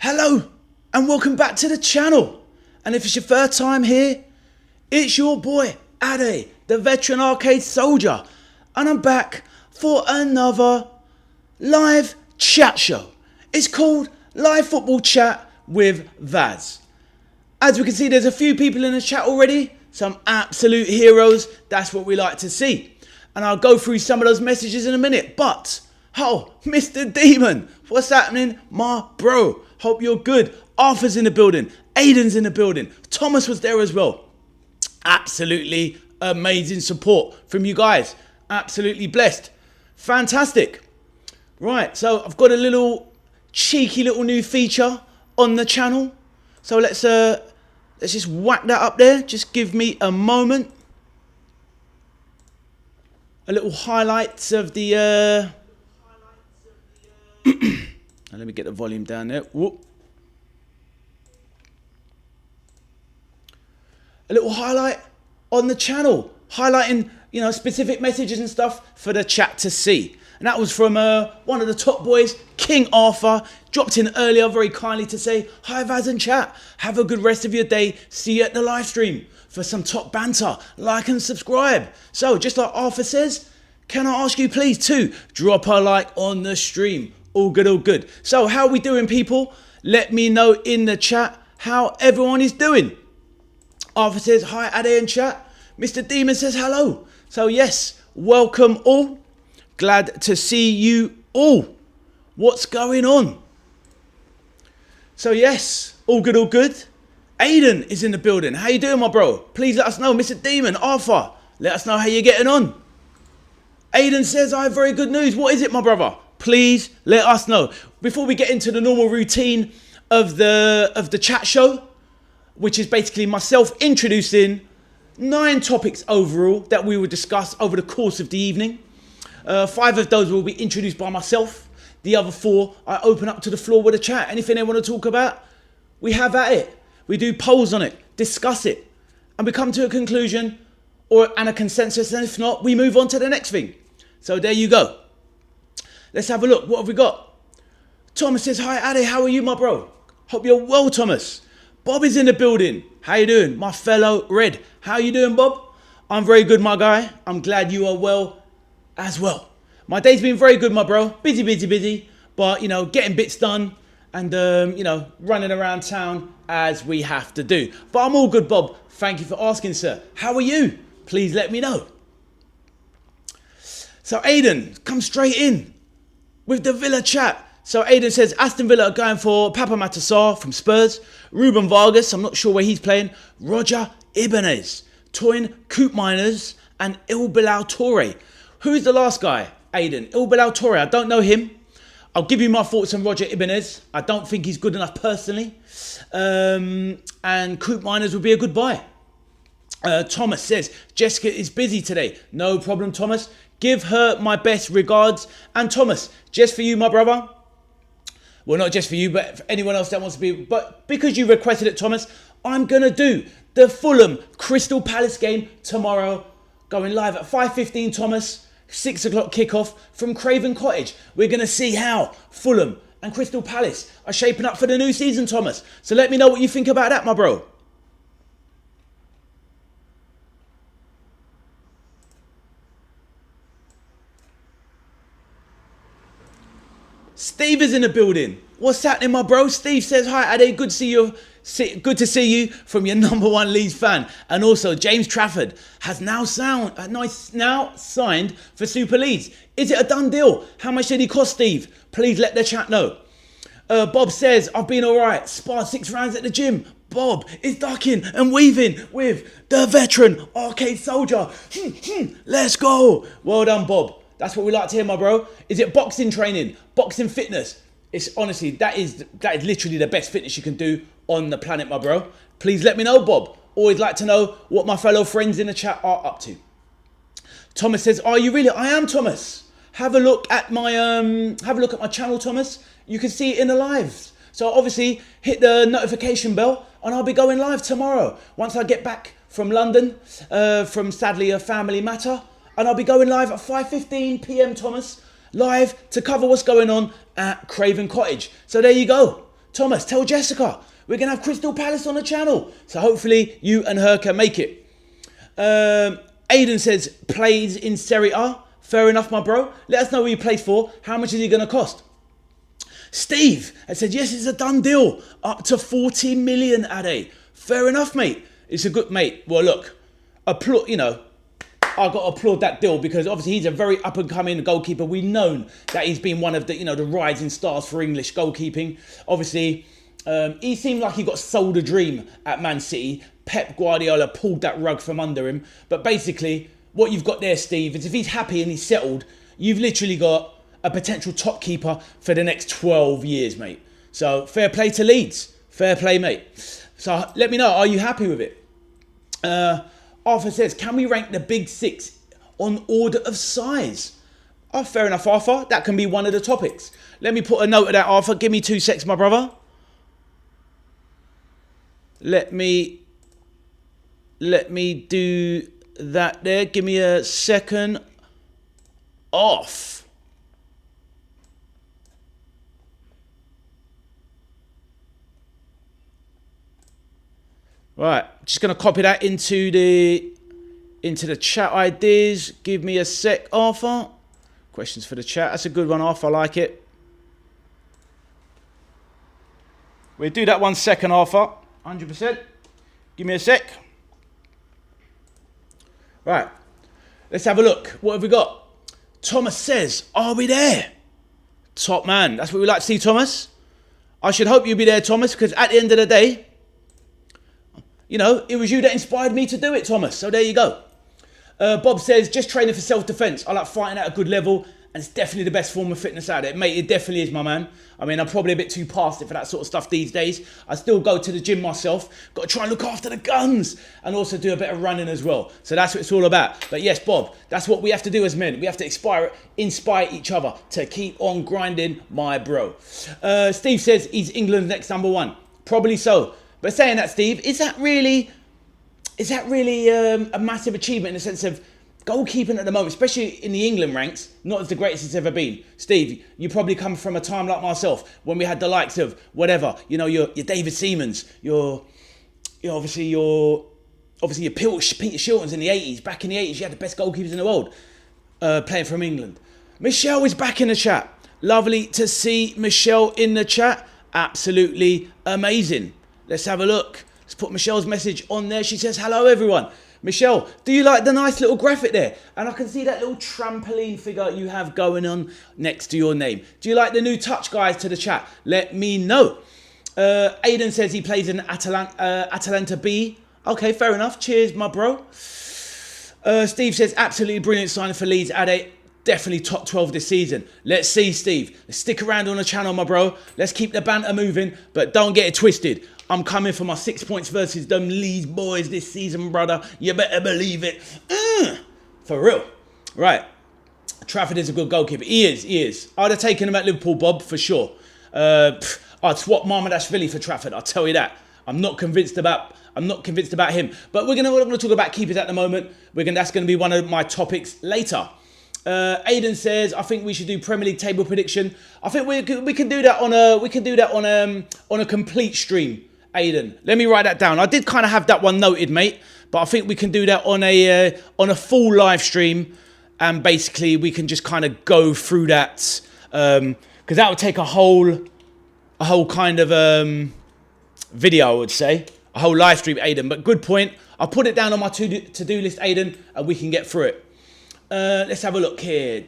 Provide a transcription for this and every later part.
Hello and welcome back to the channel. And if it's your first time here, it's your boy Ade, the veteran arcade soldier, and I'm back for another live chat show. It's called Live Football Chat with V.A.S. As we can see, there's a few people in the chat already, some absolute heroes. That's what we like to see. And I'll go through some of those messages in a minute. But, oh, Mr. Demon, what's happening, my bro? Hope you're good. Arthur's in the building. Aiden's in the building. Thomas was there as well. Absolutely amazing support from you guys. Absolutely blessed. Fantastic. Right, so I've got a little cheeky little new feature on the channel. So let's just whack that up there. Just give me a moment. A little highlights of the let me get the volume down there. Whoop. A little highlight on the channel, highlighting, you know, specific messages and stuff for the chat to see. And that was from one of the top boys, King Arthur. Dropped in earlier very kindly to say, hi V.A.S and chat. Have a good rest of your day. See you at the live stream for some top banter. Like and subscribe. So just like Arthur says, can I ask you please to drop a like on the stream? All good, all good. So how are we doing, people? Let me know in the chat how everyone is doing. Arthur says, hi, Ade and chat. Mr. Demon says, hello. So yes, welcome all. Glad to see you all. What's going on? So yes, all good, all good. Aiden is in the building. How you doing, my bro? Please let us know. Mr. Demon, Arthur, let us know how you're getting on. Aiden says, I have very good news. What is it, my brother? Please let us know. Before we get into the normal routine of the chat show, which is basically myself introducing 9 topics overall that we will discuss over the course of the evening. 5 of those will be introduced by myself. The other 4, I open up to the floor with a chat. Anything they want to talk about, we have at it. We do polls on it, discuss it, and we come to a conclusion and a consensus. And if not, we move on to the next thing. So there you go. Let's have a look. What have we got? Thomas says, hi, Ade. How are you, my bro? Hope you're well, Thomas. Bob is in the building. How you doing? My fellow Red. How you doing, Bob? I'm very good, my guy. I'm glad you are well as well. My day's been very good, my bro. Busy, busy, busy. But, you know, getting bits done and, you know, running around town as we have to do. But I'm all good, Bob. Thank you for asking, sir. How are you? Please let me know. So, Aiden, come straight in with the Villa chat. So Aiden says, Aston Villa are going for Papa Matassar from Spurs, Ruben Vargas, I'm not sure where he's playing, Roger Ibanez, Toyin Koopminers, and Il Bilal Toure. Who's the last guy, Aiden? Il Bilal Toure, I don't know him. I'll give you my thoughts on Roger Ibanez. I don't think he's good enough personally. And Koopminers would be a good buy. Thomas says, Jessica is busy today. No problem, Thomas. Give her my best regards. And Thomas, just for you, my brother. Well, not just for you, but for anyone else that wants to be. But because you requested it, Thomas, I'm going to do the Fulham Crystal Palace game tomorrow. Going live at 5:15, Thomas. 6 o'clock kickoff from Craven Cottage. We're going to see how Fulham and Crystal Palace are shaping up for the new season, Thomas. So let me know what you think about that, my bro. Steve is in the building. What's happening, my bro? Steve says, hi, Ade. Good to see you. Good to see you from your #1 Leeds fan. And also, James Trafford has now signed for Super Leeds. Is it a done deal? How much did he cost, Steve? Please let the chat know. Bob says, I've been all right. Sparred 6 rounds at the gym. Bob is ducking and weaving with the veteran arcade soldier. Let's go. Well done, Bob. That's what we like to hear, my bro. Is it boxing training? Boxing fitness? It's honestly, that is literally the best fitness you can do on the planet, my bro. Please let me know, Bob. Always like to know what my fellow friends in the chat are up to. Thomas says, are you really? I am, Thomas. Have a look at my channel, Thomas. You can see it in the lives. So obviously hit the notification bell and I'll be going live tomorrow. Once I get back from London, from sadly a family matter. And I'll be going live at 5:15 p.m, Thomas, live to cover what's going on at Craven Cottage. So there you go. Thomas, tell Jessica we're going to have Crystal Palace on the channel. So hopefully you and her can make it. Aiden says, plays in Serie A. Fair enough, my bro. Let us know who he plays for. How much is he going to cost? Steve has said, yes, it's a done deal. Up to 40 million, Ade. Fair enough, mate. It's a good, mate. Well, look, applaud, you know, I've got to applaud that deal because obviously he's a very up-and-coming goalkeeper. We've known that he's been one of the, you know, the rising stars for English goalkeeping. Obviously, he seemed like he got sold a dream at Man City. Pep Guardiola pulled that rug from under him. But basically, what you've got there, Steve, is if he's happy and he's settled, you've literally got a potential top keeper for the next 12 years, mate. So, fair play to Leeds. Fair play, mate. So, let me know, are you happy with it? Arthur says, can we rank the big six on order of size? Oh, fair enough, Arthur. That can be one of the topics. Let me put a note of that, Arthur. Give me 2 secs, my brother. Let me do that there. Give me a second. Off. Right, just going to copy that into the chat ideas. Give me a sec, Arthur. Questions for the chat. That's a good one, Arthur. I like it. We'll do that 1 second, Arthur. 100%. Give me a sec. Right, let's have a look. What have we got? Thomas says, are we there? Top man. That's what we like to see, Thomas. I should hope you'll be there, Thomas, because at the end of the day, you know, it was you that inspired me to do it, Thomas. So there you go. Bob says, just training for self-defense. I like fighting at a good level, and it's definitely the best form of fitness out there. Mate, it definitely is, my man. I mean, I'm probably a bit too past it for that sort of stuff these days. I still go to the gym myself. Got to try and look after the guns and also do a bit of running as well. So that's what it's all about. But yes, Bob, that's what we have to do as men. We have to inspire each other to keep on grinding, my bro. Steve says he's England's next #1. Probably so. But saying that, Steve, is that really a massive achievement in the sense of goalkeeping at the moment, especially in the England ranks, not as the greatest it's ever been? Steve, you probably come from a time like myself when we had the likes of whatever, you know, your David Seamans, your Peter Shiltons in the 80s. Back in the 80s, you had the best goalkeepers in the world playing from England. Michelle is back in the chat. Lovely to see Michelle in the chat. Absolutely amazing. Let's have a look. Let's put Michelle's message on there. She says, hello, everyone. Michelle, do you like the nice little graphic there? And I can see that little trampoline figure you have going on next to your name. Do you like the new touch, guys, to the chat? Let me know. Aiden says he plays in Atalanta B. Okay, fair enough. Cheers, my bro. Steve says, absolutely brilliant signing for Leeds. Ade, definitely top 12 this season. Let's see, Steve. Let's stick around on the channel, my bro. Let's keep the banter moving, but don't get it twisted. I'm coming for my 6 points versus them Leeds boys this season, brother. You better believe it. For real. Right. Trafford is a good goalkeeper. He is. I'd have taken him at Liverpool, Bob, for sure. I'd swap Marmadashvili for Trafford, I'll tell you that. I'm not convinced about him. But we're gonna talk about keepers at the moment. That's gonna be one of my topics later. Aiden says, I think we should do Premier League table prediction. I think we can do that on a complete stream, Aiden. Let me write that down. I did kind of have that one noted, mate, but I think we can do that on a full live stream, and basically we can just kind of go through that because that would take a whole kind of video, I would say, a whole live stream, Aiden. But good point. I'll put it down on my to-do list, Aiden, and we can get through it. Let's have a look here.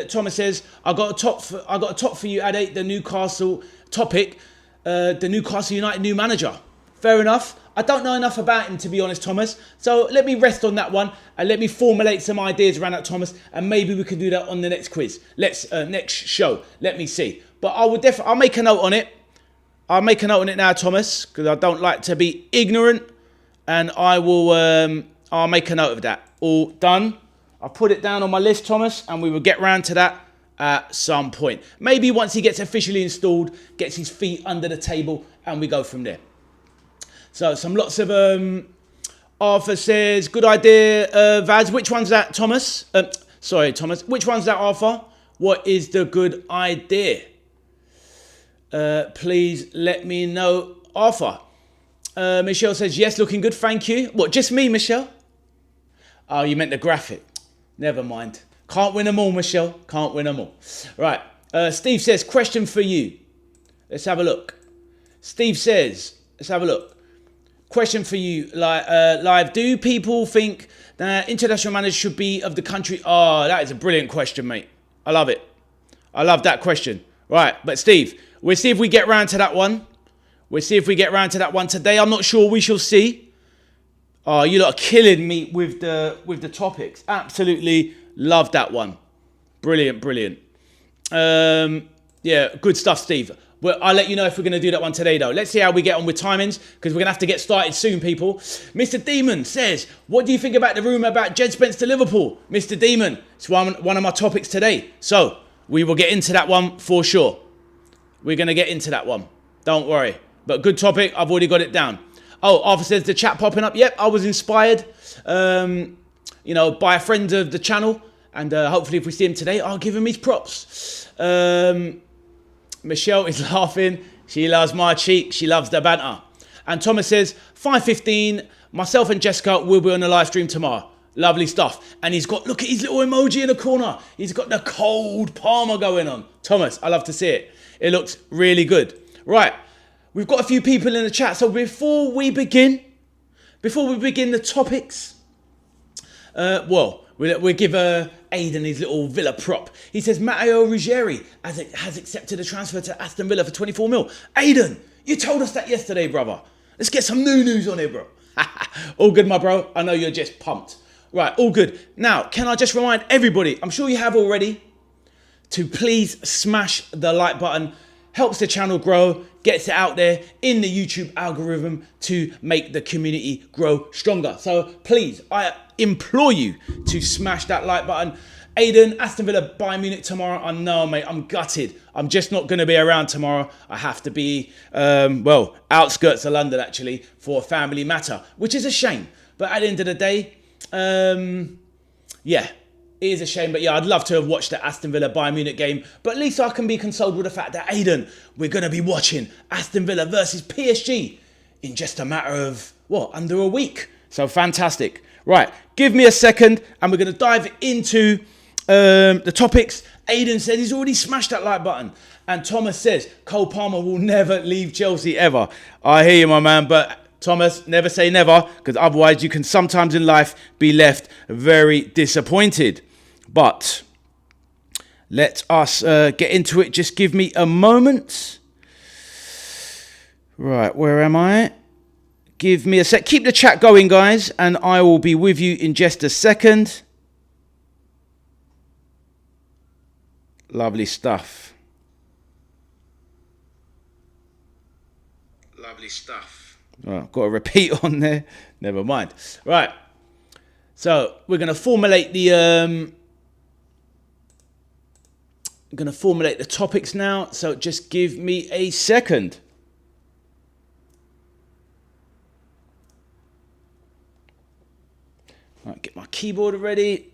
Thomas says, I got a top for you, Ade, the Newcastle topic. The Newcastle United new manager. Fair enough. I don't know enough about him, to be honest, Thomas. So let me rest on that one and let me formulate some ideas around that, Thomas. And maybe we can do that on the next quiz. Next show. Let me see. But I'll make a note on it. I'll make a note on it now, Thomas, because I don't like to be ignorant. And I'll make a note of that. All done. I'll put it down on my list, Thomas, and we will get round to that at some point. Maybe once he gets officially installed, gets his feet under the table, and we go from there. So, some lots of... Arthur says, good idea, V.A.S. Which one's that, Thomas? Sorry, Thomas. Which one's that, Arthur? What is the good idea? Please let me know, Arthur. Michelle says, yes, looking good, thank you. What, just me, Michelle? Oh, you meant the graphic. Never mind. Can't win them all, Michelle. Can't win them all. Right. Steve says, question for you. Let's have a look. Steve says, let's have a look. Question for you, live. Do people think that international managers should be of the country? Oh, that is a brilliant question, mate. I love it. I love that question. Right, but Steve, we'll see if we get round to that one. We'll see if we get round to that one today. I'm not sure. We shall see. Oh, you lot are killing me with the topics. Absolutely love that one. Brilliant, brilliant. Yeah, good stuff, Steve. Well, I'll let you know if we're going to do that one today, though. Let's see how we get on with timings, because we're going to have to get started soon, people. Mr. Demon says, what do you think about the rumour about Djed Spence to Liverpool? Mr. Demon, it's one of my topics today. So, we will get into that one for sure. We're going to get into that one. Don't worry. But good topic. I've already got it down. Oh, Arthur says the chat popping up. Yep, I was inspired, by a friend of the channel. And hopefully if we see him today, I'll give him his props. Michelle is laughing. She loves my cheek. She loves the banter. And Thomas says, 5:15, myself and Jessica will be on the live stream tomorrow. Lovely stuff. And he's got, look at his little emoji in the corner. He's got the cold Palmer going on. Thomas, I love to see it. It looks really good. Right. We've got a few people in the chat. So before we begin the topics, we'll give Aiden his little Villa prop. He says, Matteo Ruggeri has accepted a transfer to Aston Villa for 24 mil. Aiden, you told us that yesterday, brother. Let's get some new news on here, bro. All good, my bro. I know you're just pumped. Right, all good. Now, can I just remind everybody, I'm sure you have already, to please smash the like button. Helps the channel grow, gets it out there in the YouTube algorithm to make the community grow stronger. So please, I implore you to smash that like button. Aiden, Aston Villa, Bayern Munich tomorrow. I know, mate, I'm gutted. I'm just not going to be around tomorrow. I have to be, outskirts of London, actually, for a family matter, which is a shame. But at the end of the day, yeah. It is a shame, but yeah, I'd love to have watched the Aston Villa Bayern Munich game. But at least I can be consoled with the fact that, Aiden, we're going to be watching Aston Villa versus PSG in just a matter of, under a week. So fantastic. Right, give me a second and we're going to dive into the topics. Aiden said he's already smashed that like button. And Thomas says Cole Palmer will never leave Chelsea ever. I hear you, my man, but Thomas, never say never, because otherwise you can sometimes in life be left very disappointed. But let us get into it. Just give me a moment. Right, where am I? Give me a sec. Keep the chat going, guys, and I will be with you in just a second. Lovely stuff. Lovely stuff. Oh, got a repeat on there. Never mind. Right. So we're going to formulate the topics now. So just give me a second. Right, get my keyboard ready.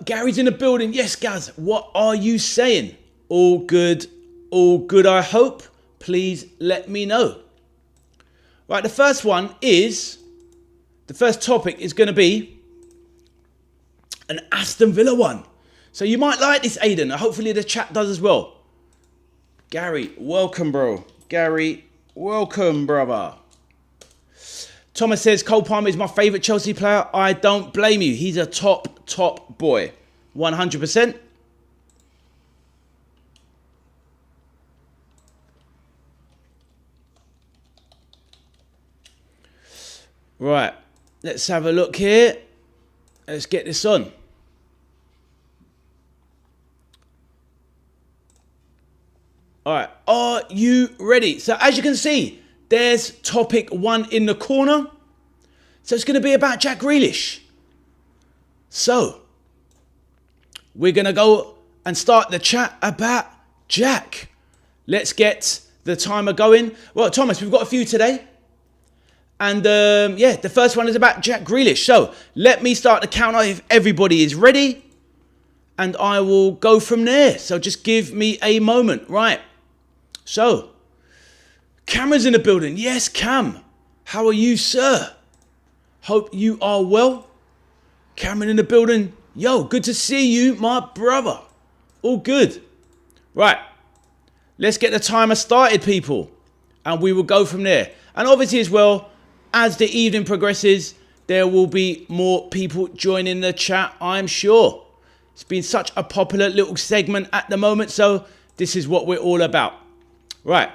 Gary's in the building. Yes, Gaz. What are you saying? All good, I hope. Please let me know. Right, the first topic is going to be an Aston Villa one. So you might like this, Aiden. Hopefully the chat does as well. Gary, welcome, bro. Gary, welcome, brother. Thomas says, Cole Palmer is my favourite Chelsea player. I don't blame you. He's a top boy. 100%. Right. Let's have a look here. Let's get this on. All right. Are you ready? So as you can see, there's topic 1 in the corner. So it's going to be about Jack Grealish. So we're going to go and start the chat about Jack. Let's get the timer going. Well, Thomas, we've got a few today. And yeah, the first one is about Jack Grealish. So let me start the counter if everybody is ready. And I will go from there. So just give me a moment. Right. So, Cameron's in the building. Yes, Cam. How are you, sir? Hope you are well. Cameron in the building. Yo, good to see you, my brother. All good. Right. Let's get the timer started, people. And we will go from there. And obviously as well, as the evening progresses, there will be more people joining the chat, I'm sure. It's been such a popular little segment at the moment, so this is what we're all about. Right,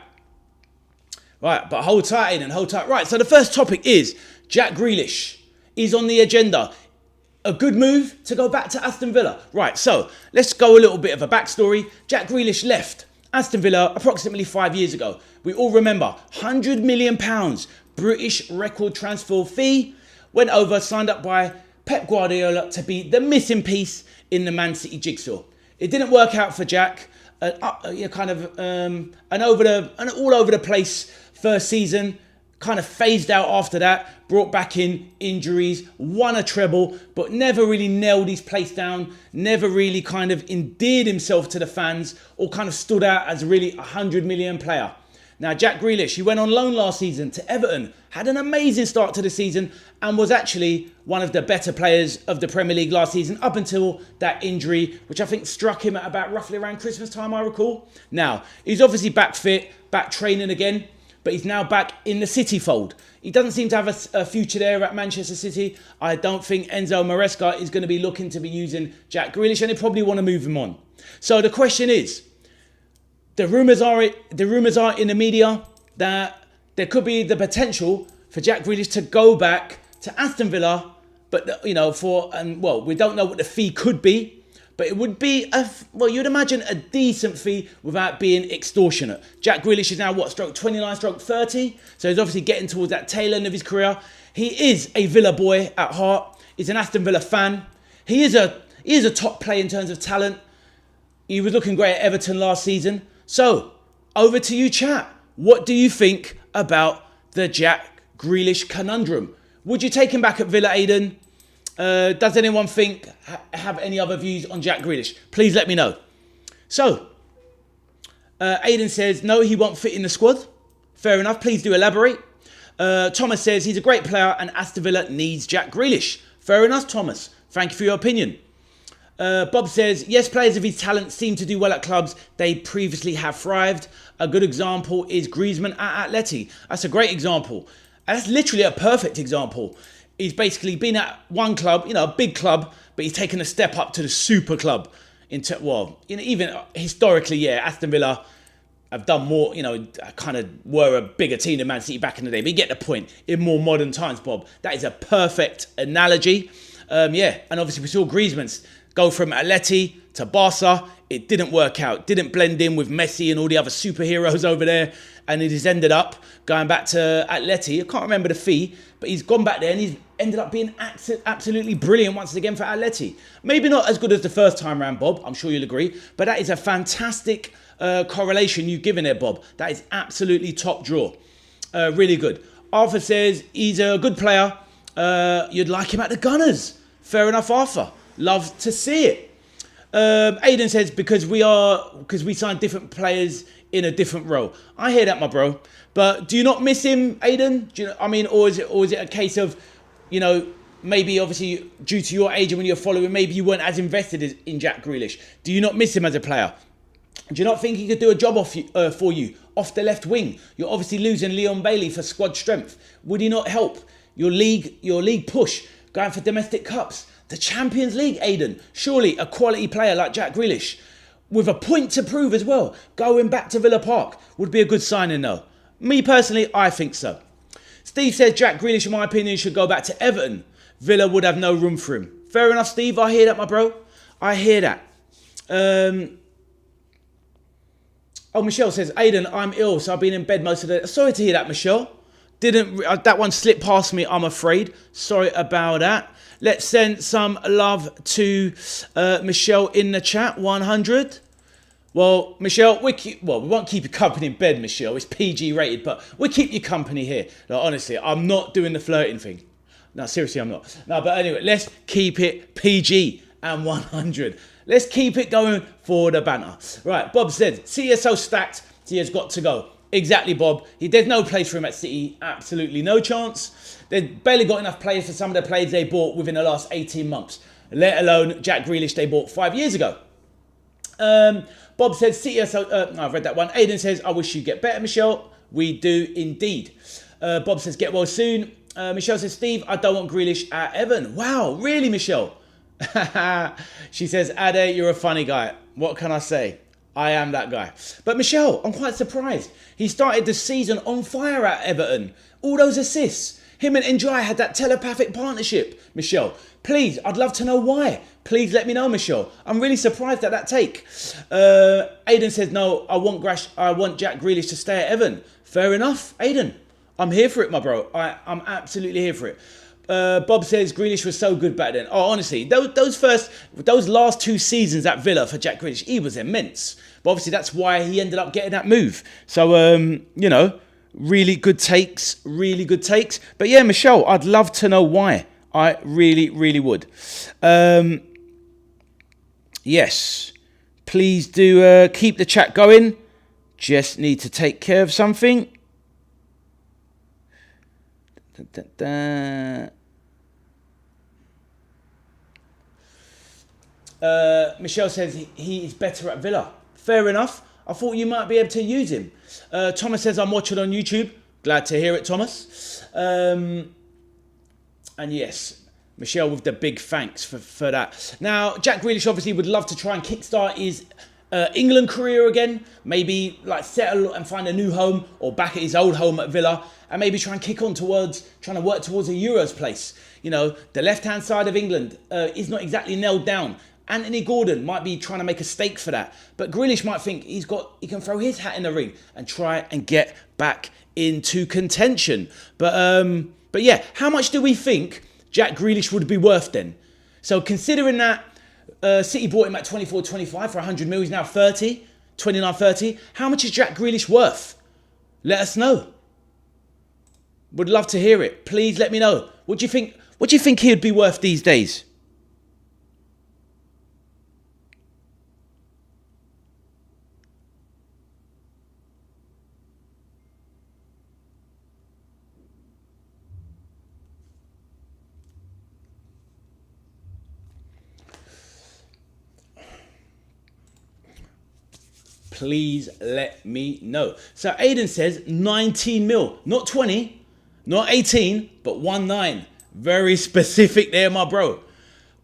but hold tight, Aiden, hold tight. Right, so the first topic is Jack Grealish is on the agenda. A good move to go back to Aston Villa. Right, so let's go a little bit of a backstory. Jack Grealish left Aston Villa approximately 5 years ago. We all remember £100 million British record transfer fee. Went over, signed up by Pep Guardiola to be the missing piece in the Man City jigsaw. It didn't work out for Jack. An all over the place first season, kind of phased out after that, brought back in injuries, won a treble, but never really nailed his place down, never really kind of endeared himself to the fans or kind of stood out as really a £100 million player. Now, Jack Grealish, he went on loan last season to Everton, had an amazing start to the season and was actually one of the better players of the Premier League last season up until that injury, which I think struck him at about roughly around Christmas time, I recall. Now, he's obviously back fit, back training again, but he's now back in the City fold. He doesn't seem to have a future there at Manchester City. I don't think Enzo Maresca is going to be looking to be using Jack Grealish, and they probably want to move him on. So the question is, the rumours are in the media that there could be the potential for Jack Grealish to go back to Aston Villa, but we don't know what the fee could be, but it would be you'd imagine a decent fee without being extortionate. Jack Grealish is now stroke 29, stroke 30, so he's obviously getting towards that tail end of his career. He is a Villa boy at heart. He's an Aston Villa fan. He is a top player in terms of talent. He was looking great at Everton last season. So, over to you, chat. What do you think about the Jack Grealish conundrum? Would you take him back at Villa, Aiden? Does anyone have any other views on Jack Grealish? Please let me know. So, Aiden says, no, he won't fit in the squad. Fair enough. Please do elaborate. Thomas says, he's a great player and Aston Villa needs Jack Grealish. Fair enough, Thomas. Thank you for your opinion. Bob says, yes, players of his talent seem to do well at clubs they previously have thrived. A good example is Griezmann at Atleti. That's a great example. And that's literally a perfect example. He's basically been at one club, a big club, but he's taken a step up to the super club. Even historically, Aston Villa have done more, kind of were a bigger team than Man City back in the day. But you get the point. In more modern times, Bob, that is a perfect analogy. And obviously we saw Griezmann's go from Atleti to Barca. It didn't work out. Didn't blend in with Messi and all the other superheroes over there. And it has ended up going back to Atleti. I can't remember the fee, but he's gone back there and he's ended up being absolutely brilliant once again for Atleti. Maybe not as good as the first time round, Bob. I'm sure you'll agree. But that is a fantastic correlation you've given there, Bob. That is absolutely top draw. Really good. Arthur says he's a good player. You'd like him at the Gunners. Fair enough, Arthur. Love to see it. Aiden says because we signed different players in a different role. I hear that, my bro. But do you not miss him, Aiden? Or is it a case of, maybe obviously due to your age and when you're following, maybe you weren't as invested in Jack Grealish. Do you not miss him as a player? Do you not think he could do a job for you off the left wing? You're obviously losing Leon Bailey for squad strength. Would he not help your league push going for domestic cups? The Champions League, Aiden. Surely a quality player like Jack Grealish, with a point to prove as well, going back to Villa Park would be a good signing though. Me personally, I think so. Steve says Jack Grealish, in my opinion, should go back to Everton. Villa would have no room for him. Fair enough, Steve. I hear that, my bro. I hear that. Michelle says, Aiden, I'm ill, so I've been in bed most of the day. Sorry to hear that, Michelle. That one slipped past me, I'm afraid. Sorry about that. Let's send some love to Michelle in the chat. 100. Well, Michelle, we won't keep you company in bed, Michelle. It's PG rated, but we'll keep you company here. No, honestly, I'm not doing the flirting thing. No, seriously, I'm not. No, but anyway, let's keep it PG and 100. Let's keep it going for the banter. Right, Bob said, City are so stacked, he has got to go. Exactly, Bob. There's no place for him at City. Absolutely no chance. They've barely got enough players for some of the players they bought within the last 18 months. Let alone Jack Grealish they bought 5 years ago. Bob says, City are so... no, I've read that one. Aiden says, I wish you get better, Michelle. We do indeed. Bob says, get well soon. Michelle says, Steve, I don't want Grealish at Everton. Wow, really, Michelle? She says, Ade, you're a funny guy. What can I say? I am that guy. But Michelle, I'm quite surprised. He started the season on fire at Everton. All those assists. Him and Njai had that telepathic partnership. Michelle, please, I'd love to know why. Please let me know, Michelle. I'm really surprised at that take. Aiden says, no, I want Jack Grealish to stay at Everton. Fair enough, Aiden. I'm here for it, my bro. I'm absolutely here for it. Bob says Grealish was so good back then. Oh, honestly, those last 2 seasons at Villa for Jack Grealish, he was immense. But obviously, that's why he ended up getting that move. So, you know, really good takes, really good takes. But yeah, Michelle, I'd love to know why. I really, really would. Yes, please do keep the chat going. Just need to take care of something. Michelle says he is better at Villa. Fair enough. I thought you might be able to use him. Thomas says I'm watching on YouTube. Glad to hear it, Thomas. And yes, Michelle with the big thanks for that. Now, Jack Grealish obviously would love to try and kickstart his England career again. Maybe like settle and find a new home or back at his old home at Villa. And maybe try and kick on towards trying to work towards a Euros place. You know, the left-hand side of England is not exactly nailed down. Anthony Gordon might be trying to make a stake for that. But Grealish might think he can throw his hat in the ring and try and get back into contention. But yeah, how much do we think Jack Grealish would be worth then? So considering that City bought him at 24-25 for 100 mil, he's now 30, 29-30. How much is Jack Grealish worth? Let us know. Would love to hear it. Please let me know. What do you think? What do you think he'd be worth these days? Please let me know. So Aiden says 19 mil, not 20. Not 18, but 19. Very specific there, my bro.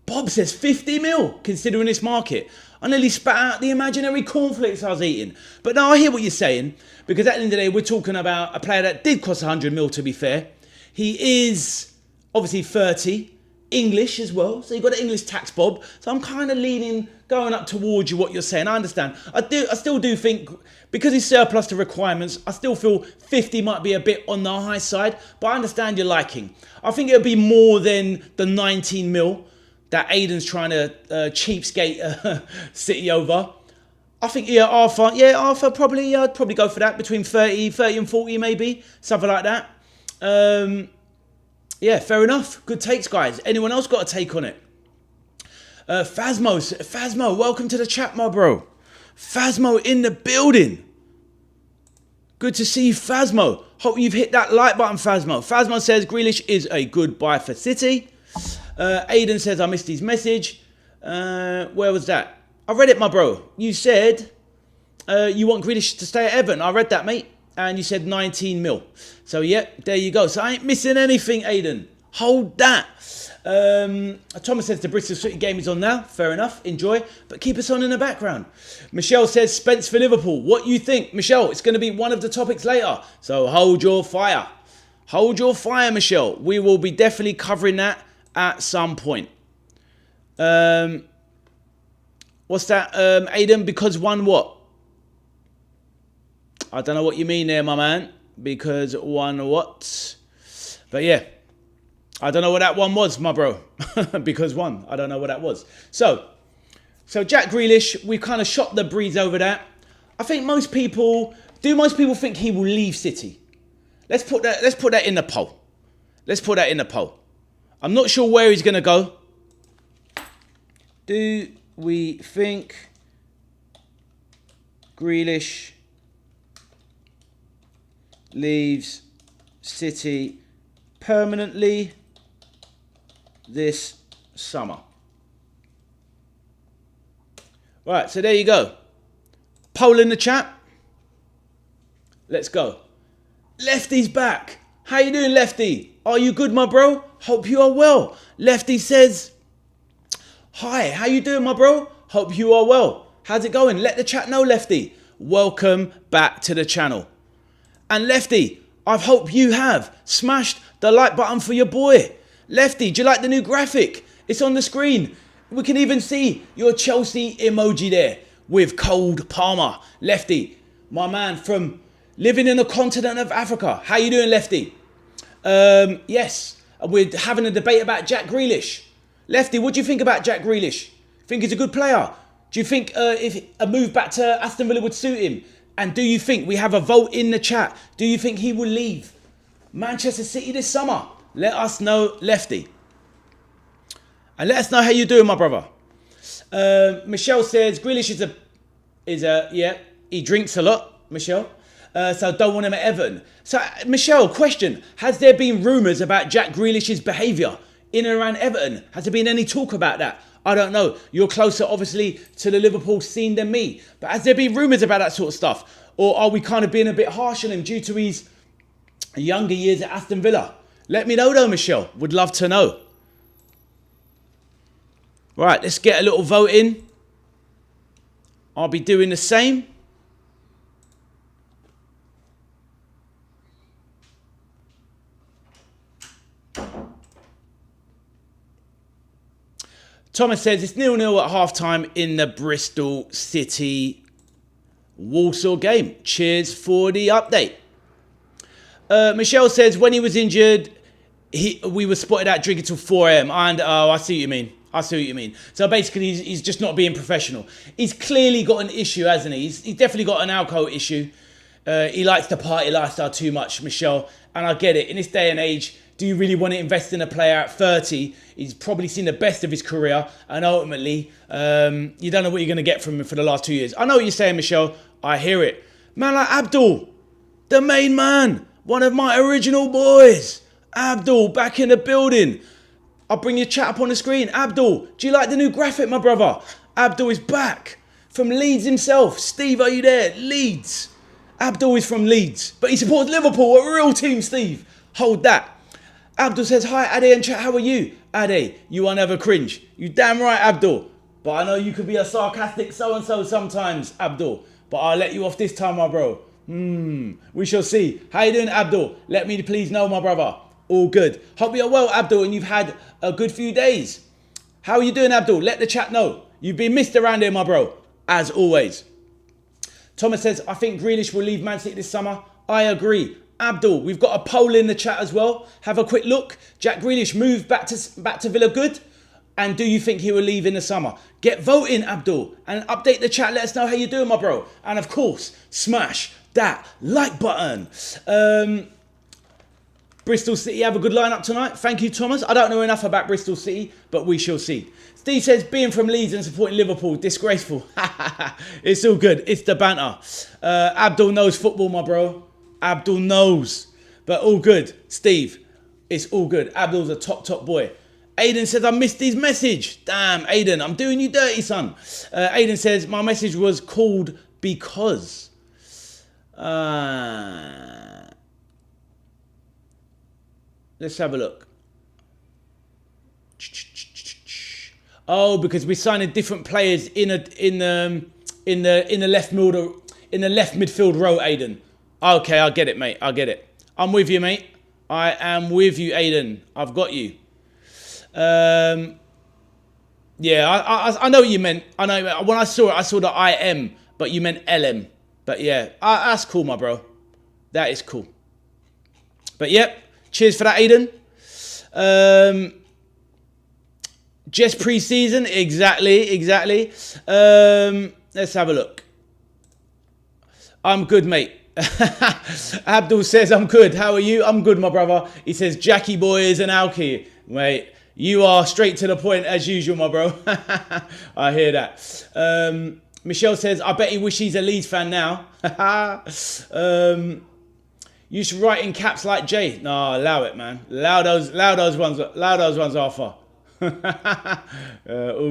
Bob says 50 mil, considering this market. I nearly spat out the imaginary cornflakes I was eating. But now I hear what you're saying, because at the end of the day, we're talking about a player that did cost 100 mil, to be fair. He is obviously 30, English as well. So you've got an English tax, Bob. So I'm kind of leaning, going up towards you what you're saying. I understand. I still do think, because he's surplus to requirements, I still feel 50 might be a bit on the high side, but I understand your liking. I think it'll be more than the 19 mil that Aiden's trying to cheapskate City over. I think, Arthur probably, I'd probably go for that, between 30 and 40 maybe, something like that. Yeah, fair enough. Good takes, guys. Anyone else got a take on it? Phasmo, welcome to the chat, my bro. Phasmo in the building. Good to see you, Phasmo. Hope you've hit that like button, Phasmo. Phasmo says Grealish is a good buy for City. Aiden says I missed his message. Where was that? I read it, my bro. You said you want Grealish to stay at Everton. I read that, mate. And you said 19 mil. So, yeah, there you go. So, I ain't missing anything, Aiden. Hold that. Thomas says the Bristol City game is on now. Fair enough. Enjoy. But keep us on in the background. Michelle says Spence for Liverpool. What you think? Michelle, it's going to be one of the topics later. So, hold your fire. Hold your fire, Michelle. We will be definitely covering that at some point. What's that, Aiden? Because one what? I don't know what you mean there, my man. Because one what? But yeah. I don't know what that one was, my bro. Because one. I don't know what that was. So, So Jack Grealish, we've kind of shot the breeze over that. I think most people think he will leave City? Let's put that in the poll. Let's put that in the poll. I'm not sure where he's going to go. Do we think Grealish leaves City permanently this summer? Right, so there you go. Poll in the chat. Let's go. Lefty's back. How you doing, Lefty? Are you good, my bro? Hope you are well. Lefty says, hi, how you doing, my bro? Hope you are well. How's it going? Let the chat know, Lefty. Welcome back to the channel. And Lefty, I hope you have smashed the like button for your boy. Lefty, do you like the new graphic? It's on the screen. We can even see your Chelsea emoji there with Cold Palmer. Lefty, my man from living in the continent of Africa. How you doing, Lefty? Yes, we're having a debate about Jack Grealish. Lefty, what do you think about Jack Grealish? Think he's a good player? Do you think if a move back to Aston Villa would suit him? And do you think, we have a vote in the chat, do you think he will leave Manchester City this summer? Let us know, Lefty. And let us know how you're doing, my brother. Michelle says, Grealish is a, yeah, he drinks a lot, Michelle. So don't want him at Everton. So, Michelle, question. Has there been rumours about Jack Grealish's behaviour in and around Everton? Has there been any talk about that? I don't know. You're closer, obviously, to the Liverpool scene than me. But has there been rumours about that sort of stuff? Or are we kind of being a bit harsh on him due to his younger years at Aston Villa? Let me know, though, Michelle. Would love to know. Right, let's get a little vote in. I'll be doing the same. Thomas says it's 0-0 at half-time in the Bristol City Walsall game. Cheers for the update. Michelle says when he was injured, we were spotted out drinking till 4 a.m. And I see what you mean. I see what you mean. So basically, he's just not being professional. He's clearly got an issue, hasn't he? He's definitely got an alcohol issue. He likes the party lifestyle too much, Michelle. And I get it. In this day and age, do you really want to invest in a player at 30? He's probably seen the best of his career. And ultimately, you don't know what you're going to get from him for the last 2 years. I know what you're saying, Michelle. I hear it. Man like Abdul, the main man. One of my original boys. Abdul, back in the building. I'll bring your chat up on the screen. Abdul, do you like the new graphic, my brother? Abdul is back. From Leeds himself. Steve, are you there? Leeds. Abdul is from Leeds. But he supports Liverpool, a real team, Steve. Hold that. Abdul says, hi, Ade and chat, how are you? Ade, you are never cringe. You damn right, Abdul. But I know you could be a sarcastic so-and-so sometimes, Abdul. But I'll let you off this time, my bro. We shall see. How you doing, Abdul? Let me please know, my brother. All good. Hope you're well, Abdul, and you've had a good few days. How are you doing, Abdul? Let the chat know. You've been missed around here, my bro, as always. Thomas says, I think Grealish will leave Man City this summer. I agree. Abdul, we've got a poll in the chat as well. Have a quick look. Jack Grealish moved back to Villa good. And do you think he will leave in the summer? Get voting, Abdul, and update the chat. Let us know how you're doing, my bro. And of course, smash that like button. Bristol City have a good lineup tonight. Thank you, Thomas. I don't know enough about Bristol City, but we shall see. Steve says, being from Leeds and supporting Liverpool, disgraceful. It's all good. It's the banter. Abdul knows football, my bro. Abdul knows. But all good. Steve, it's all good. Abdul's a top boy. Aiden says, I missed his message. Damn, Aiden, I'm doing you dirty, son. Aiden says, my message was called because. Let's have a look. Oh, because we're signing different players in the left midfield row, Aiden. Okay, I get it, mate. I get it. I'm with you, mate. I am with you, Aiden. I've got you. Yeah, I know what you meant. I know when I saw it, I saw the IM, but you meant LM. But yeah, that's cool, my bro. That is cool. But yep. Cheers for that, Aiden. Just pre-season, exactly. Let's have a look. I'm good, mate. Abdul says, I'm good. How are you? I'm good, my brother. He says, Jackie boy is an alky. Mate, you are straight to the point as usual, my bro. I hear that. Michelle says, I bet he wish he's a Leeds fan now. You should write in caps like Jay. No, allow it, man. Allow those ones off. All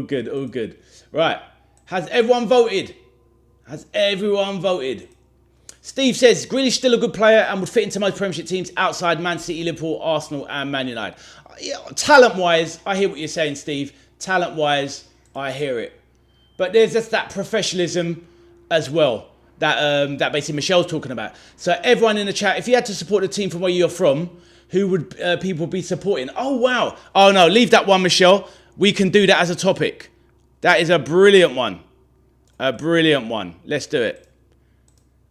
good. Right. Has everyone voted? Steve says, Grealish still a good player and would fit into most Premiership teams outside Man City, Liverpool, Arsenal and Man United. Yeah, talent-wise, I hear what you're saying, Steve. Talent-wise, I hear it. But there's just that professionalism as well that basically Michelle's talking about. So everyone in the chat, if you had to support the team from where you're from, who would people be supporting? Oh, wow. Oh, no, leave that one, Michelle. We can do that as a topic. That is a brilliant one. Let's do it.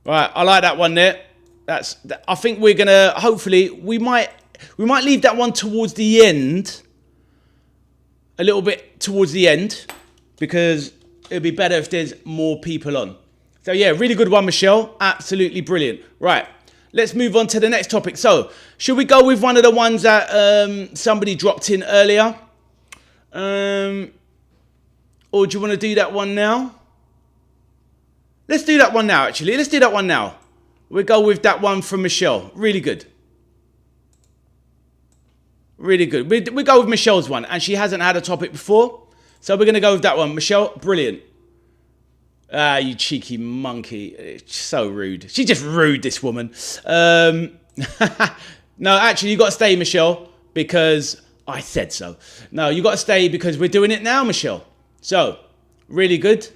Right, I like that one there. I think we're going to, hopefully, we might leave that one towards the end. A little bit towards the end. Because it would be better if there's more people on. So, yeah, really good one, Michelle. Absolutely brilliant. Right. Let's move on to the next topic. So, should we go with one of the ones that somebody dropped in earlier? Or do you want to do that one now? Let's do that one now, actually. We'll go with that one from Michelle. Really good. We go with Michelle's one. And she hasn't had a topic before. So, we're going to go with that one. Michelle, brilliant. Ah, you cheeky monkey. It's so rude. She's just rude, this woman. No, actually, you got to stay, Michelle, because I said so. No, you got to stay because we're doing it now, Michelle. So, really good.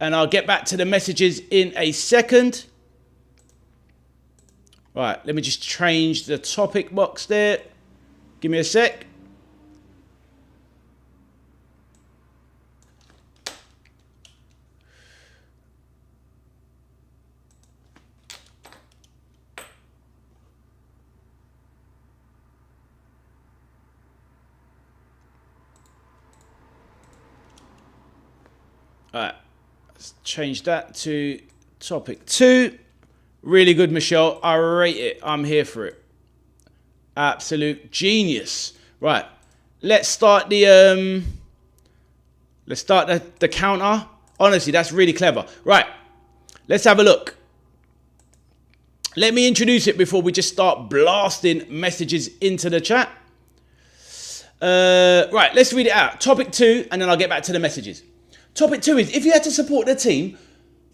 And I'll get back to the messages in a second. Right, let me just change the topic box there. Give me a sec. All right, let's change that to topic 2. Really good, Michelle. I rate it. I'm here for it. Absolute genius. Right, let's start the counter. Honestly, that's really clever. Right, let's have a look. Let me introduce it before we just start blasting messages into the chat. Right, let's read it out. Topic 2, and then I'll get back to the messages. Topic 2 is, if you had to support the team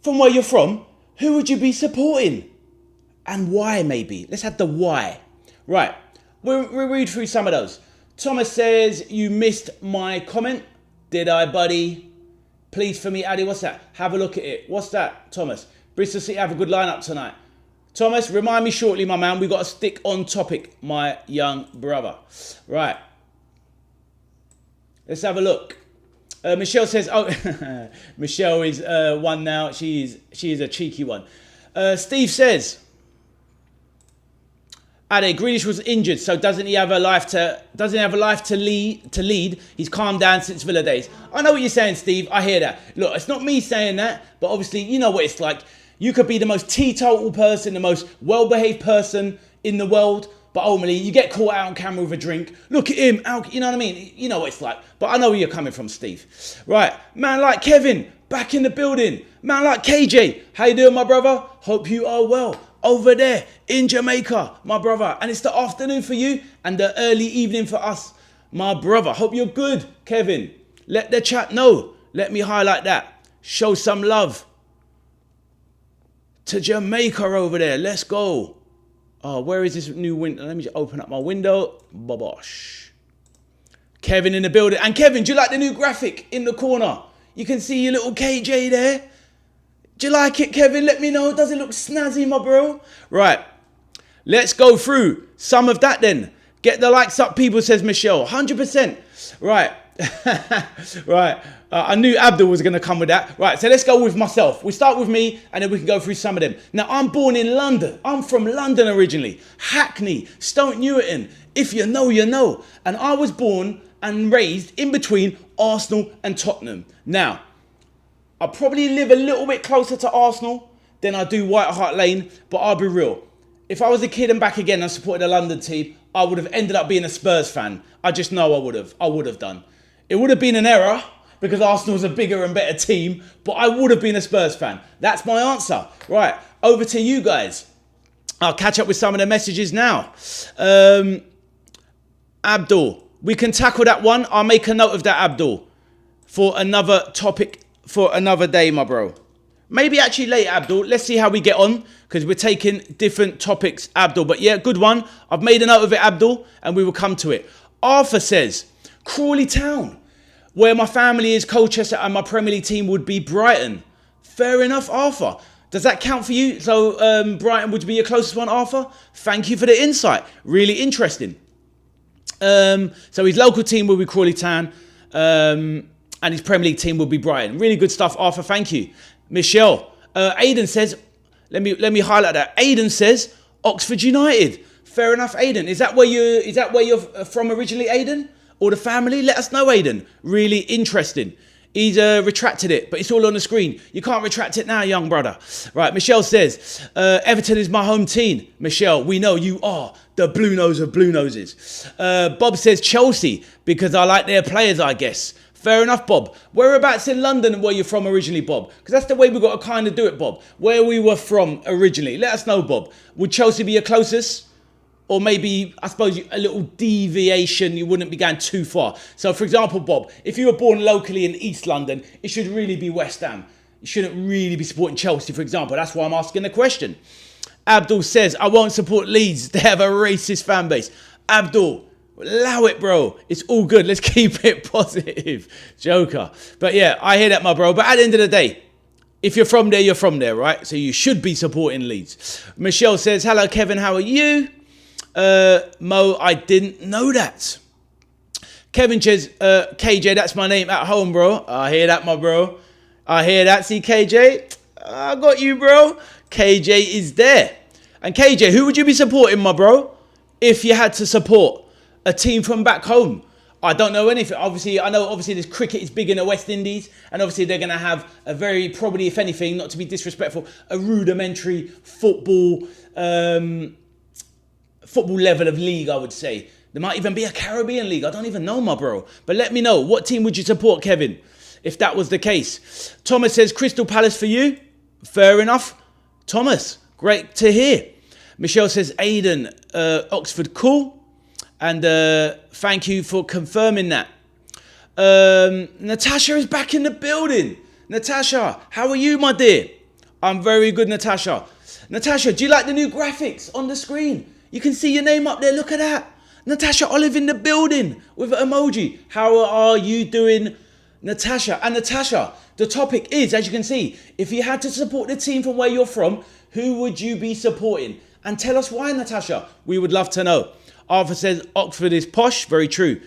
from where you're from, who would you be supporting? And why, maybe? Let's have the why. Right. We'll read through some of those. Thomas says, you missed my comment. Did I, buddy? Please for me, Addy. What's that? Have a look at it. What's that, Thomas? Bristol City have a good lineup tonight. Thomas, remind me shortly, my man. We've got to stick on topic, my young brother. Right. Let's have a look. Michelle says, oh, Michelle is one now. She is a cheeky one. Steve says, Ade, Grealish was injured, so doesn't he have a life to lead? He's calmed down since Villa days. I know what you're saying, Steve. I hear that. Look, it's not me saying that, but obviously you know what it's like. You could be the most teetotal person, the most well-behaved person in the world, but ultimately you get caught out on camera with a drink. Look at him, you know what I mean? You know what it's like. But I know where you're coming from, Steve. Right, man like Kevin, back in the building. Man like KJ, how you doing, my brother? Hope you are well. Over there in Jamaica, my brother. And it's the afternoon for you and the early evening for us, my brother. Hope you're good, Kevin. Let the chat know. Let me highlight that. Show some love to Jamaica over there. Let's go. Oh, where is this new window? Let me just open up my window. Bobosh. Kevin in the building. And Kevin, do you like the new graphic in the corner? You can see your little KJ there. Do you like it, Kevin? Let me know. Does it look snazzy, my bro? Right. Let's go through some of that then. Get the likes up, people, says Michelle. 100%. Right. Right. I knew Abdul was going to come with that. Right, so let's go with myself. We start with me, and then we can go through some of them. Now, I'm born in London. I'm from London originally. Hackney, Stoke Newington. If you know, you know. And I was born and raised in between Arsenal and Tottenham. Now, I probably live a little bit closer to Arsenal than I do White Hart Lane, but I'll be real. If I was a kid and back again and supported a London team, I would have ended up being a Spurs fan. I just know I would have. I would have done. It would have been an error because Arsenal's a bigger and better team, but I would have been a Spurs fan. That's my answer. Right, over to you guys. I'll catch up with some of the messages now. Abdul, we can tackle that one. I'll make a note of that, Abdul, for another topic for another day, my bro. Maybe actually later, Abdul. Let's see how we get on because we're taking different topics, Abdul. But yeah, good one. I've made a note of it, Abdul, and we will come to it. Arthur says, Crawley Town, where my family is Colchester and my Premier League team would be Brighton. Fair enough, Arthur. Does that count for you? So Brighton would be your closest one, Arthur? Thank you for the insight. Really interesting. So his local team will be Crawley Town and his Premier League team will be Brighton. Really good stuff, Arthur. Thank you. Michelle. Aidan says, let me highlight that. Aidan says Oxford United. Fair enough, Aidan. Is that where you're from originally, Aidan? Or the family? Let us know, Aidan. Really interesting. He's retracted it, but it's all on the screen. You can't retract it now, young brother. Right, Michelle says, Everton is my home team. Michelle, we know you are the Blue Nose of Blue Noses. Bob says Chelsea, because I like their players, I guess. Fair enough, Bob. Whereabouts in London were you from originally, Bob? Because that's the way we've got to kind of do it, Bob. Where we were from originally. Let us know, Bob. Would Chelsea be your closest? Or maybe, I suppose, a little deviation, you wouldn't be going too far. So, for example, Bob, if you were born locally in East London, it should really be West Ham. You shouldn't really be supporting Chelsea, for example. That's why I'm asking the question. Abdul says, I won't support Leeds. They have a racist fan base. Abdul, allow it, bro. It's all good. Let's keep it positive. Joker. But yeah, I hear that, my bro. But at the end of the day, if you're from there, you're from there, right? So you should be supporting Leeds. Michelle says, hello, Kevin. How are you? Mo, I didn't know that. Kevin says, KJ, that's my name at home, bro. I hear that, my bro. I hear that. See, KJ? I got you, bro. KJ is there. And KJ, who would you be supporting, my bro, if you had to support a team from back home? I don't know anything. Obviously, I know obviously this cricket is big in the West Indies, and obviously they're going to have a very, probably, if anything, not to be disrespectful, a rudimentary football level of league, I would say. There might even be a Caribbean league. I don't even know, my bro. But let me know. What team would you support, Kevin, if that was the case? Thomas says, Crystal Palace for you. Fair enough. Thomas, great to hear. Michelle says, Aidan, Oxford, cool. And thank you for confirming that. Natasha is back in the building. Natasha, how are you, my dear? I'm very good, Natasha. Natasha, do you like the new graphics on the screen? You can see your name up there. Look at that. Natasha Olive in the building with an emoji. How are you doing, Natasha? And Natasha, the topic is, as you can see, if you had to support the team from where you're from, who would you be supporting? And tell us why, Natasha. We would love to know. Arthur says Oxford is posh. Very true.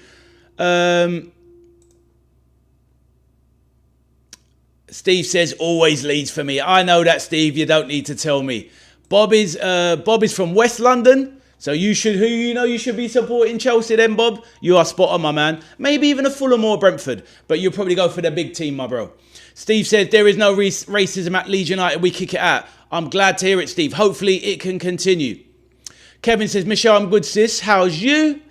Steve says always Leeds for me. I know that, Steve. You don't need to tell me. Bob is from West London, so you should be supporting Chelsea then, Bob. You are spot on, my man. Maybe even a Fulham or Brentford, but you'll probably go for the big team, my bro. Steve said there is no racism at Leeds United. We kick it out. I'm glad to hear it, Steve. Hopefully it can continue. Kevin says, Michelle, I'm good, sis. How's you?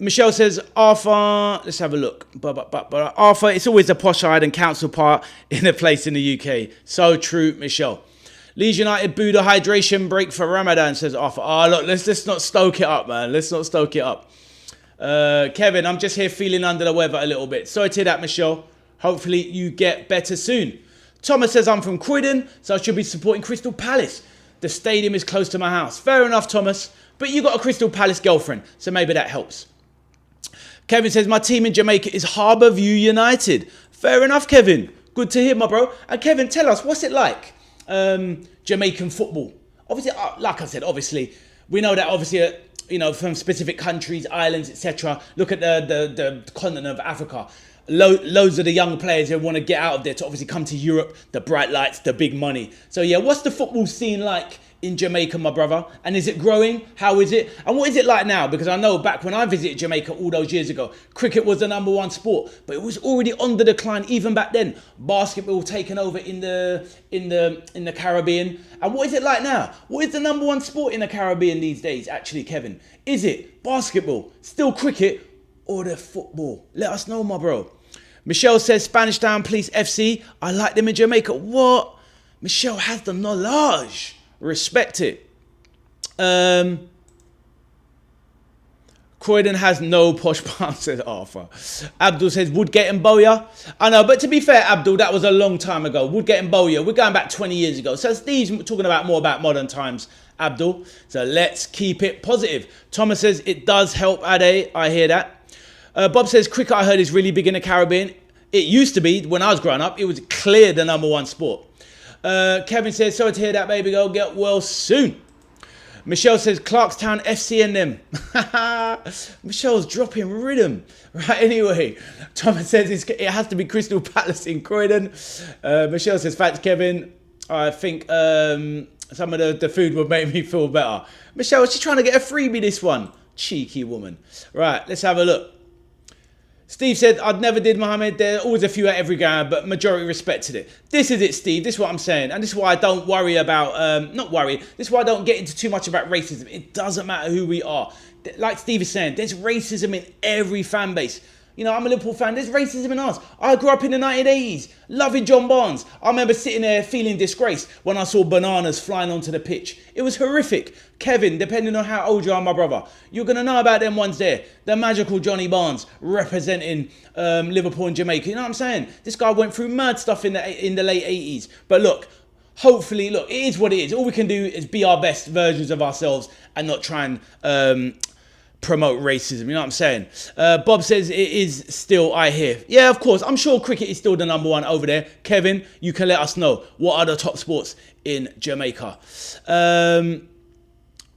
Michelle says, Arthur, let's have a look. Arthur, it's always the posh side and council part in a place in the UK. So true, Michelle. Leeds United booed a hydration break for Ramadan, says Arthur. Oh, look, let's not stoke it up, man. Let's not stoke it up. Kevin, I'm just here feeling under the weather a little bit. Sorry to hear that, Michelle. Hopefully you get better soon. Thomas says, I'm from Croydon, so I should be supporting Crystal Palace. The stadium is close to my house. Fair enough, Thomas. But you got a Crystal Palace girlfriend, so maybe that helps. Kevin says, my team in Jamaica is Harbourview United. Fair enough, Kevin. Good to hear, my bro. And Kevin, tell us, what's it like? Jamaican football. Obviously, like I said, obviously, we know that obviously, from specific countries, islands, etc. Look at the continent of Africa. Loads of the young players who want to get out of there to obviously come to Europe, the bright lights, the big money. So yeah, what's the football scene like in Jamaica, my brother? And is it growing? How is it? And what is it like now? Because I know back when I visited Jamaica all those years ago, cricket was the #1 sport, but it was already on the decline even back then. Basketball taken over in the Caribbean. And what is it like now? What is the #1 sport in the Caribbean these days, actually, Kevin? Is it basketball, still cricket, or the football? Let us know, my bro. Michelle says, Spanish Town Police FC. I like them in Jamaica. What? Michelle has the knowledge. Respect it. Croydon has no posh palm, says Arthur. Abdul says, Woodgate and Bowyer. I know, but to be fair, Abdul, that was a long time ago. Woodgate and Bowyer, we're going back 20 years ago. So Steve's talking about more about modern times, Abdul. So let's keep it positive. Thomas says, it does help, Ade. I hear that. Bob says, cricket, I heard, is really big in the Caribbean. It used to be, when I was growing up, it was clear the #1 sport. Kevin says, sorry to hear that, baby girl. Get well soon. Michelle says, Clarkstown FC and them. Michelle's dropping rhythm. Right, anyway. Thomas says, it has to be Crystal Palace in Croydon. Michelle says, thanks, Kevin. I think some of the food would make me feel better. Michelle, she's trying to get a freebie, this one. Cheeky woman. Right, let's have a look. Steve said, I'd never did Mohammed. There are always a few at every game, but majority respected it. This is it, Steve. This is what I'm saying. And this is why I don't worry about, not worry. This is why I don't get into too much about racism. It doesn't matter who we are. Like Steve is saying, there's racism in every fan base. You know, I'm a Liverpool fan. There's racism in us. I grew up in the 1980s, loving John Barnes. I remember sitting there feeling disgraced when I saw bananas flying onto the pitch. It was horrific. Kevin, depending on how old you are, my brother, you're going to know about them ones there. The magical Johnny Barnes representing Liverpool and Jamaica. You know what I'm saying? This guy went through mad stuff in the late 80s. But look, hopefully, look, it is what it is. All we can do is be our best versions of ourselves and not try and promote racism, you know what I'm saying? Bob says it is still, I hear. Yeah, of course. I'm sure cricket is still the #1 over there. Kevin, you can let us know what are the top sports in Jamaica.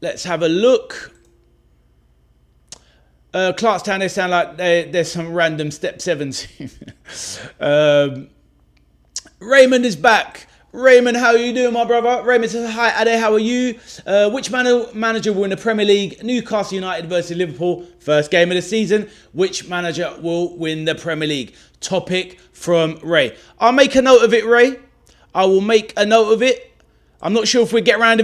Let's have a look. Clarkstown, they sound like there's some random step sevens. Raymond is back. Raymond, how are you doing, my brother? Raymond says, hi, Ade, how are you? Which manager will win the Premier League? Newcastle United versus Liverpool. First game of the season. Which manager will win the Premier League? Topic from Ray. I'll make a note of it, Ray. I will make a note of it. I'm not sure if we get round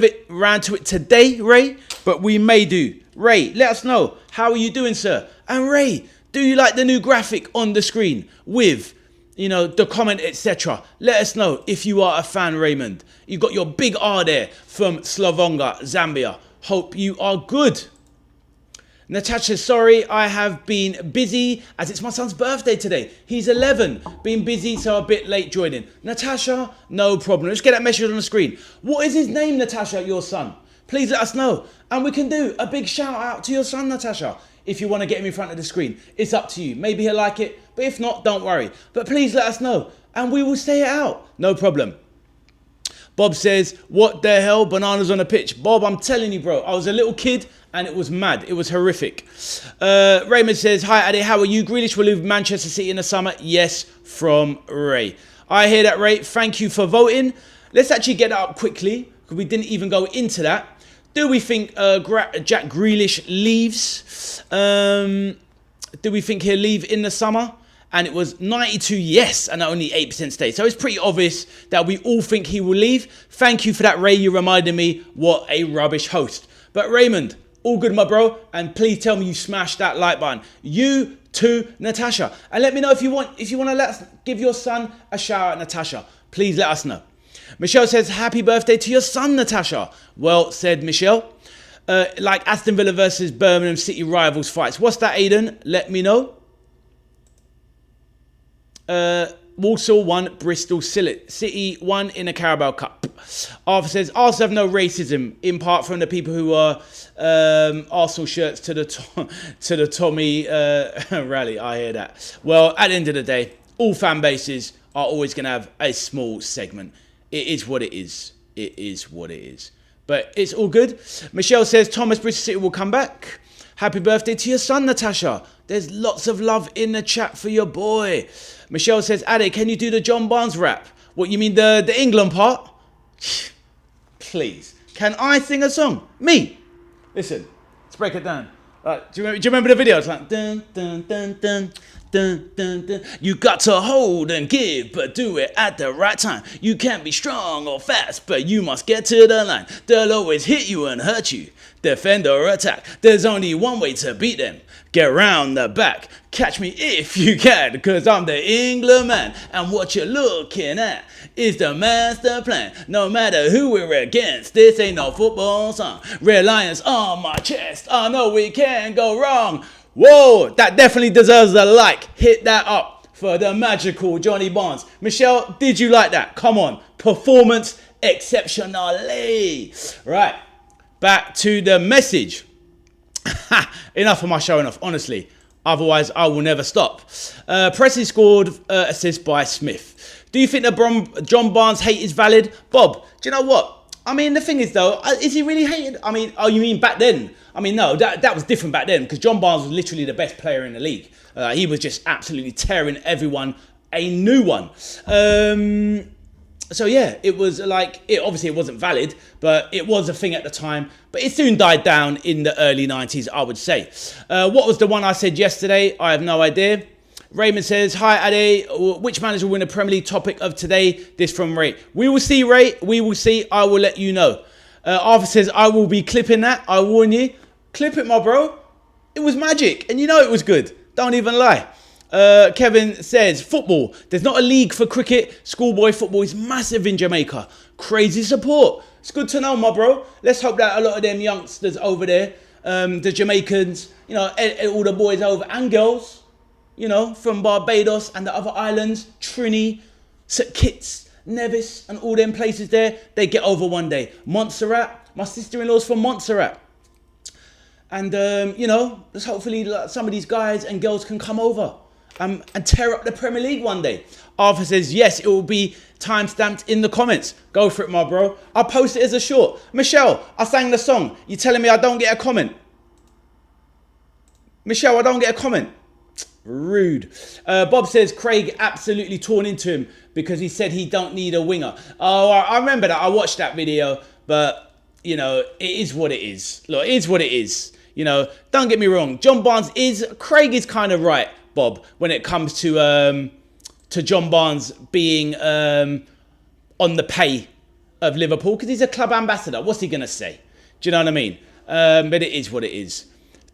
to it today, Ray, but we may do. Ray, let us know. How are you doing, sir? And Ray, do you like the new graphic on the screen with, you know, the comment, etc.? Let us know if you are a fan, Raymond. You've got your big R there from Slavonga, Zambia. Hope you are good. Natasha, sorry, I have been busy as it's my son's birthday today. He's 11. Been busy, so a bit late joining. Natasha, no problem. Let's get that message on the screen. What is his name, Natasha, your son? Please let us know. And we can do a big shout out to your son, Natasha. If you want to get him in front of the screen, it's up to you. Maybe he'll like it, but if not, don't worry. But please let us know, and we will say it out. No problem. Bob says, what the hell, bananas on the pitch? Bob, I'm telling you, bro, I was a little kid, and it was mad. It was horrific. Raymond says, hi, Ade, how are you? Grealish will leave Manchester City in the summer. Yes, from Ray. I hear that, Ray. Thank you for voting. Let's actually get that up quickly, because we didn't even go into that. Do we think Jack Grealish leaves? Do we think he'll leave in the summer? And it was 92 yes and only 8% stay. So it's pretty obvious that we all think he will leave. Thank you for that, Ray. You reminded me what a rubbish host. But Raymond, all good, my bro. And please tell me you smashed that like button. You too, Natasha. And let me know if you want to give your son a shout out, Natasha. Please let us know. Michelle says, happy birthday to your son, Natasha. Well said, Michelle. Like Aston Villa versus Birmingham City rivals fights. What's that, Aiden? Let me know. Walsall won, Bristol City won in a Carabao Cup. Arthur says, Arsenal have no racism, in part from the people who are Arsenal shirts to the Tommy rally. I hear that. Well, at the end of the day, all fan bases are always going to have a small segment. It is what it is. It is what it is. But it's all good. Michelle says, Thomas, Bristol City will come back. Happy birthday to your son, Natasha. There's lots of love in the chat for your boy. Michelle says, Ade, can you do the John Barnes rap? What, you mean the England part? Please. Can I sing a song? Me. Listen, let's break it down. Do you remember the video? It's like dun dun dun dun dun dun dun. You got to hold and give, but do it at the right time. You can't be strong or fast, but you must get to the line. They'll always hit you and hurt you. Defend or attack. There's only one way to beat them. Get round the back. Catch me if you can, cause I'm the England man. And what you're looking at is the master plan. No matter who we're against, this ain't no football song. Reliance on my chest. I know we can't go wrong. Whoa, that definitely deserves a like. Hit that up for the magical Johnny Barnes. Michelle, did you like that? Come on. Performance exceptionally. Right, back to the message. Enough of my showing off, honestly. Otherwise, I will never stop. Presley scored assist by Smith. Do you think the John Barnes hate is valid? Bob, do you know what? I mean, the thing is, though, is he really hated? I mean, oh, you mean back then? I mean, no, that was different back then because John Barnes was literally the best player in the league. He was just absolutely tearing everyone a new one. So yeah, it was like, obviously it wasn't valid, but it was a thing at the time. But it soon died down in the early 90s, I would say. What was the one I said yesterday? I have no idea. Raymond says, hi Ade, which manager will win a Premier League topic of today? This from Ray. We will see, Ray. We will see. I will let you know. Arthur says, I will be clipping that. I warn you. Clip it, my bro. It was magic. And you know it was good. Don't even lie. Kevin says, football. There's not a league for cricket. Schoolboy football is massive in Jamaica. Crazy support. It's good to know, my bro. Let's hope that a lot of them youngsters over there, the Jamaicans, you know, all the boys over and girls, you know, from Barbados and the other islands, Trini, St Kitts, Nevis and all them places there, they get over one day. Montserrat, my sister-in-law's from Montserrat. And, you know, let's hopefully some of these guys and girls can come over. And tear up the Premier League one day. Arthur says, yes, it will be time-stamped in the comments. Go for it, my bro. I'll post it as a short. Michelle, I sang the song. You telling me I don't get a comment? Michelle, I don't get a comment. Rude. Bob says, Craig absolutely torn into him because he said he don't need a winger. Oh, I remember that. I watched that video. But, you know, it is what it is. Look, it is what it is. You know, don't get me wrong. John Barnes Craig is kind of right, Bob, when it comes to John Barnes being on the pay of Liverpool, because he's a club ambassador. What's he going to say? Do you know what I mean? But it is what it is.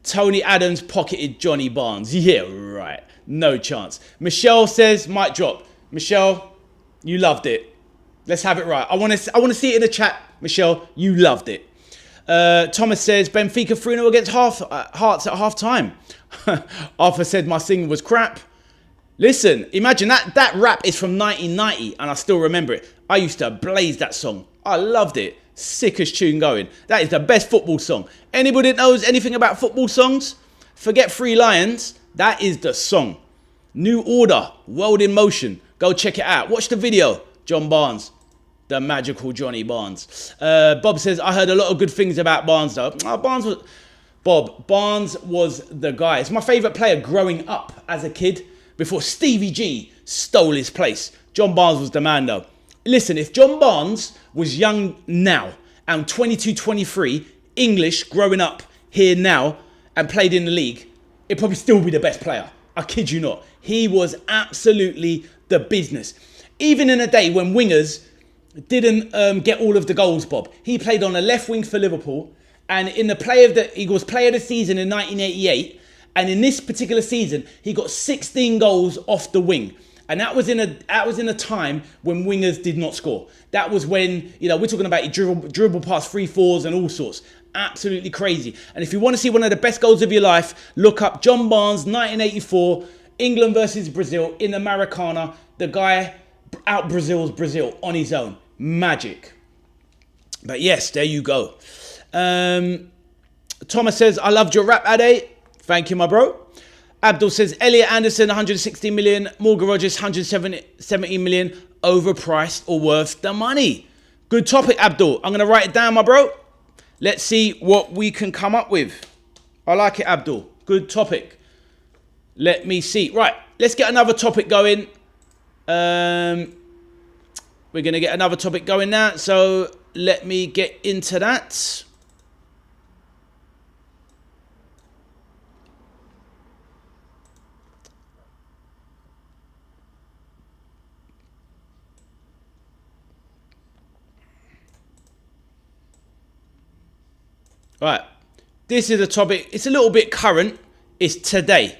Tony Adams pocketed Johnny Barnes. Yeah, right. No chance. Michelle says, mic drop. Michelle, you loved it. Let's have it right. I want to see it in the chat. Michelle, you loved it. Thomas says, Benfica 3-0 against Hearts at half time. Arthur said my singing was crap. Listen, imagine that rap is from 1990 and I still remember it. I used to blaze that song. I loved it. Sickest tune going. That is the best football song. Anybody that knows anything about football songs, forget Three Lions. That is the song. New Order, World in Motion. Go check it out. Watch the video. John Barnes. The magical Johnny Barnes. Bob says, I heard a lot of good things about Barnes though. Barnes was the guy. It's my favourite player growing up as a kid before Stevie G stole his place. John Barnes was the man though. Listen, if John Barnes was young now and 22, 23, English, growing up here now and played in the league, it'd probably still be the best player. I kid you not. He was absolutely the business. Even in a day when wingers didn't get all of the goals, Bob. He played on the left wing for Liverpool. And in the he was player of the season in 1988. And in this particular season, he got 16 goals off the wing. And that was in a time when wingers did not score. That was when, you know, we're talking about he dribble past 3-4s and all sorts. Absolutely crazy. And if you want to see one of the best goals of your life, look up John Barnes, 1984, England versus Brazil in the Maracana. The guy out Brazil's Brazil on his own. Magic. But yes, there you go. Thomas says, I loved your rap, Ade. Thank you, my bro. Abdul says, Elliot Anderson, 160 million. Morgan Rogers, 170 million. Overpriced or worth the money? Good topic, Abdul. I'm going to write it down, my bro. Let's see what we can come up with. I like it, Abdul. Good topic. Let me see. Right, let's get another topic going. We're going to get another topic going now. So let me get into that. Right, this is a topic, it's a little bit current, it's today.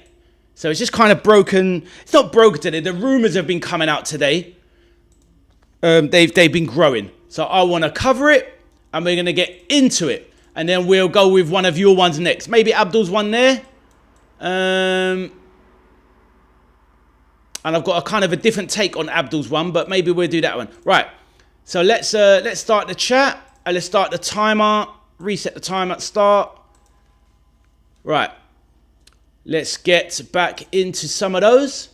So it's just kind of broken, it's not broken today, the rumours have been coming out today. They've been growing. So I want to cover it, and we're going to get into it. And then we'll go with one of your ones next. Maybe Abdul's one there. And I've got a kind of a different take on Abdul's one, but maybe we'll do that one. Right, so let's start the chat, and let's start the timer. Reset the time at start. Right. Let's get back into some of those.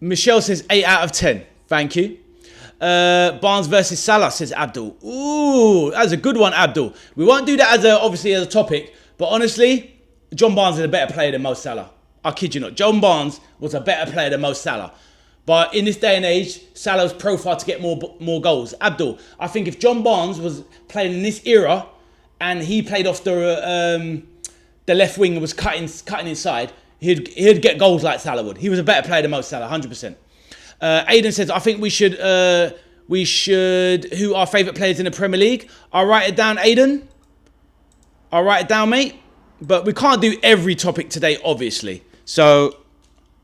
Michelle says 8 out of 10. Thank you. Barnes versus Salah, says Abdul. Ooh, that's a good one, Abdul. We won't do that obviously as a topic, but honestly, John Barnes is a better player than Mo Salah. I kid you not. John Barnes was a better player than Mo Salah. But in this day and age, Salah's profiled to get more goals. Abdul, I think if John Barnes was playing in this era and he played off the left wing and was cutting inside, he'd get goals like Salah would. He was a better player than Mo Salah, 100%. Aiden says, I think we should who our favourite players in the Premier League. I'll write it down, Aiden. I'll write it down, mate. But we can't do every topic today, obviously. So,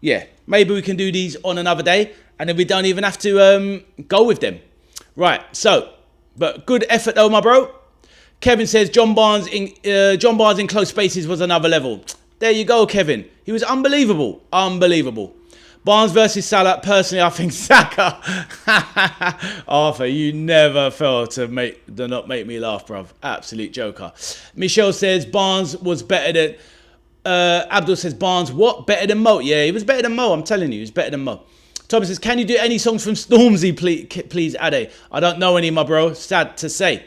yeah. Maybe we can do these on another day, and then we don't even have to go with them. Right, so, but good effort though, my bro. Kevin says John Barnes in close spaces was another level. There you go, Kevin. He was unbelievable. Unbelievable. Barnes versus Salah. Personally, I think Saka. Arthur, you never fail to not make me laugh, bruv. Absolute joker. Michelle says Barnes was better than... Abdul says Barnes, what? Better than Mo? Yeah, he was better than Mo. I'm telling you, he was better than Mo. Thomas says, can you do any songs from Stormzy, please, Ade? I don't know any, my bro. Sad to say.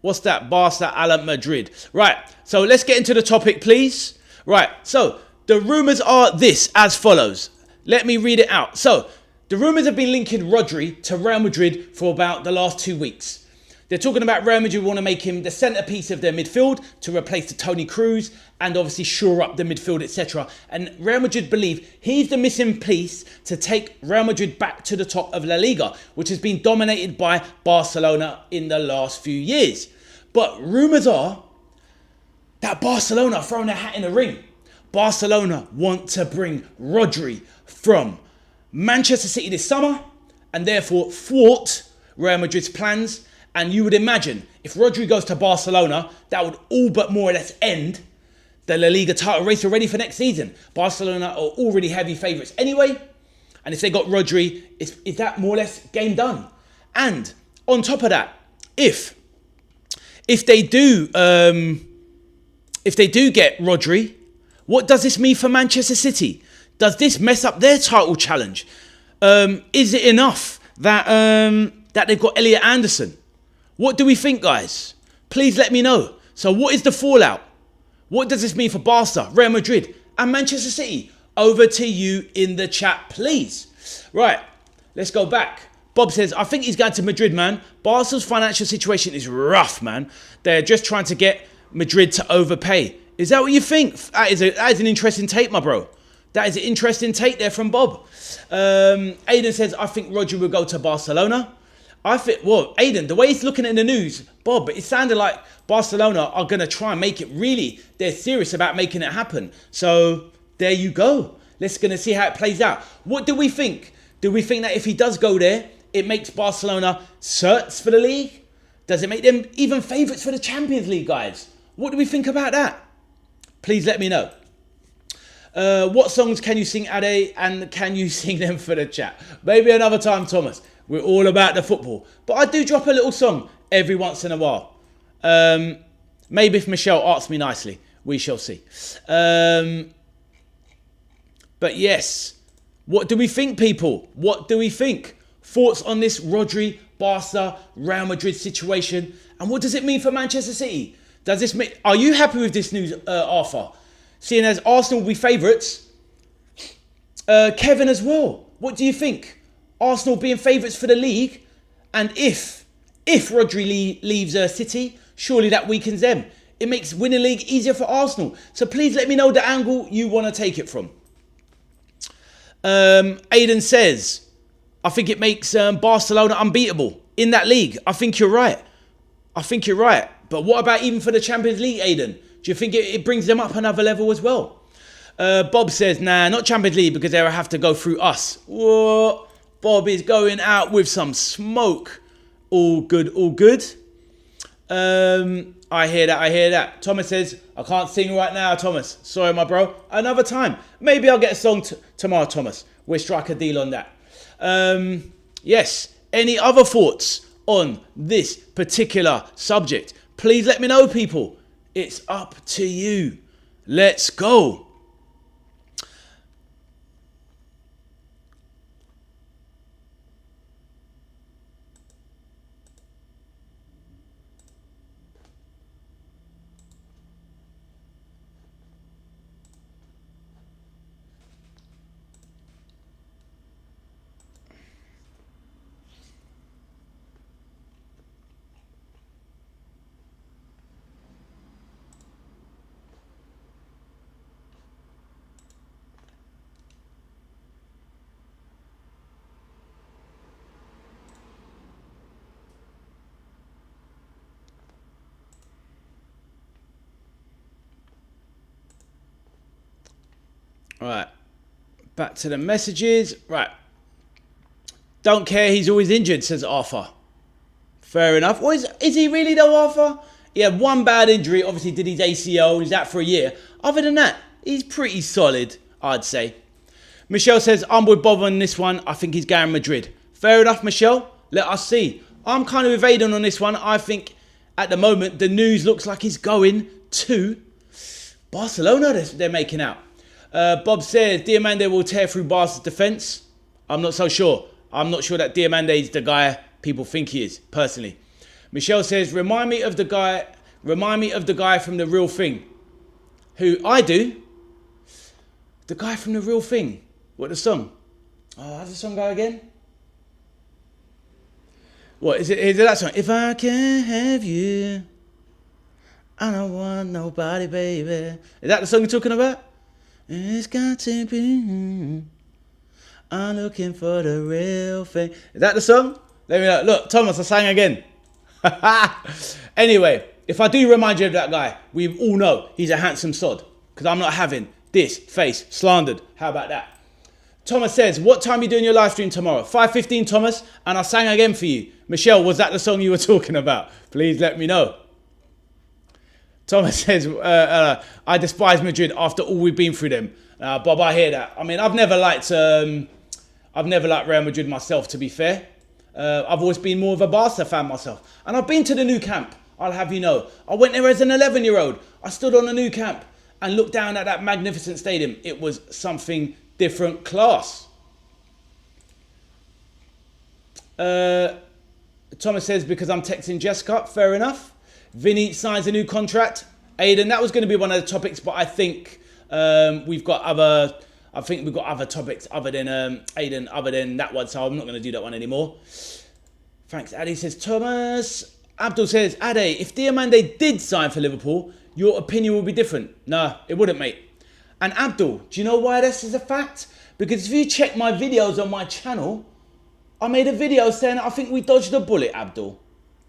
What's that? Barca, Ala Madrid. Right, so let's get into the topic, please. Right, so the rumours are this, as follows. Let me read it out. So, the rumours have been linking Rodri to Real Madrid for about the last 2 weeks. They're talking about Real Madrid want to make him the centrepiece of their midfield to replace the Toni Kroos and obviously shore up the midfield, etc. And Real Madrid believe he's the missing piece to take Real Madrid back to the top of La Liga, which has been dominated by Barcelona in the last few years. But rumours are that Barcelona are throwing their hat in the ring. Barcelona want to bring Rodri from Manchester City this summer and therefore thwart Real Madrid's plans. And you would imagine if Rodri goes to Barcelona, that would all but more or less end the La Liga title race already for next season. Barcelona are already heavy favourites anyway. And if they got Rodri, is that more or less game done? And on top of that, if they do get Rodri, what does this mean for Manchester City? Does this mess up their title challenge? Is it enough that they've got Elliot Anderson? What do we think, guys? Please let me know. So what is the fallout? What does this mean for Barca, Real Madrid and Manchester City? Over to you in the chat, please. Right, let's go back. Bob says, I think he's going to Madrid, man. Barca's financial situation is rough, man. They're just trying to get Madrid to overpay. Is that what you think? That is an interesting take, my bro. That is an interesting take there from Bob. Aiden says, I think Rodri will go to Barcelona. I think, well, Aiden, the way he's looking at the news, Bob, it sounded like Barcelona are going to try and make it really, they're serious about making it happen. So, there you go. Let's going to see how it plays out. What do we think? Do we think that if he does go there, it makes Barcelona certs for the league? Does it make them even favourites for the Champions League, guys? What do we think about that? Please let me know. What songs can you sing, Ade, and can you sing them for the chat? Maybe another time, Thomas. We're all about the football. But I do drop a little song every once in a while. Maybe if Michelle asks me nicely, we shall see. But yes, what do we think, people? What do we think? Thoughts on this Rodri, Barca, Real Madrid situation? And what does it mean for Manchester City? Does this mean, are you happy with this news, Arthur? Seeing as Arsenal will be favourites. Kevin as well. What do you think? Arsenal being favourites for the league, and if Rodri leaves City, surely that weakens them. It makes winning the league easier for Arsenal. So please let me know the angle you want to take it from. Aidan says, I think it makes Barcelona unbeatable in that league. I think you're right. But what about even for the Champions League, Aidan? Do you think it brings them up another level as well? Bob says, nah, not Champions League because they'll have to go through us. What? Bob is going out with some smoke. All good. I hear that. Thomas says, I can't sing right now, Thomas. Sorry, my bro. Another time. Maybe I'll get a song tomorrow, Thomas. We'll strike a deal on that. Yes. Any other thoughts on this particular subject? Please let me know, people. It's up to you. Let's go. Right, back to the messages. Right, don't care, he's always injured, says Arthur. Fair enough. Or is he really though, Arthur? He had one bad injury, obviously did his ACL, he's out for a year. Other than that, he's pretty solid, I'd say. Michelle says, I'm with Bob on this one, I think he's going Madrid. Fair enough, Michelle, let us see. I'm kind of with Aidan on this one. I think at the moment, the news looks like he's going to Barcelona, they're making out. Bob says, Diamande will tear through Barca's defence. I'm not so sure. I'm not sure that Diamande is the guy people think he is, personally. Michelle says, remind me of the guy from The Real Thing. Who? I do? The guy from The Real Thing. What, the song? Oh, how's the song go again? What, is it that song? If I can't have you, I don't want nobody, baby. Is that the song you're talking about? It's got to be. I'm looking for the real thing. Is that the song? Let me know. Look, Thomas, I sang again. Anyway, if I do remind you of that guy, we all know he's a handsome sod. Because I'm not having this face slandered. How about that? Thomas says, what time are you doing your live stream tomorrow? 5:15, Thomas. And I sang again for you. Michelle, was that the song you were talking about? Please let me know. Thomas says, I despise Madrid after all we've been through them. Bob, I hear that. I mean, I've never liked Real Madrid myself, to be fair. I've always been more of a Barca fan myself. And I've been to the new camp, I'll have you know. I went there as an 11-year-old. I stood on the new camp and looked down at that magnificent stadium. It was something different class. Thomas says, because I'm texting Jessica, fair enough. Vinny signs a new contract. Aidan, that was going to be one of the topics, but I think we've got other topics other than Aidan, other than that one, so I'm not going to do that one anymore. Thanks, Addy says Thomas. Abdul says, Ade, if Diamande did sign for Liverpool, your opinion would be different. Nah, it wouldn't, mate. And Abdul, do you know why this is a fact? Because if you check my videos on my channel, I made a video saying I think we dodged a bullet, Abdul.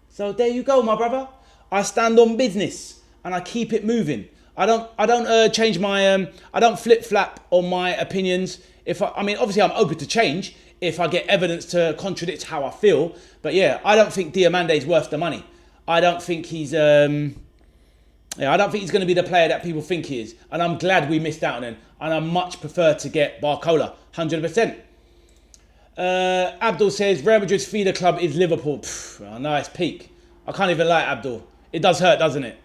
So there you go, my brother. I stand on business and I keep it moving. I don't change my I don't flip flap on my opinions. I mean, obviously I'm open to change if I get evidence to contradict how I feel. But yeah, I don't think Diamande is worth the money. I don't think he's I don't think he's going to be the player that people think he is. And I'm glad we missed out on him. And I much prefer to get Barcola, 100%. Abdul says Real Madrid's feeder club is Liverpool. Oh, nice peak. I can't even lie, Abdul. It does hurt, doesn't it?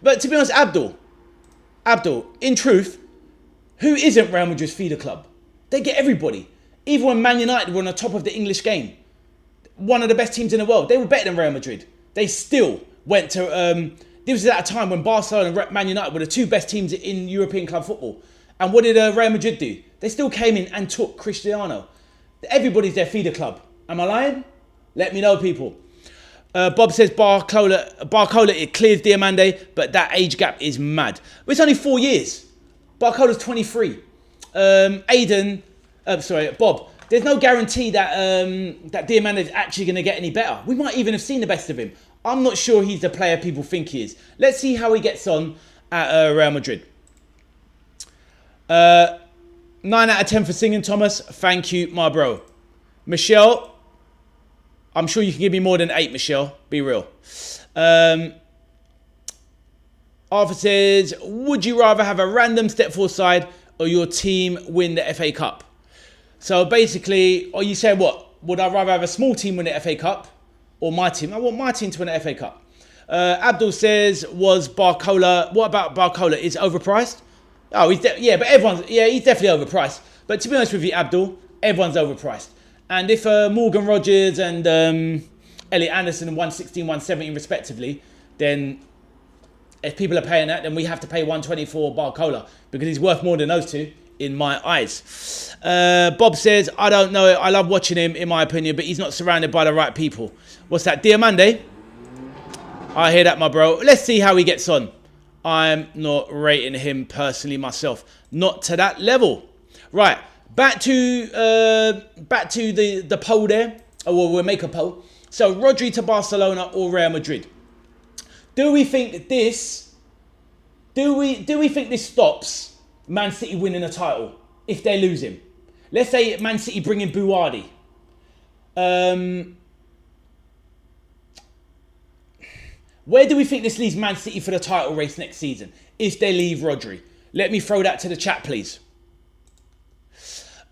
But to be honest, Abdul, in truth, who isn't Real Madrid's feeder club? They get everybody. Even when Man United were on the top of the English game, one of the best teams in the world, they were better than Real Madrid. They still went to... this was at a time when Barcelona and Man United were the two best teams in European club football. And what did Real Madrid do? They still came in and took Cristiano. Everybody's their feeder club. Am I lying? Let me know, people. Bob says Barcola, it clears Diamande, but that age gap is mad. Well, it's only 4 years. Barcola's 23. Bob, there's no guarantee that that Diamande is actually going to get any better. We might even have seen the best of him. I'm not sure he's the player people think he is. Let's see how he gets on at Real Madrid. 9 out of 10 for singing, Thomas. Thank you, my bro. Michelle, I'm sure you can give me more than 8, Michelle. Be real. Arthur says, would you rather have a random step forward side or your team win the FA Cup? So basically, are you saying what? Would I rather have a small team win the FA Cup or my team? I want my team to win the FA Cup. Abdul says, what about Barcola? Is it overpriced? Oh, he's but he's definitely overpriced. But to be honest with you, Abdul, everyone's overpriced. And if Morgan Rogers and Elliot Anderson 116, 117 respectively, then if people are paying that, then we have to pay 120 for Barcola because he's worth more than those two in my eyes. Bob says, I don't know. I love watching him, in my opinion, but he's not surrounded by the right people. What's that? Diamande? I hear that, my bro. Let's see how he gets on. I'm not rating him personally myself. Not to that level. Right. Back to the poll there. Oh, well, we'll make a poll. So, Rodri to Barcelona or Real Madrid? Do we think this stops Man City winning a title if they lose him? Let's say Man City bring in Buardi. Where do we think this leaves Man City for the title race next season if they leave Rodri? Let me throw that to the chat, please.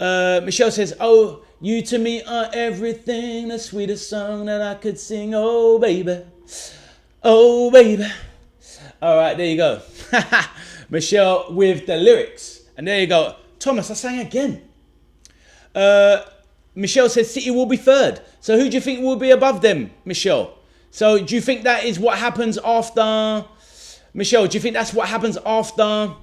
Michelle says, oh, you to me are everything, the sweetest song that I could sing. Oh, baby. Oh, baby. All right, there you go. Michelle with the lyrics. And there you go. Thomas, I sang again. Michelle says City will be third. So who do you think will be above them, Michelle? So do you think that is what happens after... Michelle, do you think that's what happens after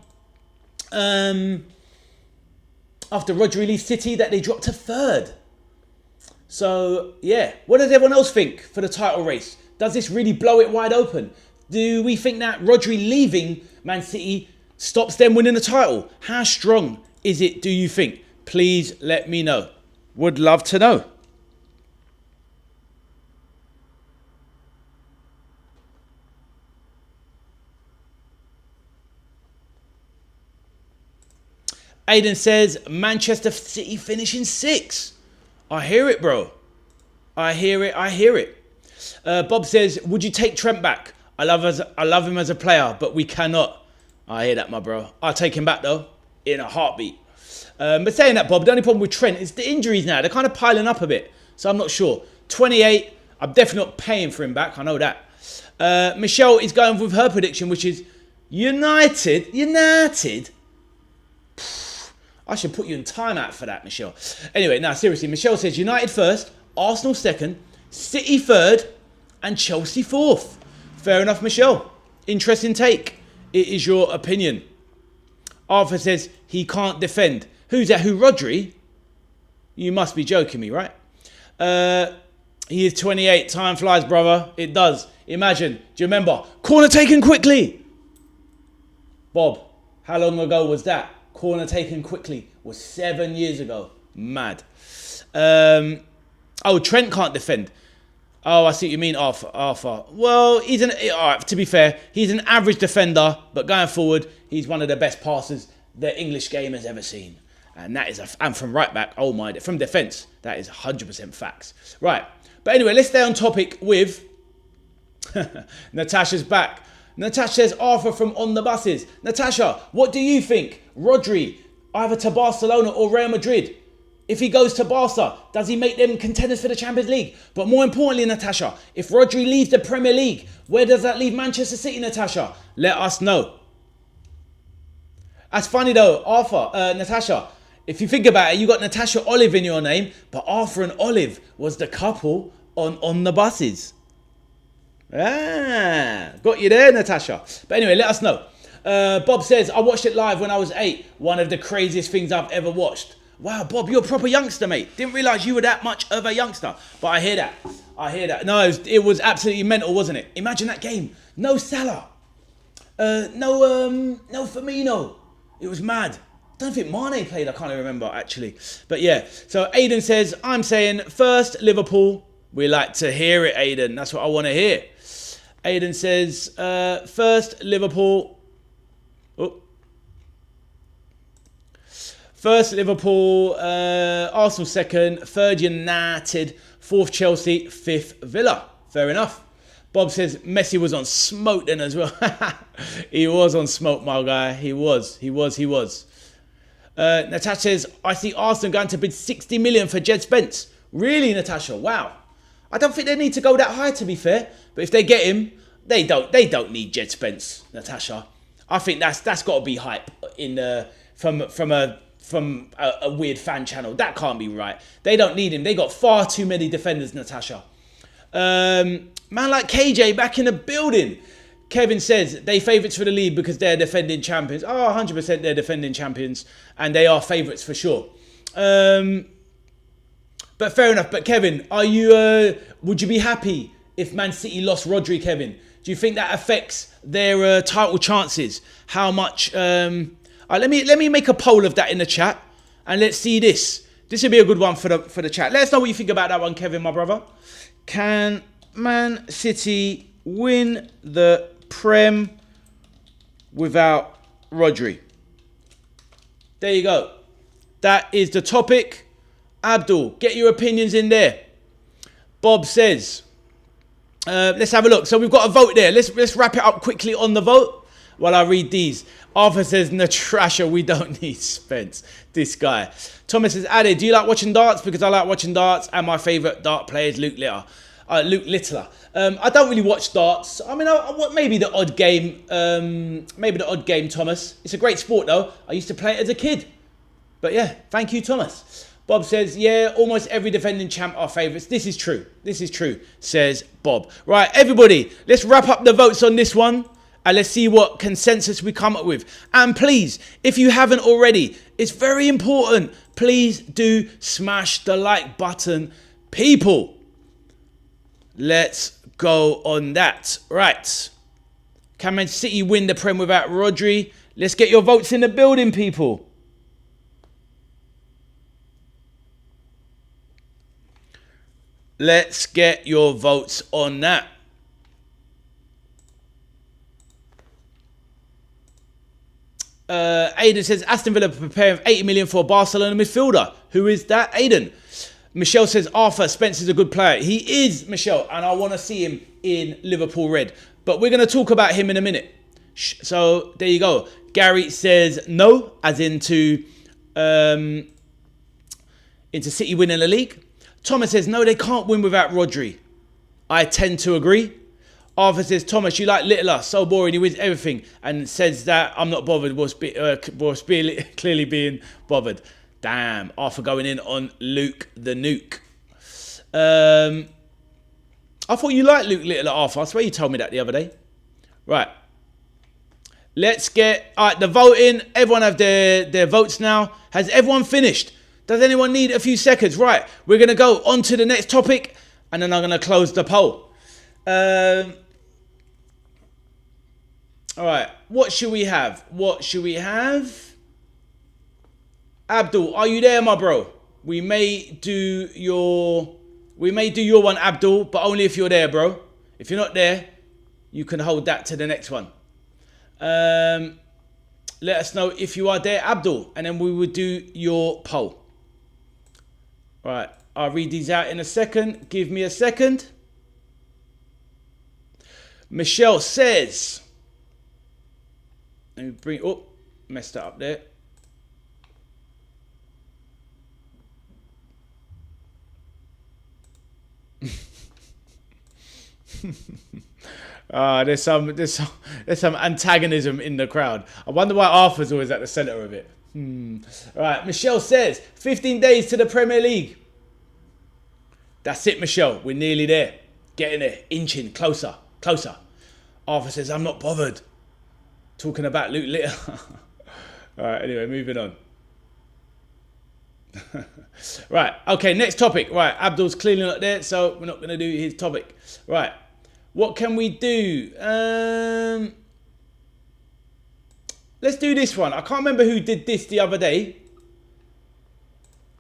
Rodri leaves City, that they drop to third? So, yeah. What does everyone else think for the title race? Does this really blow it wide open? Do we think that Rodri leaving Man City stops them winning the title? How strong is it, do you think? Please let me know. Would love to know. Aiden says, Manchester City finishing 6th. I hear it, bro. I hear it. Bob says, would you take Trent back? I love him as a player, but we cannot. I hear that, my bro. I'll take him back, though, in a heartbeat. But saying that, Bob, the only problem with Trent is the injuries now. They're kind of piling up a bit. So I'm not sure. 28, I'm definitely not paying for him back. I know that. Michelle is going with her prediction, which is United. I should put you in timeout for that, Michelle. Anyway, now seriously, Michelle says United first, Arsenal second, City third, and Chelsea fourth. Fair enough, Michelle. Interesting take. It is your opinion. Arthur says he can't defend. Who's that? Who, Rodri? You must be joking me, right? He is 28. Time flies, brother. It does. Imagine. Do you remember? Corner taken quickly. Bob, how long ago was that? Corner taken quickly was 7 years ago. Mad. Oh, Trent can't defend. Oh, I see what you mean, Arthur. Well, all right, to be fair, he's an average defender, but going forward, he's one of the best passers the English game has ever seen. And that is, and from right back, oh my, from defence, that is 100% facts. Right, but anyway, let's stay on topic with Natasha's back. Natasha says, Arthur from On the Buses. Natasha, what do you think? Rodri, either to Barcelona or Real Madrid? If he goes to Barca, does he make them contenders for the Champions League? But more importantly, Natasha, if Rodri leaves the Premier League, where does that leave Manchester City, Natasha? Let us know. That's funny though, Natasha, if you think about it, you got Natasha Olive in your name, but Arthur and Olive was the couple on the Buses. Got you there, Natasha. But anyway, let us know. Bob says, I watched it live when I was 8. One of the craziest things I've ever watched. Wow, Bob, you're a proper youngster, mate. Didn't realise you were that much of a youngster. But I hear that. I hear that. No, it was absolutely mental, wasn't it? Imagine that game. No Salah. No Firmino. It was mad. I don't think Mane played. I can't even remember, actually. But yeah. So Aiden says, I'm saying first Liverpool. We like to hear it, Aiden. That's what I want to hear. Aiden says, first Liverpool. Oh. First Liverpool, Arsenal second, third United, fourth Chelsea, fifth Villa. Fair enough. Bob says Messi was on smoke then as well. He was on smoke, my guy. He was. Natasha says, I see Arsenal going to bid 60 million for Djed Spence. Really, Natasha? Wow. I don't think they need to go that high, to be fair. But if they get him, they don't need Djed Spence, Natasha. I think that's got to be hype from a weird fan channel. That can't be right. They don't need him. They got far too many defenders, Natasha. Man like KJ back in the building. Kevin says they favourites for the league because they're defending champions. Oh, 100% they're defending champions. And they are favourites for sure. But fair enough. But Kevin, would you be happy if Man City lost Rodri, Kevin? Do you think that affects their title chances? How much... let me make a poll of that in the chat, and let's see this. This would be a good one for the chat. Let us know what you think about that one, Kevin, my brother. Can Man City win the Prem without Rodri? There you go. That is the topic. Abdul, get your opinions in there. Bob says, let's have a look. So we've got a vote there. Let's wrap it up quickly on the vote while I read these. Arthur says, Natasha, we don't need Spence. This guy. Thomas says, Ade, do you like watching darts? Because I like watching darts, and my favourite dart player is Luke Littler. I don't really watch darts. I mean, maybe the odd game. Thomas. It's a great sport, though. I used to play it as a kid. But yeah, thank you, Thomas. Bob says, yeah, almost every defending champ are favourites. This is true, says Bob. Right, everybody, let's wrap up the votes on this one. And let's see what consensus we come up with. And please, if you haven't already, it's very important. Please do smash the like button. People, let's go on that. Right. Can Man City win the Prem without Rodri? Let's get your votes in the building, people. Let's get your votes on that. Aiden says, Aston Villa preparing 80 million for a Barcelona midfielder. Who is that? Aiden. Michelle says, Arthur, Spence is a good player. He is, Michelle, and I want to see him in Liverpool red. But we're going to talk about him in a minute. So, there you go. Gary says no, as into City winning the league. Thomas says, no, they can't win without Rodri. I tend to agree. Arthur says, Thomas, you like Littler, so boring, he wins everything. And says that I'm not bothered, was clearly being bothered. Damn, Arthur going in on Luke the Nuke. I thought you liked Luke Littler, Arthur. I swear you told me that the other day. Right. Let's get the voting. Everyone have their votes now. Has everyone finished? Does anyone need a few seconds? Right, we're going to go on to the next topic, and then I'm going to close the poll. All right, what should we have? Abdul, are you there, my bro? We may do your one, Abdul, but only if you're there, bro. If you're not there, you can hold that to the next one. Let us know if you are there, Abdul, and then we will do your poll. Right, I'll read these out in a second. Give me a second. Michelle says, let me bring, oh, messed that up there. There's some antagonism in the crowd. I wonder why Arthur's always at the centre of it. Right, Michelle says 15 days to the Premier League. That's it, Michelle. We're nearly there. Getting there, inching closer. Arthur says, I'm not bothered. Talking about Luke Littler. All right, anyway, moving on. Right, okay, next topic. Right, Abdul's clearly not there, so we're not going to do his topic. Right, what can we do? Let's do this one. I can't remember who did this the other day.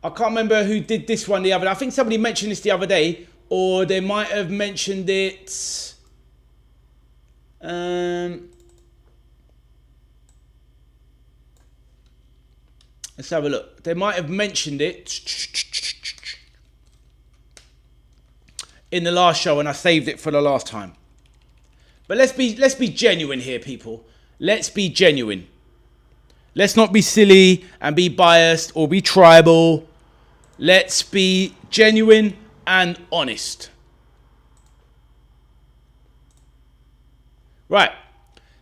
I think somebody mentioned this the other day, or they might have mentioned it. Let's have a look. They might have mentioned it in the last show, and I saved it for the last time. But let's be genuine here, people. Let's be genuine. Let's not be silly and be biased or be tribal. Let's be genuine and honest. Right.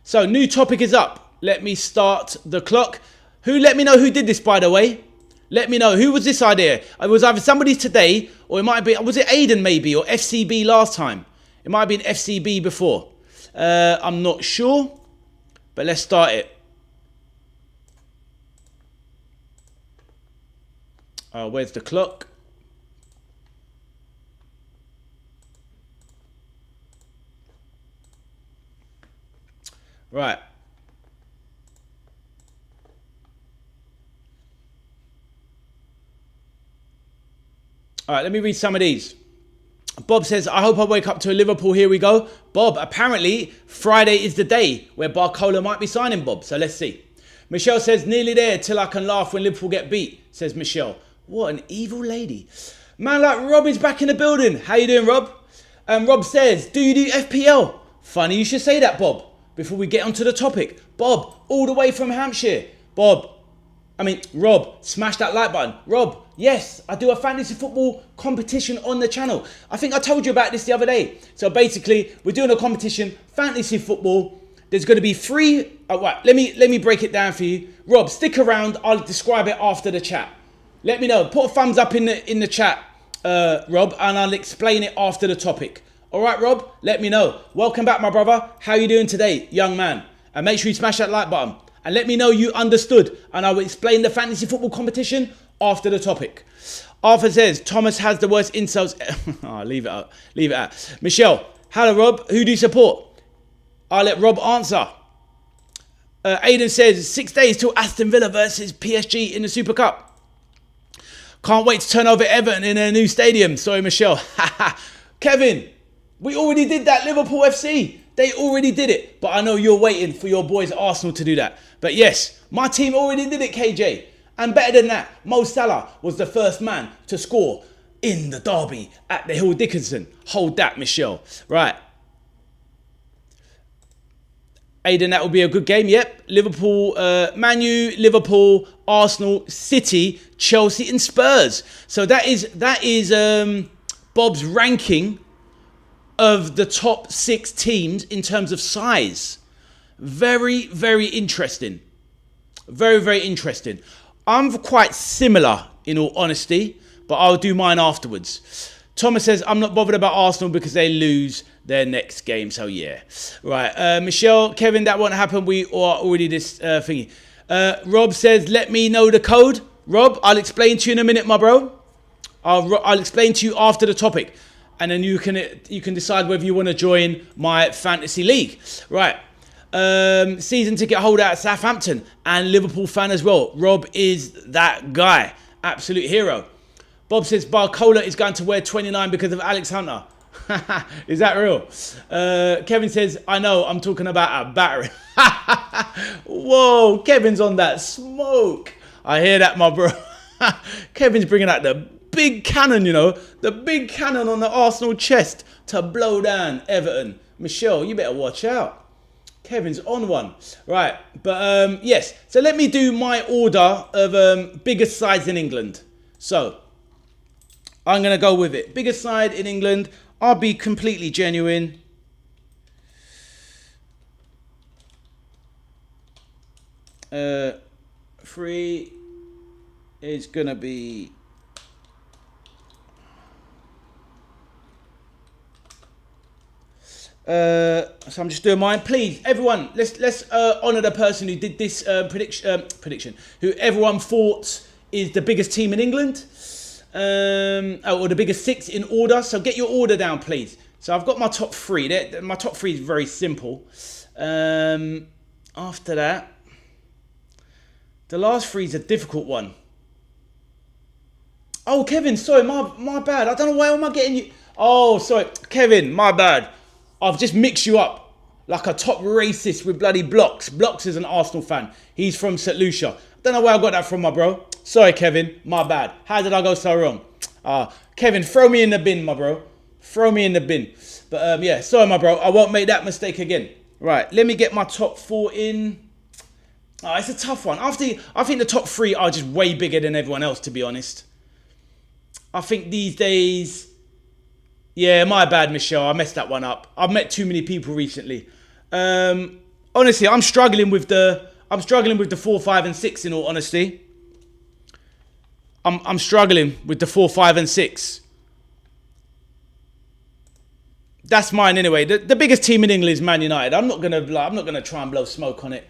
So, new topic is up. Let me start the clock. Let me know who did this, by the way. Let me know. Who was this idea? It was either somebody today, or it might be, was it Aiden maybe, or FCB last time? It might have been FCB before. I'm not sure, but let's start it. Where's the clock? Right. All right, let me read some of these. Bob says, I hope I wake up to a Liverpool. Here we go. Bob, apparently Friday is the day where Barcelona might be signing Bob. So let's see. Michelle says, nearly there till I can laugh when Liverpool get beat, says Michelle. What an evil lady. Man like Rob is back in the building. How you doing, Rob? Rob says, do you do FPL? Funny you should say that, Bob. Before we get onto the topic. Bob, all the way from Hampshire. Rob, smash that like button. Rob, yes, I do a fantasy football competition on the channel. I think I told you about this the other day. So basically, we're doing a competition, fantasy football. There's going to be three. Right, let me break it down for you. Rob, stick around. I'll describe it after the chat. Let me know. Put a thumbs up in the chat, Rob, and I'll explain it after the topic. All right, Rob, let me know. Welcome back, my brother. How you doing today, young man? And make sure you smash that like button. And let me know you understood. And I will explain the fantasy football competition after the topic. Arthur says, Thomas has the worst insults. Leave it out. Leave it out. Michelle, hello, Rob. Who do you support? I'll let Rob answer. Aiden says, 6 days till Aston Villa versus PSG in the Super Cup. Can't wait to turn over Everton in a new stadium. Sorry, Michelle. Kevin, we already did that, LiverpoolFC. They already did it. But I know you're waiting for your boys Arsenal to do that. But yes, my team already did it, KJ. And better than that, Mo Salah was the first man to score in the derby at the Hill Dickinson. Hold that, Michelle. Right. Aiden, that will be a good game. Yep. Liverpool, Man U, Liverpool, Arsenal, City, Chelsea and Spurs. So that is Bob's ranking of the top 6 teams in terms of size. Very, very interesting. Very, very interesting. I'm quite similar, in all honesty, but I'll do mine afterwards. Thomas says, I'm not bothered about Arsenal because they lose their next game. So, yeah. Right. Michelle, Kevin, that won't happen. We are already this thingy. Rob says, let me know the code. Rob, I'll explain to you in a minute, my bro. I'll explain to you after the topic. And then you can decide whether you want to join my fantasy league. Right. Season ticket holder at Southampton and Liverpool fan as well. Rob is that guy. Absolute hero. Bob says Barcola is going to wear 29 because of Alex Hunter. Is that real? Kevin says, I know, I'm talking about a battery. Whoa, Kevin's on that smoke. I hear that, my bro. Kevin's bringing out the big cannon, you know. The big cannon on the Arsenal chest to blow down Everton. Michelle, you better watch out. Kevin's on one. Right, but yes. So let me do my order of biggest sides in England. So, I'm going to go with it. Biggest side in England. I'll be completely genuine. Three is going to be... so I'm just doing mine. Please, everyone, let's honour the person who did this prediction. Who everyone thought is the biggest team in England. Or the biggest 6 in order. So get your order down, please. So I've got my top 3. My top 3 is very simple. After that, the last 3 is a difficult one. Oh, Kevin, sorry, my bad. I don't know why am I getting you. Oh, sorry, Kevin, my bad. I've just mixed you up like a top racist with bloody Blocks. Blocks is an Arsenal fan. He's from St. Lucia. Don't know where I got that from, my bro. Sorry, Kevin, my bad. How did I go so wrong? Kevin, throw me in the bin, my bro. Throw me in the bin. But yeah, sorry, my bro. I won't make that mistake again. Right, let me get my top 4 in. It's a tough one. I think the top 3 are just way bigger than everyone else, to be honest. I think these days... Yeah, my bad, Michelle. I messed that one up. I've met too many people recently. Honestly, I'm struggling with the 4, 5, and 6. In all honesty, I'm struggling with the 4, 5, and 6. That's mine anyway. The biggest team in England is Man United. I'm not gonna try and blow smoke on it.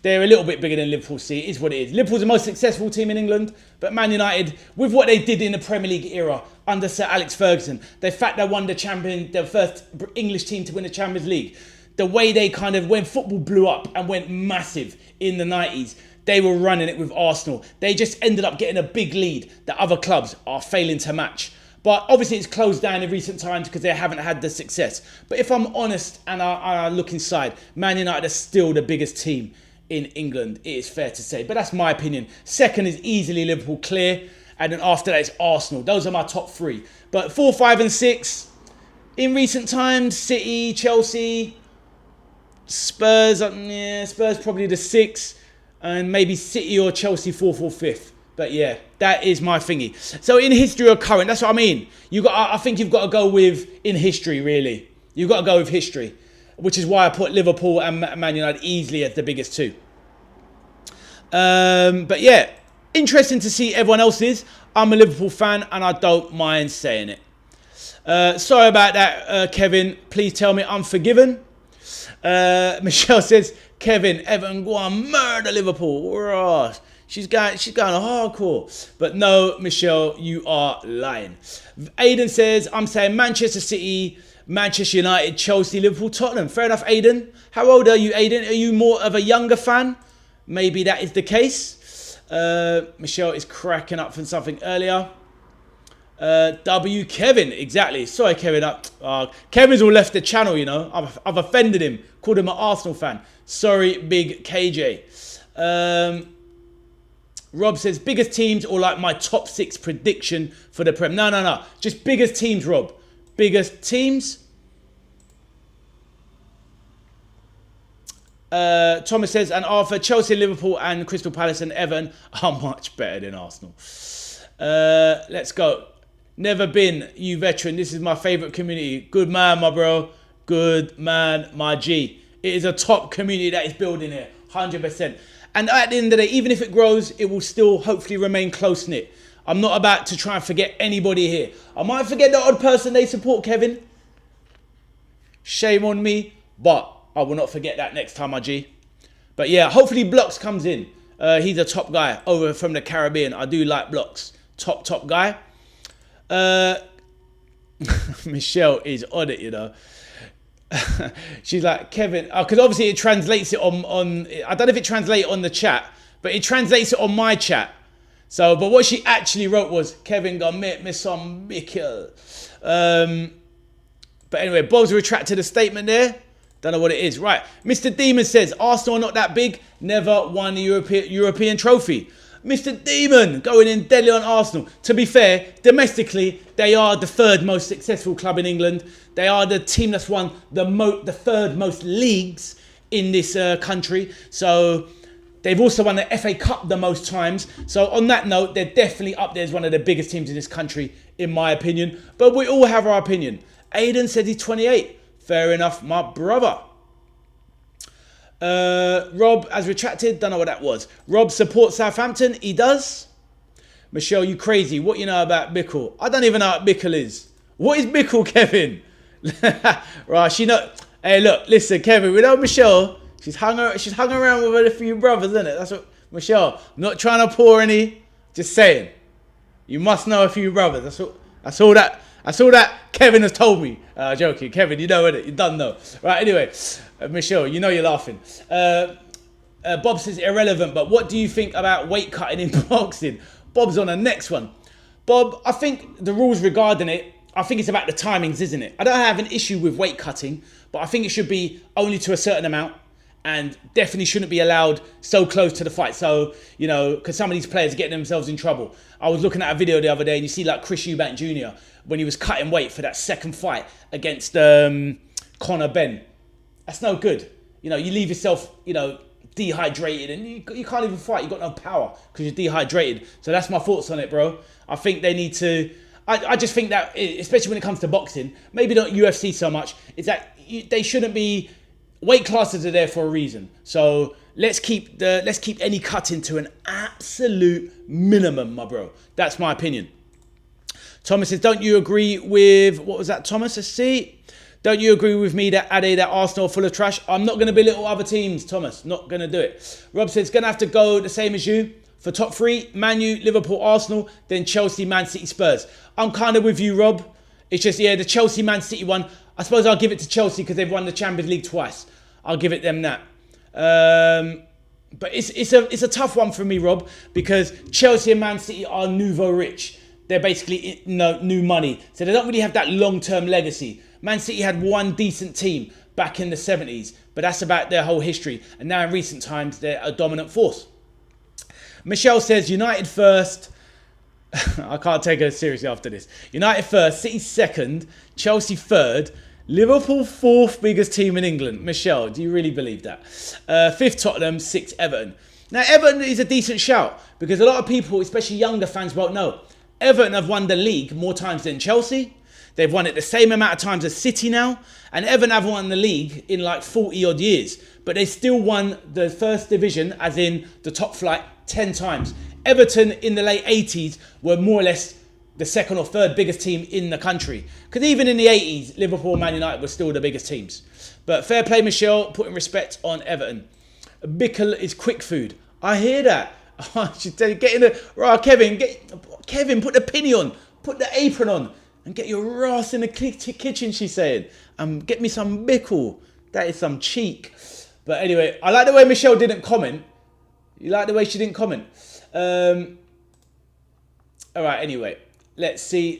They're a little bit bigger than Liverpool. It is what it is. Liverpool's the most successful team in England, but Man United, with what they did in the Premier League era under Sir Alex Ferguson, the fact they won the first English team to win the Champions League, the way they kind of, when football blew up and went massive in the 90s, they were running it with Arsenal. They just ended up getting a big lead that other clubs are failing to match. But obviously it's closed down in recent times because they haven't had the success. But if I'm honest and I look inside, Man United are still the biggest team in England, it is fair to say. But that's my opinion. Second is easily Liverpool, clear. And then after that, it's Arsenal. Those are my top 3. But 4, 5, and 6, in recent times, City, Chelsea, Spurs. Spurs probably the 6. And maybe City or Chelsea 4th or 5th. But yeah, that is my thingy. So in history or current, that's what I mean. I think you've got to go with in history, really. You've got to go with history. Which is why I put Liverpool and Man United easily as the biggest 2. But yeah, interesting to see everyone else's. I'm a Liverpool fan and I don't mind saying it. Sorry about that, Kevin. Please tell me I'm forgiven. Michelle says, Kevin, Everton go on murder Liverpool. Right. She's going hardcore. But no, Michelle, you are lying. Aiden says, I'm saying Manchester City, Manchester United, Chelsea, Liverpool, Tottenham. Fair enough, Aiden. How old are you, Aiden? Are you more of a younger fan? Maybe that is the case. Michelle is cracking up from something earlier. Kevin, exactly. Sorry, Kevin. Kevin's all left the channel, you know. I've offended him. Called him an Arsenal fan. Sorry, big KJ. Rob says, biggest teams or like my top 6 prediction for the Prem. No. Just biggest teams, Rob. Biggest teams. Thomas says, and Arthur, Chelsea, Liverpool and Crystal Palace and Everton are much better than Arsenal. Let's go. Never been, you veteran. This is my favourite community. Good man, my bro. Good man, my G. It is a top community that is building here. 100%. And at the end of the day, even if it grows, it will still hopefully remain close-knit. I'm not about to try and forget anybody here. I might forget the odd person they support, Kevin. Shame on me, but I will not forget that next time, my G. But yeah, hopefully Blocks comes in. He's a top guy over from the Caribbean. I do like Blocks. Top guy. Michelle is on it, you know. She's like, Kevin, because obviously it translates it on, I don't know if it translates on the chat, but it translates it on my chat. So, but what she actually wrote was, Kevin got met me some Mikel. But anyway, Bob's retracted a statement there. Don't know what it is. Right. Mr. Demon says, Arsenal are not that big. Never won the European trophy. Mr. Demon going in deadly on Arsenal. To be fair, domestically, they are the 3rd most successful club in England. They are the team that's won the 3rd most leagues in this country. So they've also won the FA Cup the most times. So on that note, they're definitely up there as one of the biggest teams in this country, in my opinion. But we all have our opinion. Aiden said he's 28. Fair enough, my brother. Rob has retracted. Don't know what that was. Rob supports Southampton. He does. Michelle, you crazy. What you know about Mikel? I don't even know what Mikel is. What is Mikel, Kevin? Right, she know. Hey, look, listen, Kevin. We know Michelle. She's hung around with a few brothers, isn't it? That's what Michelle. I'm not trying to pour any Just saying. You must know a few brothers. That's all that Kevin has told me. Joking. Kevin, you know it. You done know. Right, anyway. Michelle, you know you're laughing. Bob says irrelevant, but what do you think about weight cutting in boxing? Bob's on the next one. Bob, I think the rules regarding it, I think it's about the timings, isn't it? I don't have an issue with weight cutting, but I think it should be only to a certain amount and definitely shouldn't be allowed so close to the fight. So, you know, because some of these players are getting themselves in trouble. I was looking at a video the other day and you see like Chris Eubank Jr. when he was cutting weight for that second fight against Conor Benn. That's no good. You know, you leave yourself, you know, dehydrated and you can't even fight. You've got no power because you're dehydrated. So that's my thoughts on it, bro. I think they need to... I just think that, especially when it comes to boxing, maybe not UFC so much, is that they shouldn't be... Weight classes are there for a reason. So let's keep any cutting to an absolute minimum, my bro. That's my opinion. Thomas says, don't you agree with... What was that, Thomas? Let's see. Don't you agree with me that Arsenal are full of trash? I'm not going to belittle other teams, Thomas. Not going to do it. Rob says, going to have to go the same as you. For top three, Man U, Liverpool, Arsenal, then Chelsea, Man City, Spurs. I'm kind of with you, Rob. It's just, yeah, the Chelsea, Man City one. I suppose I'll give it to Chelsea because they've won the Champions League twice. I'll give it them that. But it's a tough one for me, Rob, because Chelsea and Man City are nouveau rich. They're basically new money. So they don't really have that long-term legacy. Man City had one decent team back in the 70s, but that's about their whole history. And now in recent times, they're a dominant force. Michelle says, United first. I can't take her seriously after this. United first, City second, Chelsea third, Liverpool fourth biggest team in England. Michelle, do you really believe that? Fifth Tottenham, sixth Everton. Now Everton is a decent shout because a lot of people, especially younger fans, won't know. Everton have won the league more times than Chelsea. They've won it the same amount of times as City now. And Everton have won the league in like 40 odd years. But they still won the first division, as in the top flight, 10 times. Everton in the late 80s were more or less the second or third biggest team in the country. Because even in the 80s, Liverpool and Man United were still the biggest teams. But fair play, Michelle, putting respect on Everton. Bickle is quick food. I hear that. I should tell you, get in the... Right, Kevin, put the pinny on. Put the apron on. And get your ass in the kitchen, she's saying. Get me some bickle. That is some cheek. But anyway, I like the way Michelle didn't comment. You like the way she didn't comment? All right, anyway. Let's see.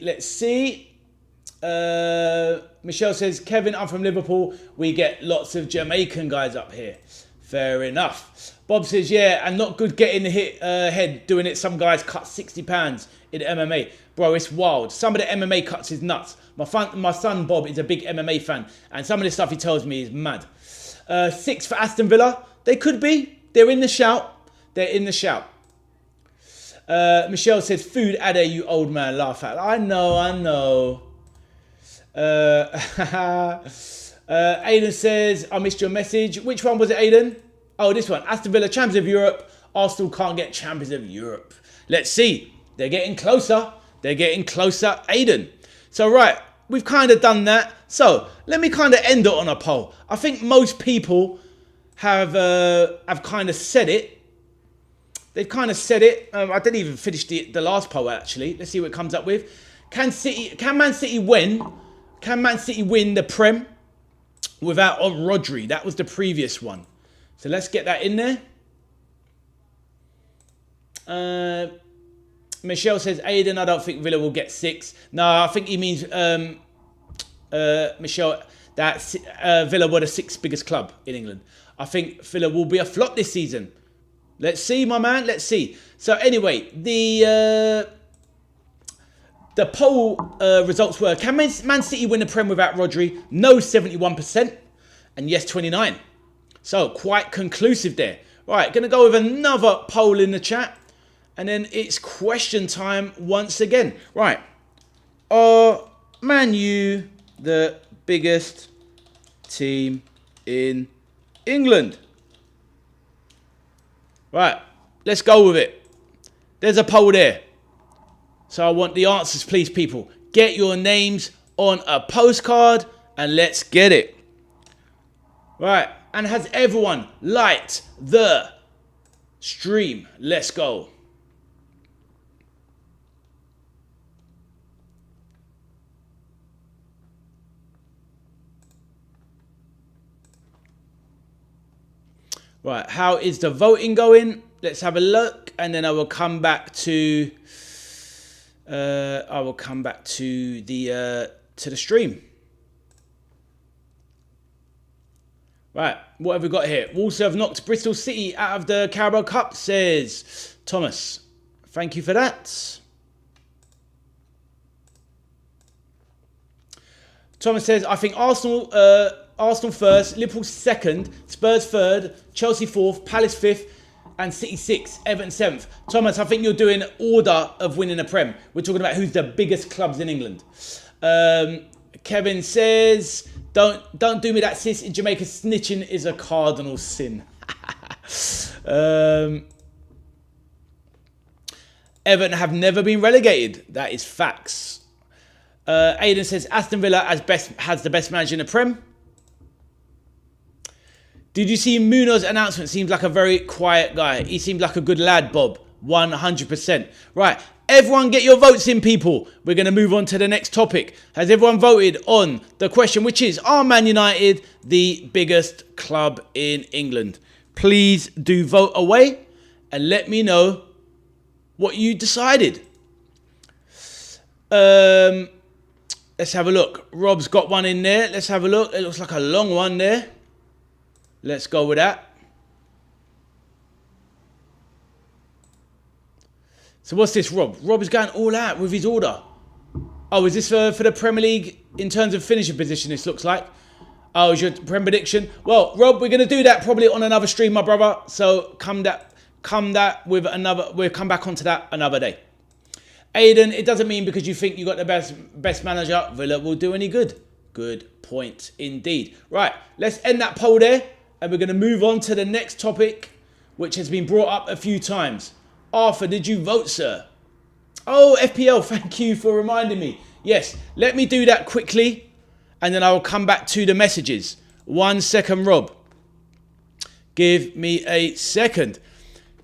Michelle says, Kevin, I'm from Liverpool. We get lots of Jamaican guys up here. Fair enough. Bob says, yeah, and not good getting hit head doing it. Some guys cut £60 in MMA. Bro, it's wild. Some of the MMA cuts is nuts. My son, Bob, is a big MMA fan. And some of the stuff he tells me is mad. 6 for Aston Villa. They could be. They're in the shout. Michelle says, food Ade, you old man. Laugh at. I know. Aiden says, I missed your message. Which one was it, Aiden? Oh, this one. Aston Villa, Champions of Europe. Arsenal can't get Champions of Europe. Let's see. They're getting closer. Aiden. So, right. We've kind of done that. So, let me kind of end it on a poll. I think most people have kind of said it. They've kind of said it. I didn't even finish the last poll, actually. Let's see what it comes up with. Can Man City win the Prem without Rodri? That was the previous one. So let's get that in there. Michelle says, Aiden, I don't think Villa will get 6. No, I think he means, Michelle, that Villa were the 6th biggest club in England. I think Villa will be a flop this season. Let's see, my man. Let's see. So anyway, the poll results were, can Man City win the Prem without Rodri? No, 71%. And yes, 29%. So quite conclusive there. Right, going to go with another poll in the chat. And then it's question time once again. Right. Are Man U the biggest team in England? Right. Let's go with it. There's a poll there. So I want the answers, please, people. Get your names on a postcard and let's get it. Right. And has everyone liked the stream? Let's go. Right, how is the voting going? Let's have a look, and then I will come back to the stream. Right, what have we got here? Wolves have knocked Bristol City out of the Carabao Cup, says Thomas. Thank you for that. Thomas says, I think Arsenal first, Liverpool second, Spurs third, Chelsea fourth, Palace fifth, and City sixth, Everton seventh. Thomas, I think you're doing order of winning a Prem. We're talking about who's the biggest clubs in England. Kevin says, don't do me that, sis. In Jamaica, snitching is a cardinal sin. Everton have never been relegated. That is facts. Aidan says, Aston Villa has the best manager in the Prem. Did you see Muno's announcement? Seems like a very quiet guy. He seemed like a good lad, Bob. 100%. Right. Everyone get your votes in, people. We're going to move on to the next topic. Has everyone voted on the question, which is, are Man United the biggest club in England? Please do vote away and let me know what you decided. Let's have a look. Rob's got one in there. Let's have a look. It looks like a long one there. Let's go with that. So what's this, Rob? Rob is going all out with his order. Oh, is this for the Premier League in terms of finishing position, this looks like? Oh, is your Prem prediction? Well, Rob, we're going to do that probably on another stream, my brother. So come that with another, we'll come back onto that another day. Aidan, it doesn't mean because you think you got the best manager, Villa will do any good. Good point indeed. Right, let's end that poll there. And we're going to move on to the next topic, which has been brought up a few times. Arthur, did you vote, sir? Oh, FPL, thank you for reminding me. Yes, let me do that quickly, and then I will come back to the messages. 1 second, Rob. Give me a second.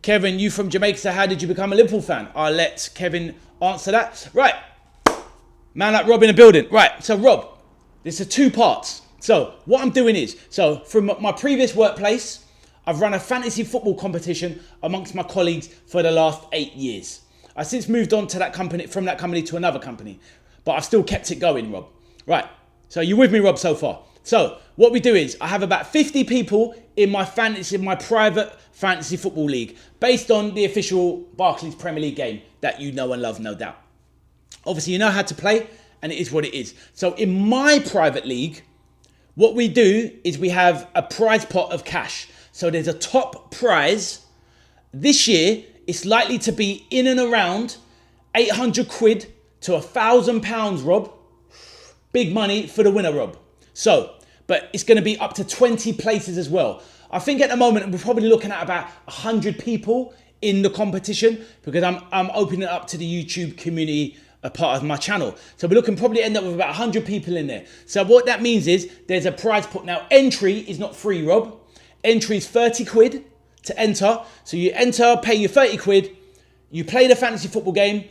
Kevin, you from Jamaica, so how did you become a Liverpool fan? I'll let Kevin answer that. Right, man like Rob in the building. Right, so Rob, this is 2 parts. So what I'm doing is, so from my previous workplace, I've run a fantasy football competition amongst my colleagues for the last 8 years. I've since moved on to that company, from that company to another company, but I've still kept it going, Rob. Right, so you with me, Rob, so far? So what we do is, I have about 50 people in my private fantasy football league, based on the official Barclays Premier League game that you know and love, no doubt. Obviously, you know how to play, and it is what it is. So in my private league, what we do is we have a prize pot of cash. So there's a top prize. This year, it's likely to be in and around 800 quid to £1,000, Rob. Big money for the winner, Rob. So, but it's going to be up to 20 places as well. I think at the moment, we're probably looking at about 100 people in the competition, because I'm opening it up to the YouTube community, a part of my channel. So we're looking probably end up with about 100 people in there. So what that means is there's a prize pot. Now, entry is not free, Rob. Entry is 30 quid to enter. So you enter, pay your 30 quid, you play the fantasy football game,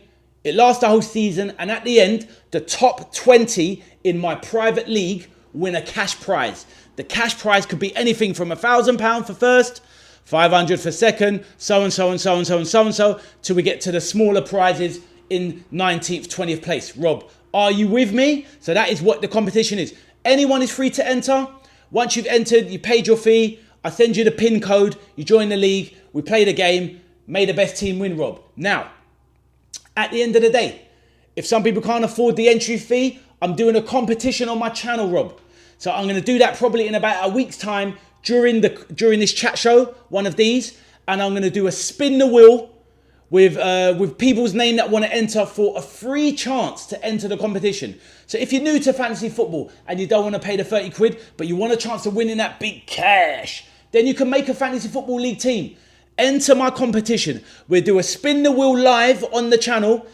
it lasts the whole season, and at the end, the top 20 in my private league win a cash prize. The cash prize could be anything from £1,000 for first, 500 for second, so and so and so and so and so and so, till we get to the smaller prizes in 19th, 20th place. Rob, are you with me? So that is what the competition is. Anyone is free to enter. Once you've entered, you paid your fee, I send you the PIN code, you join the league, we play the game, may the best team win, Rob. Now, at the end of the day, if some people can't afford the entry fee, I'm doing a competition on my channel, Rob. So I'm going to do that probably in about a week's time during this chat show, one of these, and I'm going to do a spin the wheel with people's name that want to enter for a free chance to enter the competition. So if you're new to fantasy football and you don't want to pay the 30 quid, but you want a chance of winning that big cash, then you can make a fantasy football league team. Enter my competition. We'll do a spin the wheel live on the channel.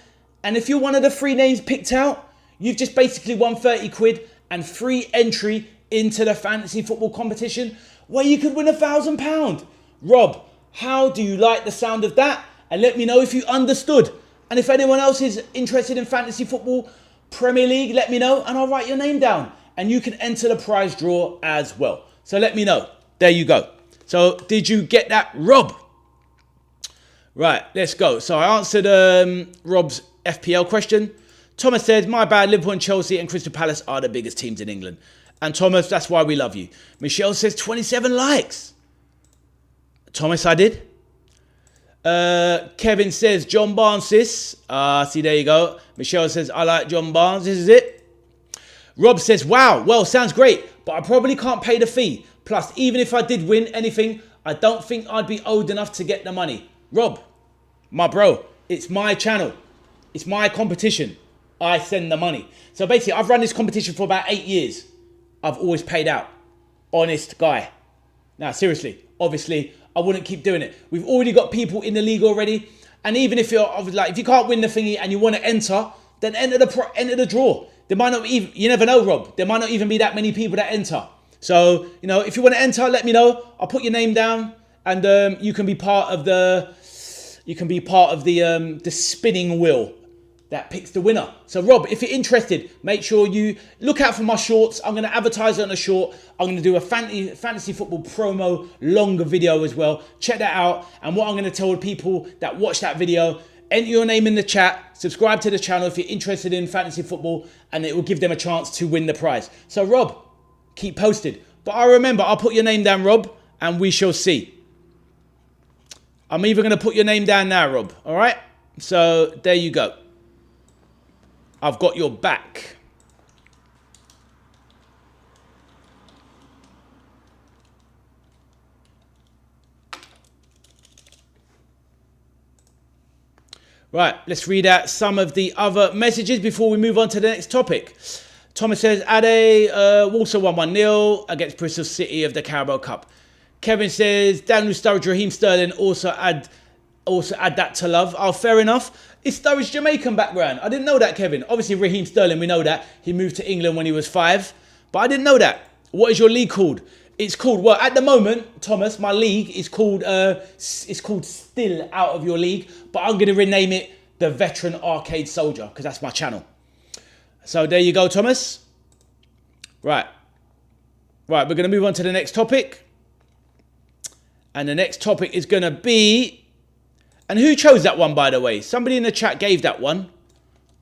And if you're one of the 3 names picked out, you've just basically won 30 quid and free entry into the fantasy football competition where you could win £1,000. Rob, how do you like the sound of that? And let me know if you understood. And if anyone else is interested in fantasy football, Premier League, let me know and I'll write your name down. And you can enter the prize draw as well. So let me know. There you go. So did you get that, Rob? Right, let's go. So I answered Rob's FPL question. Thomas says, my bad, Liverpool and Chelsea and Crystal Palace are the biggest teams in England. And Thomas, that's why we love you. Michelle says 27 likes. Thomas, I did. Kevin says, John Barnes, sis. See, there you go. Michelle says, I like John Barnes. This is it. Rob says, wow, well, sounds great, but I probably can't pay the fee. Plus, even if I did win anything, I don't think I'd be owed enough to get the money. Rob, my bro, it's my channel. It's my competition. I send the money. So basically, I've run this competition for about 8 years. I've always paid out. Honest guy. Now, seriously, obviously, I wouldn't keep doing it. We've already got people in the league already. And even if you're like, if you can't win the thingy and you want to enter, then enter the draw. There might not even, you never know, Rob. There might not even be that many people that enter. So, you know, if you want to enter, let me know. I'll put your name down, and you can be part of the spinning wheel that picks the winner. So, Rob, if you're interested, make sure you look out for my shorts. I'm going to advertise it on a short. I'm going to do a fantasy football promo longer video as well. Check that out. And what I'm going to tell people that watch that video, enter your name in the chat, subscribe to the channel if you're interested in fantasy football, and it will give them a chance to win the prize. So, Rob, keep posted. But I remember, I'll put your name down, Rob, and we shall see. I'm even going to put your name down now, Rob. All right? So, there you go. I've got your back. Right, let's read out some of the other messages before we move on to the next topic. Thomas says, Ade, Walsall won 1-0 against Bristol City of the Carabao Cup. Kevin says, Daniel Sturridge, Raheem Sterling, also add that to love. Oh, fair enough. Is Sturridge Jamaican background? I didn't know that, Kevin. Obviously, Raheem Sterling, we know that. He moved to England when he was 5. But I didn't know that. What is your league called? It's called, well, at the moment, Thomas, my league is called, it's called Still Out of Your League. But I'm going to rename it The Veteran Arcade Soldier, because that's my channel. So there you go, Thomas. Right, we're going to move on to the next topic. And the next topic is going to be... And who chose that one, by the way? Somebody in the chat gave that one.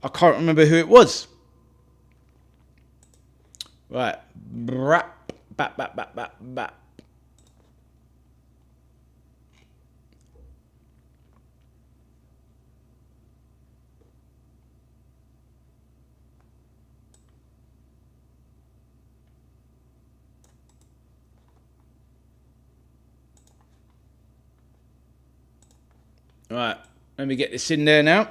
I can't remember who it was. Right. Bap. Right, let me get this in there now.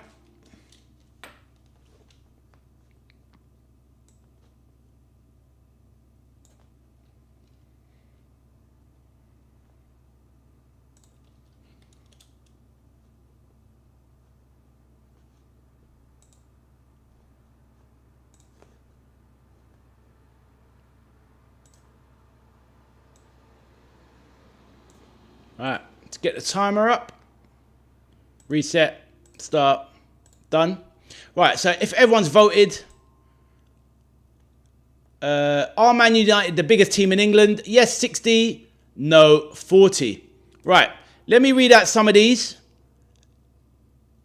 Right, let's get the timer up. Reset, start, done. Right, so if everyone's voted, are Man United the biggest team in England? Yes, 60, no, 40. Right, let me read out some of these,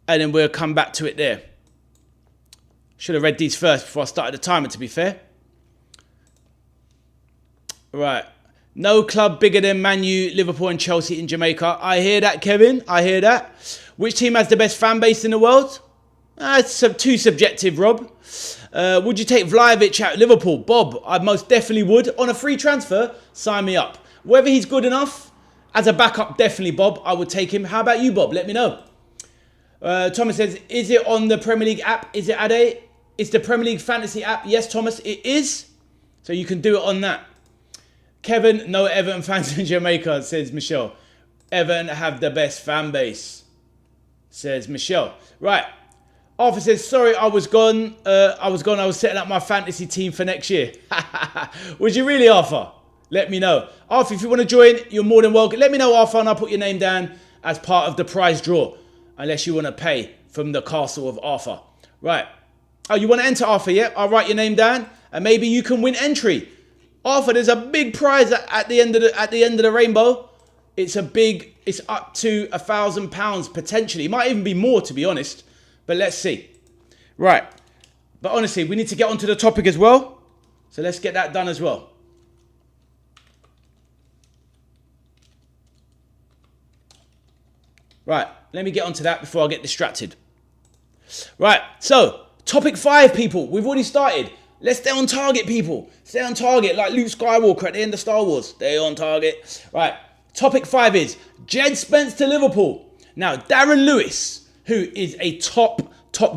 and then we'll come back to it there. Should have read these first before I started the timer, to be fair. Right. No club bigger than Man U, Liverpool and Chelsea in Jamaica. I hear that, Kevin. I hear that. Which team has the best fan base in the world? It's too subjective, Rob. Would you take Vlahovic at Liverpool? Bob, I most definitely would. On a free transfer, sign me up. Whether he's good enough, as a backup, definitely, Bob. I would take him. How about you, Bob? Let me know. Thomas says, is it on the Premier League app? Is it, Ade? It's the Premier League Fantasy app. Yes, Thomas, it is. So you can do it on that. Kevin, no Everton fans in Jamaica, says Michelle. Everton have the best fan base, says Michelle. Right. Arthur says, sorry, I was gone. I was setting up my fantasy team for next year. Would you really, Arthur? Let me know. Arthur, if you want to join, you're more than welcome. Let me know, Arthur, and I'll put your name down as part of the prize draw. Unless you want to pay from the castle of Arthur. Right. Oh, you want to enter, Arthur, yeah? I'll write your name down, and maybe you can win entry. Arthur, there's a big prize at the end of the rainbow. It's up to £1,000 potentially. It might even be more, to be honest. But let's see. Right. But honestly, we need to get onto the topic as well. So let's get that done as well. Right. Let me get onto that before I get distracted. Right. So, topic 5, people. We've already started. Let's stay on target, people. Stay on target like Luke Skywalker at the end of Star Wars. Stay on target. Right. Topic 5 is Djed Spence to Liverpool. Now, Darren Lewis, who is a top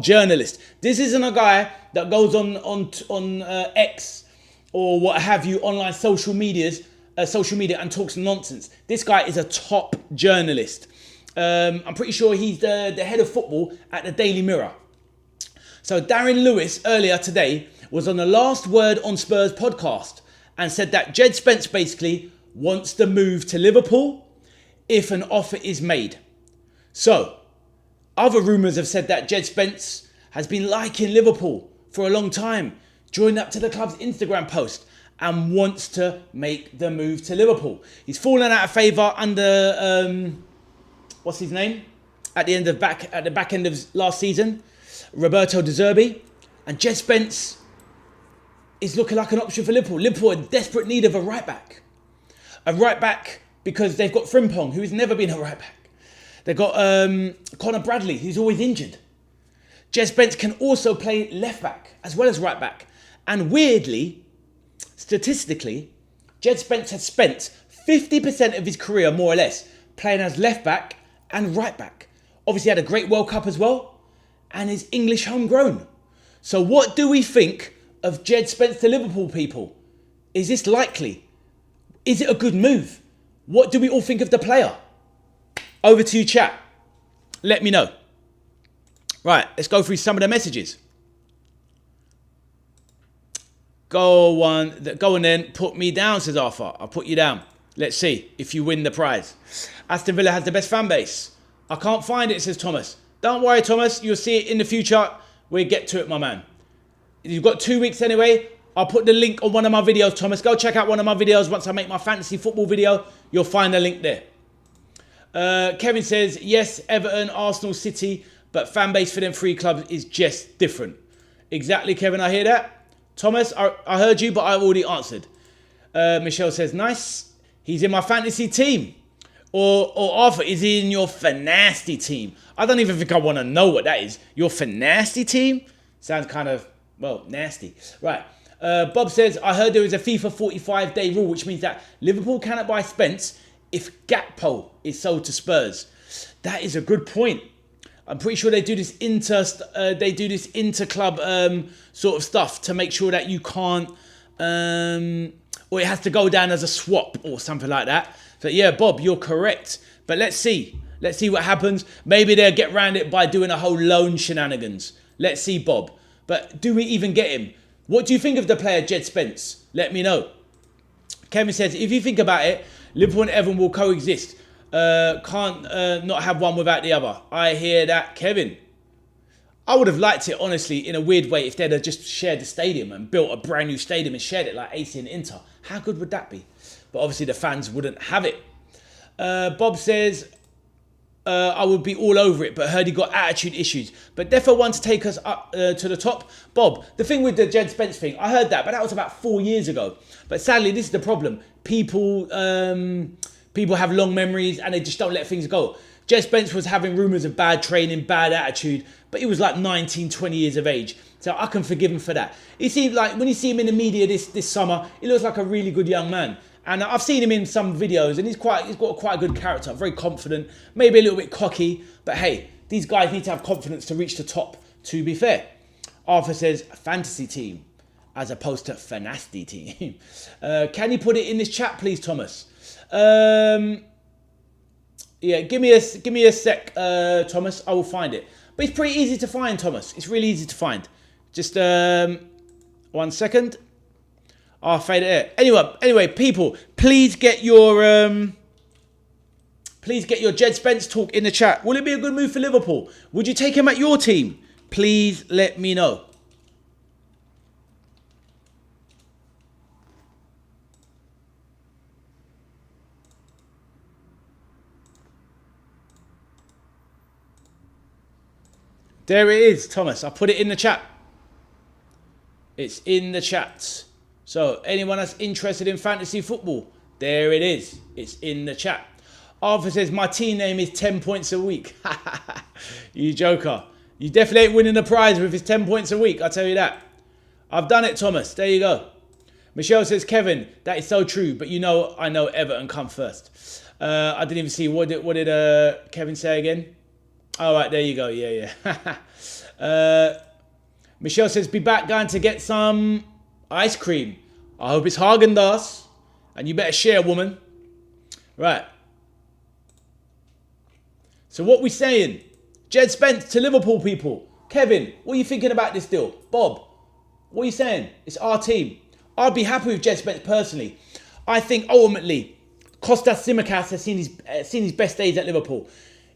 journalist. This isn't a guy that goes on X or what have you, online social media and talks nonsense. This guy is a top journalist. I'm pretty sure he's the head of football at the Daily Mirror. So Darren Lewis earlier today was on the Last Word on Spurs podcast and said that Djed Spence basically wants to move to Liverpool if an offer is made. So, other rumours have said that Djed Spence has been liking Liverpool for a long time, joined up to the club's Instagram post and wants to make the move to Liverpool. He's fallen out of favour under, what's his name? At the back end of last season, Roberto De Zerbi. And Djed Spence is looking like an option for Liverpool. Liverpool are in desperate need of a right back. A right back because they've got Frimpong, who's never been a right back. They've got Conor Bradley, who's always injured. Djed Spence can also play left back as well as right back. And weirdly, statistically, Djed Spence has spent 50% of his career, more or less, playing as left back and right back. Obviously had a great World Cup as well and is English homegrown. So what do we think of Djed Spence to Liverpool, people? Is this likely? Is it a good move? What do we all think of the player? Over to you, chat. Let me know. Right, let's go through some of the messages. Go on then, put me down, says Arthur. I'll put you down. Let's see if you win the prize. Aston Villa has the best fan base. I can't find it, says Thomas. Don't worry, Thomas. You'll see it in the future. We'll get to it, my man. You've got 2 weeks anyway. I'll put the link on one of my videos, Thomas. Go check out one of my videos. Once I make my fantasy football video, you'll find the link there. Kevin says, yes, Everton, Arsenal, City, but fan base for them 3 clubs is just different. Exactly, Kevin, I hear that. Thomas, I heard you, but I already answered. Michelle says, nice. He's in my fantasy team. Or Arthur, is he in your Fanasty team? I don't even think I want to know what that is. Your Fanasty team? Sounds kind of, well, nasty. Right. Bob says, I heard there is a FIFA 45-day rule, which means that Liverpool cannot buy Spence if Gakpo is sold to Spurs. That is a good point. I'm pretty sure they do this inter-club sort of stuff to make sure that you can't, or it has to go down as a swap or something like that. So yeah, Bob, you're correct. But let's see. Let's see what happens. Maybe they'll get around it by doing a whole loan shenanigans. Let's see, Bob. But do we even get him? What do you think of the player Djed Spence? Let me know. Kevin says, if you think about it, Liverpool and Everton will coexist. Can't not have one without the other. I hear that, Kevin. I would have liked it, honestly, in a weird way, if they'd have just shared the stadium and built a brand new stadium and shared it like AC and Inter. How good would that be? But obviously the fans wouldn't have it. Bob says, I would be all over it, but heard he got attitude issues. But Defo wants to take us up to the top. Bob, the thing with the Djed Spence thing, I heard that, but that was about 4 years ago. But sadly, this is the problem. People have long memories and they just don't let things go. Djed Spence was having rumours of bad training, bad attitude, but he was like 19, 20 years of age. So I can forgive him for that. He seemed like, when you see him in the media this summer, he looks like a really good young man. And I've seen him in some videos and he's got quite a good character, very confident, maybe a little bit cocky. But hey, these guys need to have confidence to reach the top, to be fair. Arthur says, fantasy team, as opposed to Fanasty team. Can you put it in this chat, please, Thomas? Yeah, give me a sec, Thomas. I will find it. But it's pretty easy to find, Thomas. It's really easy to find. Just 1 second. I'll fade it out. Anyway, people, please get your Djed Spence talk in the chat. Will it be a good move for Liverpool? Would you take him at your team? Please let me know. There it is, Thomas. I put it in the chat. It's in the chat. So anyone that's interested in fantasy football, there it is. It's in the chat. Arthur says, my team name is 10 points a week. You joker. You definitely ain't winning the prize with his 10 points a week, I'll tell you that. I've done it, Thomas. There you go. Michelle says, Kevin, that is so true, but you know I know Everton come first. I didn't even see, what did Kevin say again? All right, there you go. Yeah. Michelle says, be back going to get some ice cream. I hope it's Häagen-Dazs. And you better share, woman. Right. So what we saying? Djed Spence to Liverpool people. Kevin, what are you thinking about this deal? Bob, what are you saying? It's our team. I'd be happy with Djed Spence personally. I think ultimately, Kostas Tsimikas has seen his best days at Liverpool.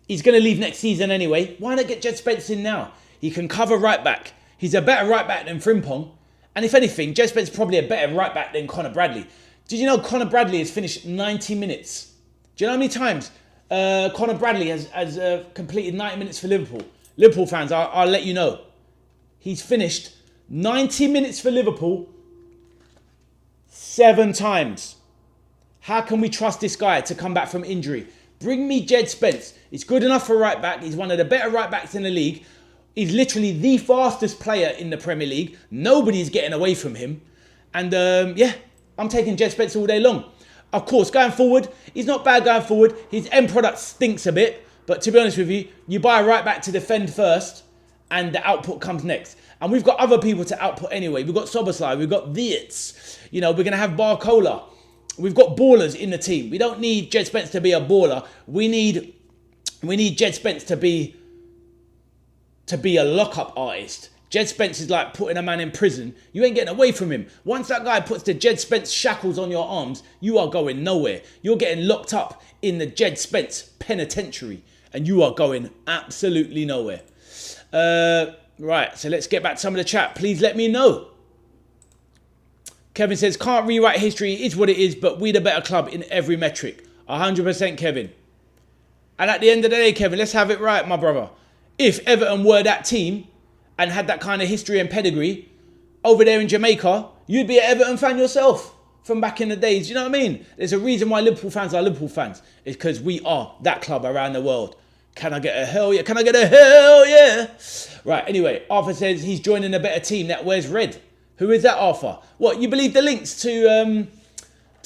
He's going to leave next season anyway. Why not get Djed Spence in now? He can cover right back. He's a better right back than Frimpong. And if anything, Djed Spence is probably a better right back than Conor Bradley. Did you know Conor Bradley has finished 90 minutes? Do you know how many times Conor Bradley has completed 90 minutes for Liverpool? Liverpool fans, I'll let you know. He's finished 90 minutes for Liverpool 7 times. How can we trust this guy to come back from injury? Bring me Djed Spence. He's good enough for right back. He's one of the better right backs in the league. He's literally the fastest player in the Premier League. Nobody's getting away from him. And I'm taking Djed Spence all day long. Of course, going forward, he's not bad going forward. His end product stinks a bit. But to be honest with you, you buy a right back to defend first and the output comes next. And we've got other people to output anyway. We've got Soboslai, we've got V.A.S. You know, we're going to have Barcola. We've got ballers in the team. We don't need Djed Spence to be a baller. We need Djed Spence to be a lock-up artist. Djed Spence is like putting a man in prison. You ain't getting away from him. Once that guy puts the Djed Spence shackles on your arms, you are going nowhere. You're getting locked up in the Djed Spence penitentiary and you are going absolutely nowhere. Right, so let's get back to some of the chat. Please let me know. Kevin says, can't rewrite history, it is what it is, but we the better club in every metric. 100% Kevin. And at the end of the day, Kevin, let's have it right, my brother. If Everton were that team and had that kind of history and pedigree over there in Jamaica, you'd be an Everton fan yourself from back in the days. You know what I mean? There's a reason why Liverpool fans are Liverpool fans. It's because we are that club around the world. Can I get a hell yeah? Can I get a hell yeah? Right, anyway, Arthur says he's joining a better team that wears red. Who is that, Arthur? What, you believe the links to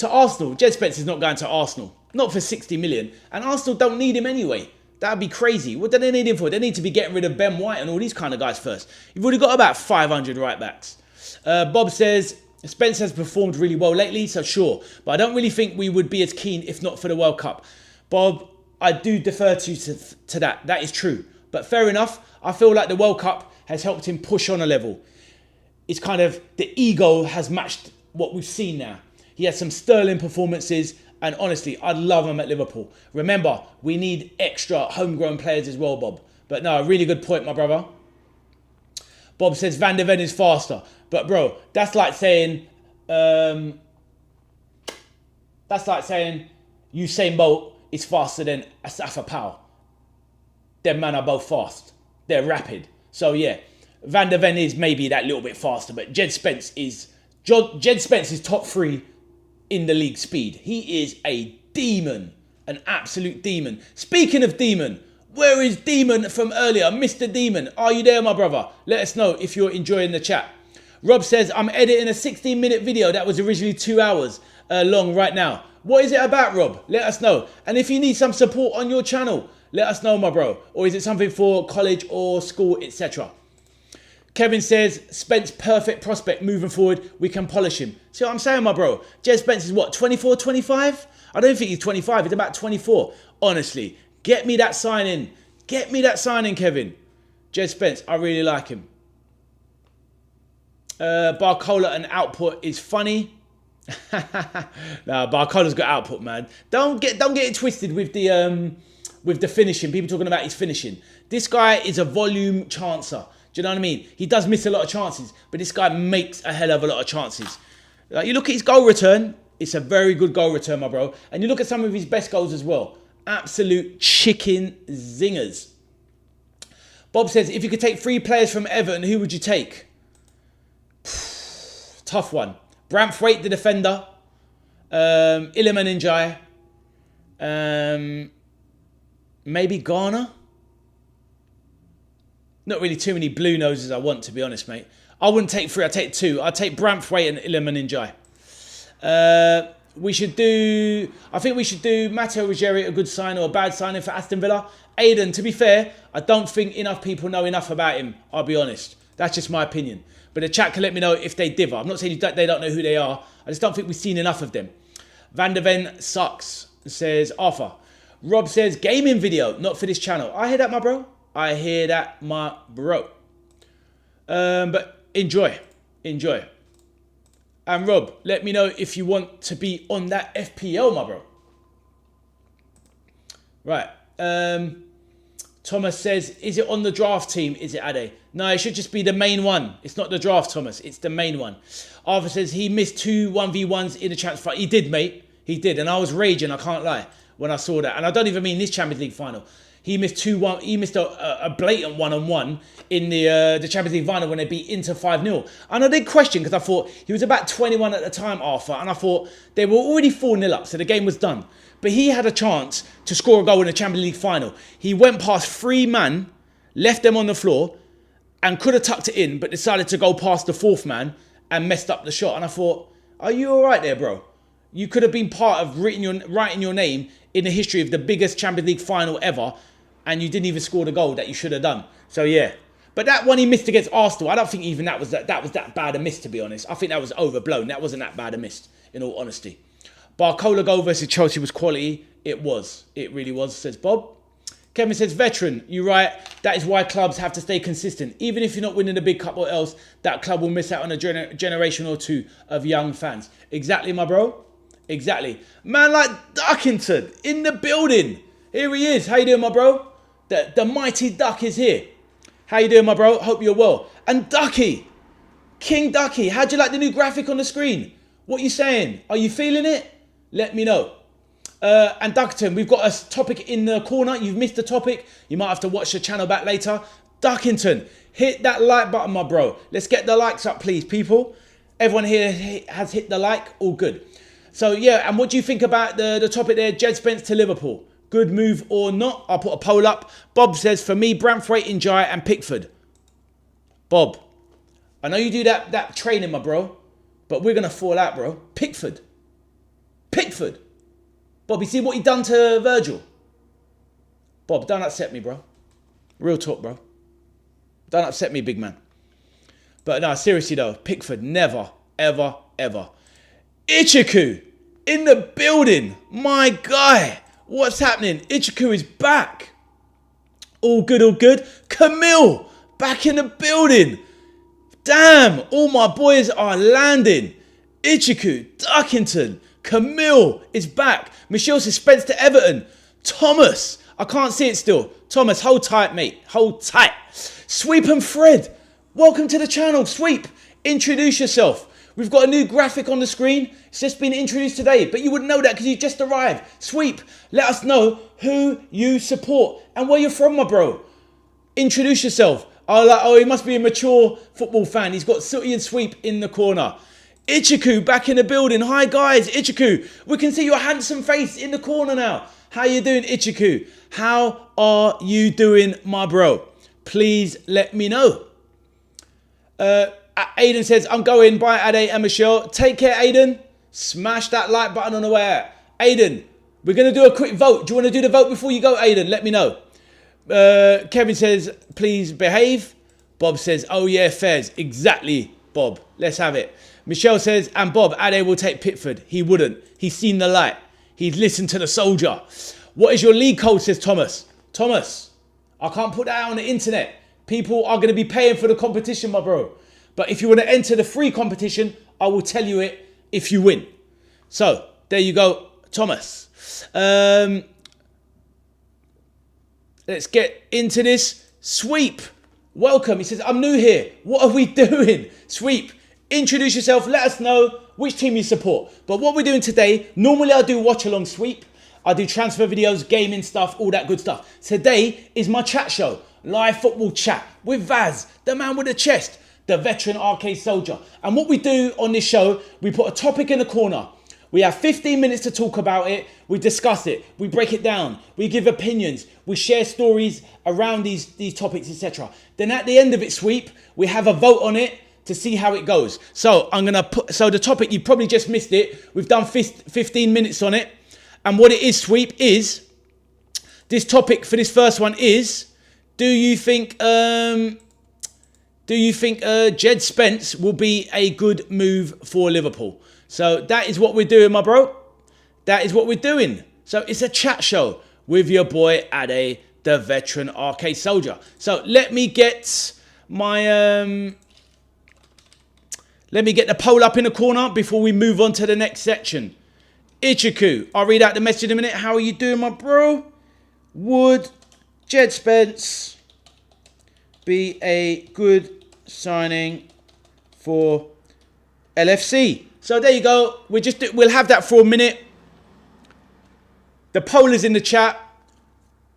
Arsenal? Djed Spence is not going to Arsenal. Not for 60 million. And Arsenal don't need him anyway. That would be crazy. What do they need him for? They need to be getting rid of Ben White and all these kind of guys first. You've already got about 500 right backs. Bob says, Spence has performed really well lately, so sure. But I don't really think we would be as keen if not for the World Cup. Bob, I do defer to that. That is true. But fair enough. I feel like the World Cup has helped him push on a level. It's kind of, the ego has matched what we've seen now. He has some sterling performances. And honestly, I'd love him at Liverpool. Remember, we need extra homegrown players as well, Bob. But no, a really good point, my brother. Bob says Van der Ven is faster. But bro, that's like saying Usain Bolt is faster than Asafa Powell. Them men are both fast. They're rapid. So yeah, Van der Ven is maybe that little bit faster, but Djed Spence is top 3 in the league speed. He is a demon, an absolute demon. Speaking of demon, where is Demon from earlier? Mr. Demon, are you there, my brother? Let us know if you're enjoying the chat. Rob says, I'm editing a 16-minute video that was originally 2 hours long right now. What is it about, Rob? Let us know. And if you need some support on your channel, let us know, my bro. Or is it something for college or school, etc.? Kevin says, Spence, perfect prospect moving forward. We can polish him. See what I'm saying, my bro? Djed Spence is what, 24, 25? I don't think he's 25. He's about 24. Honestly, get me that signing. Get me that signing, Kevin. Djed Spence, I really like him. Barcola and output is funny. Nah, Barcola's got output, man. Don't get it twisted with the finishing. People talking about his finishing. This guy is a volume chancer. Do you know what I mean? He does miss a lot of chances, but this guy makes a hell of a lot of chances. Like, you look at his goal return, it's a very good goal return, my bro. And you look at some of his best goals as well. Absolute chicken zingers. Bob says, if you could take 3 players from Everton, who would you take? Tough one. Braithwaite, the defender. Iliman Ndiaye. Maybe Ghana? Not really too many blue noses I want, to be honest, mate. I wouldn't take 3, I'd take 2. I'd take Braithwaite and Iliman Ndiaye. I think we should do Matteo Ruggeri a good sign or a bad signing for Aston Villa. Aiden, to be fair, I don't think enough people know enough about him, I'll be honest. That's just my opinion. But the chat can let me know if they differ. I'm not saying they don't know who they are. I just don't think we've seen enough of them. Van der Ven sucks, says Arthur. Rob says, gaming video, not for this channel. I hear that, my bro. I hear that, my bro. But enjoy. And Rob, let me know if you want to be on that FPL, my bro. Right. Thomas says, is it on the draft team? Is it Ade? No, it should just be the main one. It's not the draft, Thomas. It's the main one. Arthur says he missed 2 1v1s in the Champions League. He did, mate. He did. And I was raging, I can't lie, when I saw that. And I don't even mean this Champions League final. He missed a blatant one-on-one in the Champions League final when they beat Inter 5-0. And I did question because I thought he was about 21 at the time, Arthur, and I thought they were already 4-0 up, so the game was done. But he had a chance to score a goal in the Champions League final. He went past 3 man, left them on the floor, and could have tucked it in, but decided to go past the 4th man and messed up the shot. And I thought, are you all right there, bro? You could have been part of writing your name in the history of the biggest Champions League final ever, and you didn't even score the goal that you should have done. So yeah. But that one he missed against Arsenal, I don't think even that was that bad a miss, to be honest. I think that was overblown. That wasn't that bad a miss, in all honesty. Barcola goal versus Chelsea was quality. It was. It really was, says Bob. Kevin says, veteran, you're right. That is why clubs have to stay consistent. Even if you're not winning the big cup or else, that club will miss out on a generation or 2 of young fans. Exactly, my bro. Exactly. Man like Duckington in the building. Here he is. How you doing, my bro? The mighty Duck is here. How you doing, my bro? Hope you're well. And Ducky, King Ducky, how'd you like the new graphic on the screen? What are you saying? Are you feeling it? Let me know. And Duckington, we've got a topic in the corner. You've missed the topic. You might have to watch the channel back later. Duckington, hit that like button, my bro. Let's get the likes up, please, people. Everyone here has hit the like. All good. So, yeah, and what do you think about the topic there? Djed Spence to Liverpool. Good move or not? I'll put a poll up. Bob says, for me, Braithwaite, Ndiaye and Pickford. Bob, I know you do that training, my bro, but we're going to fall out, bro. Pickford. Bob, you see what he done to Virgil? Bob, don't upset me, bro. Real talk, bro. Don't upset me, big man. But no, seriously though, Pickford, never, ever, ever. Ichiku in the building. My guy. What's happening? Ichiku is back. All good, all good. Camille, back in the building. Damn, all my boys are landing. Ichiku, Duckington, Camille is back. Michelle says Spence to Everton. Thomas, I can't see it still. Thomas, hold tight, mate. Hold tight. Sweep and Fred, welcome to the channel. Sweep, introduce yourself. We've got a new graphic on the screen. It's just been introduced today, but you wouldn't know that because you just arrived. Sweep, let us know who you support and where you're from, my bro. Introduce yourself. Oh, he must be a mature football fan. He's got Sooty and Sweep in the corner. Ichiku back in the building. Hi, guys. Ichiku, we can see your handsome face in the corner now. How you doing, Ichiku? How are you doing, my bro? Please let me know. Aiden says, I'm going. Bye, Ade and Michelle. Take care, Aiden. Smash that like button on the way out. Aiden, we're going to do a quick vote. Do you want to do the vote before you go, Aiden? Let me know. Kevin says, please behave. Bob says, oh yeah, Fairs. Exactly, Bob. Let's have it. Michelle says, and Bob, Ade will take Pickford. He wouldn't. He's seen the light. He's listened to the soldier. What is your league code, says Thomas. Thomas, I can't put that out on the internet. People are going to be paying for the competition, my bro. But if you want to enter the free competition, I will tell you it if you win. So, there you go, Thomas. Let's get into this. Sweep, welcome. He says, I'm new here. What are we doing? Sweep, introduce yourself. Let us know which team you support. But what we're doing today, normally I do watch along Sweep. I do transfer videos, gaming stuff, all that good stuff. Today is my chat show. live football chat with V.A.S, the man with the chest, the veteran arcade soldier. And what we do on this show, we put a topic in the corner. We have 15 minutes to talk about it. We discuss it. We break it down. We give opinions. We share stories around these topics, etc. Then at the end of it, Sweep, we have a vote on it to see how it goes. So the topic, you probably just missed it. We've done 15 minutes on it. And what it is, Sweep, is this topic for this first one is, do you think Djed Spence will be a good move for Liverpool? So that is what we're doing, my bro. That is what we're doing. So it's a chat show with your boy Ade, the veteran arcade soldier. So let me get my let me get the poll up in the corner before we move on to the next section. Ichiku, I'll read out the message in a minute. How are you doing, my bro? Would Djed Spence be a good signing for LFC? So there you go. We'll have that for a minute. The poll is in the chat.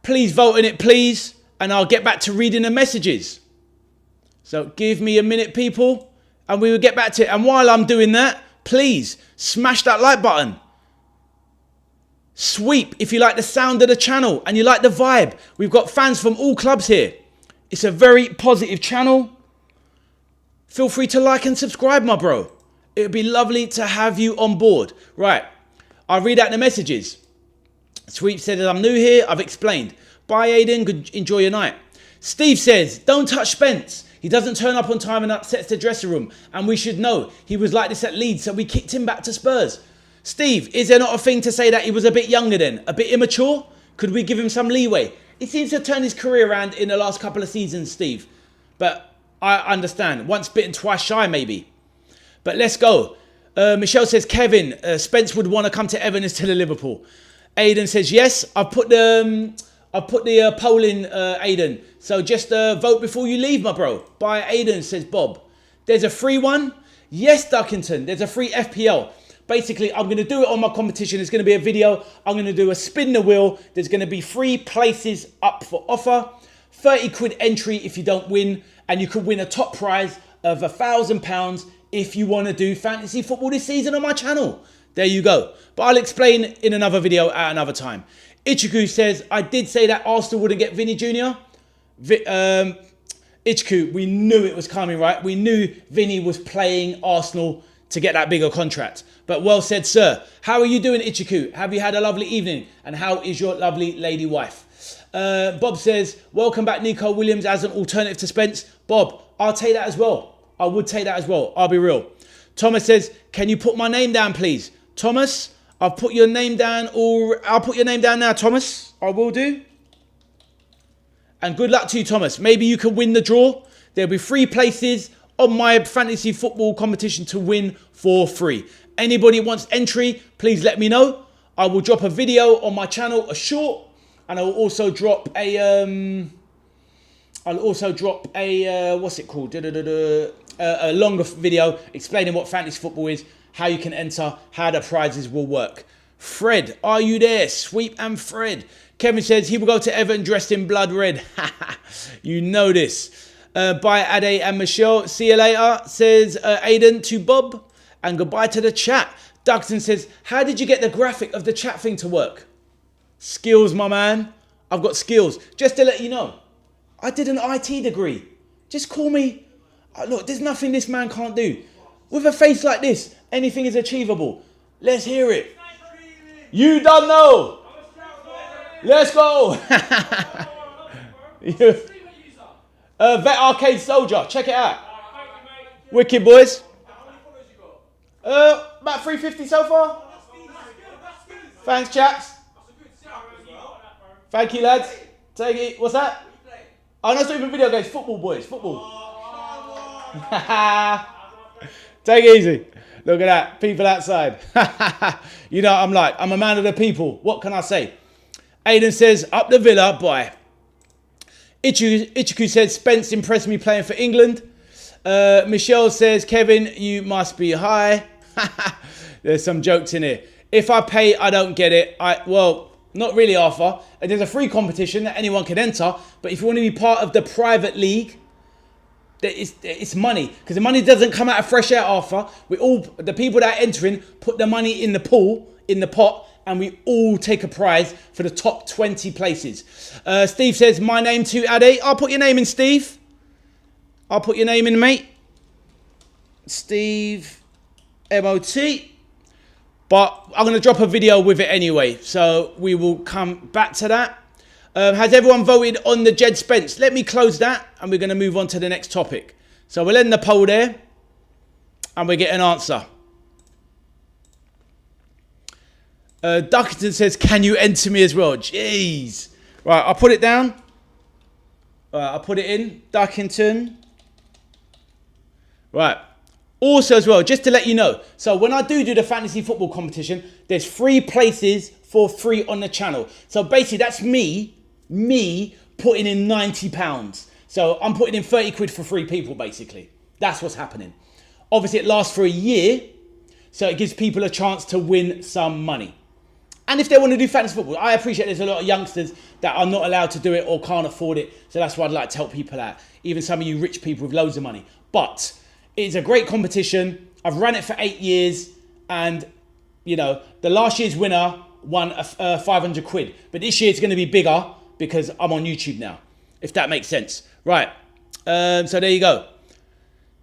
Please vote in it, please. And I'll get back to reading the messages. So give me a minute, people. And we will get back to it. And while I'm doing that, please smash that like button. Sweep if you like the sound of the channel and you like the vibe. We've got fans from all clubs here. It's a very positive channel. Feel free to like and subscribe, my bro. It would be lovely to have you on board. Right, I'll read out the messages. Sweep said, I'm new here, I've explained. Bye, Aiden, good, enjoy your night. Steve says, don't touch Spence. He doesn't turn up on time and upsets the dressing room. And we should know he was like this at Leeds, so we kicked him back to Spurs. Steve, is there not a thing to say that he was a bit younger then? A bit immature? Could we give him some leeway? He seems to have turned his career around in the last couple of seasons, Steve. But I understand. Once bitten, twice shy, maybe. But let's go. Michelle says, Kevin, Spence would want to come to Everton instead of Liverpool. Aiden says, yes. I've put the poll in, Aiden. So just vote before you leave, my bro. Bye, Aiden, says Bob. There's a free one. Yes, Duckington. There's a free FPL. Basically, I'm going to do it on my competition. It's going to be a video. I'm going to do a spin the wheel. There's going to be 3 places up for offer. 30 quid entry if you don't win. And you could win a top prize of £1,000 if you want to do fantasy football this season on my channel. There you go. But I'll explain in another video at another time. Ichiku says, I did say that Arsenal wouldn't get Vinny Jr. Ichiku, we knew it was coming, right? We knew Vinny was playing Arsenal to get that bigger contract. But well said, sir. How are you doing, Ichiku? Have you had a lovely evening? And how is your lovely lady wife? Bob says, welcome back, Nico Williams, as an alternative to Spence. Bob, I'll take that as well. I would take that as well. I'll be real. Thomas says, can you put my name down, please? Thomas, I've put your name down, or I'll put your name down now, Thomas. I will do. And good luck to you, Thomas. Maybe you can win the draw. There'll be 3 places on my fantasy football competition to win for free. Anybody wants entry, please let me know. I will drop a video on my channel, a short, and I will also drop a what's it called? A longer video explaining what fantasy football is, how you can enter, how the prizes will work. Fred, are you there? Sweep and Fred. Kevin says he will go to Everton dressed in blood red. You know this. Bye, Ade and Michelle. See you later, says Aiden to Bob. And goodbye to the chat. Dougson says, how did you get the graphic of the chat thing to work? Skills, my man. I've got skills. Just to let you know, I did an IT degree. Just call me. Look, there's nothing this man can't do. With a face like this, anything is achievable. Let's hear it. You don't know. Let's go. Vet Arcade Soldier. Check it out. Wicked, boys. About 350 so far. Thanks, chaps. Thank you, lads. Take it. What's that? Oh, no, it's not even video games. Football, boys. Football. Take it easy. Look at that. People outside. You know what I'm a man of the people. What can I say? Aiden says, up the Villa, bye. Ichiku says, Spence impressed me playing for England. Michelle says, Kevin, you must be high. There's some jokes in here. If I pay, I don't get it. Well, Not really, Arthur. There's a free competition that anyone can enter. But if you want to be part of the private league, it's money. Because the money doesn't come out of fresh air, Arthur. The people that are entering put the money in the pool, in the pot, and we all take a prize for the top 20 places. Steve says, my name too, Ade. I'll put your name in, Steve. I'll put your name in, mate. Steve MOT. But I'm going to drop a video with it anyway. So we will come back to that. Has everyone voted on the Djed Spence? Let me close that and we're going to move on to the next topic. So we'll end the poll there and we get an answer. Duckington says, can you enter me as well? Jeez. Right, I'll put it down. Right, I'll put it in. Duckington. Right. Also as well, just to let you know, so when I do the fantasy football competition, there's 3 places for free on the channel. So basically that's me putting in £90. So I'm putting in 30 quid for 3 people basically. That's what's happening. Obviously it lasts for a year, so it gives people a chance to win some money. And if they want to do fantasy football, I appreciate there's a lot of youngsters that are not allowed to do it or can't afford it. So that's why I'd like to help people out. Even some of you rich people with loads of money. But it's a great competition. I've run it for 8 years. And, you know, the last year's winner won 500 quid. But this year it's going to be bigger because I'm on YouTube now. If that makes sense. Right. So there you go.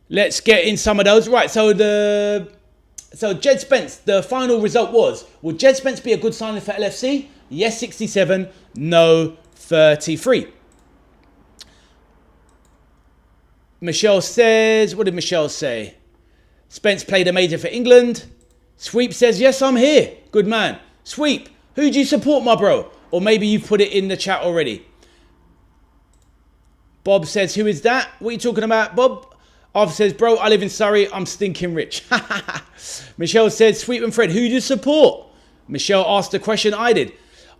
Let's get in some of those. Right. So Djed Spence, the final result was, will Djed Spence be a good signing for LFC? Yes, 67. No, 33. Michelle says, what did Michelle say? Spence played a major for England. Sweep says, yes, I'm here. Good man. Sweep, who do you support, my bro? Or maybe you've put it in the chat already. Bob says, who is that? What are you talking about, Bob? Arthur says, bro, I live in Surrey. I'm stinking rich. Michelle says, Sweep and Fred, who do you support? Michelle asked the question I did.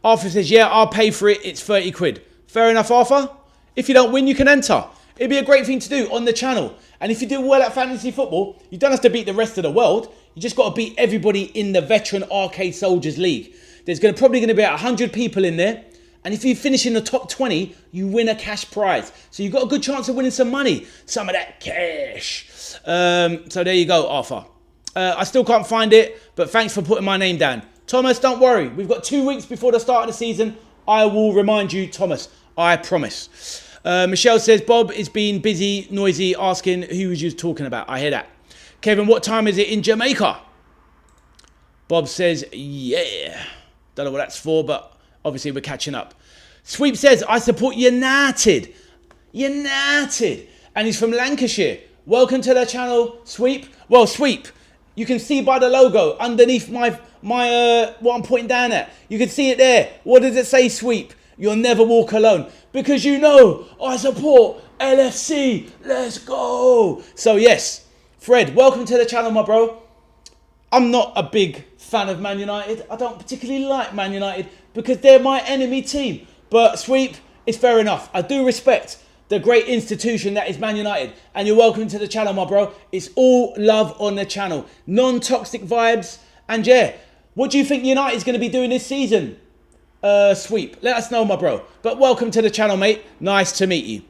Arthur says, yeah, I'll pay for it. It's 30 quid. Fair enough, Arthur. If you don't win, you can enter. It'd be a great thing to do on the channel. And if you do well at fantasy football, you don't have to beat the rest of the world. You just got to beat everybody in the Veteran Arcade Soldiers League. There's probably going to be 100 people in there. And if you finish in the top 20, you win a cash prize. So you've got a good chance of winning some money. Some of that cash. So there you go, Arthur. I still can't find it, but thanks for putting my name down. Thomas, don't worry. We've got 2 weeks before the start of the season. I will remind you, Thomas. I promise. Michelle says, Bob is being busy, noisy, asking who was you talking about. I hear that. Kevin, what time is it in Jamaica? Bob says, yeah. Don't know what that's for, but obviously we're catching up. Sweep says, I support United. United. And he's from Lancashire. Welcome to the channel, Sweep. Well, Sweep, you can see by the logo underneath my what I'm pointing down at. You can see it there. What does it say, Sweep? You'll never walk alone. Because you know I support LFC. Let's go. So yes, Fred, welcome to the channel, my bro. I'm not a big fan of Man United. I don't particularly like Man United because they're my enemy team. But Sweep, it's fair enough. I do respect the great institution that is Man United. And you're welcome to the channel, my bro. It's all love on the channel. Non-toxic vibes. And yeah, what do you think United's going to be doing this season? Sweep, let us know, my bro. But welcome to the channel, mate. Nice to meet you.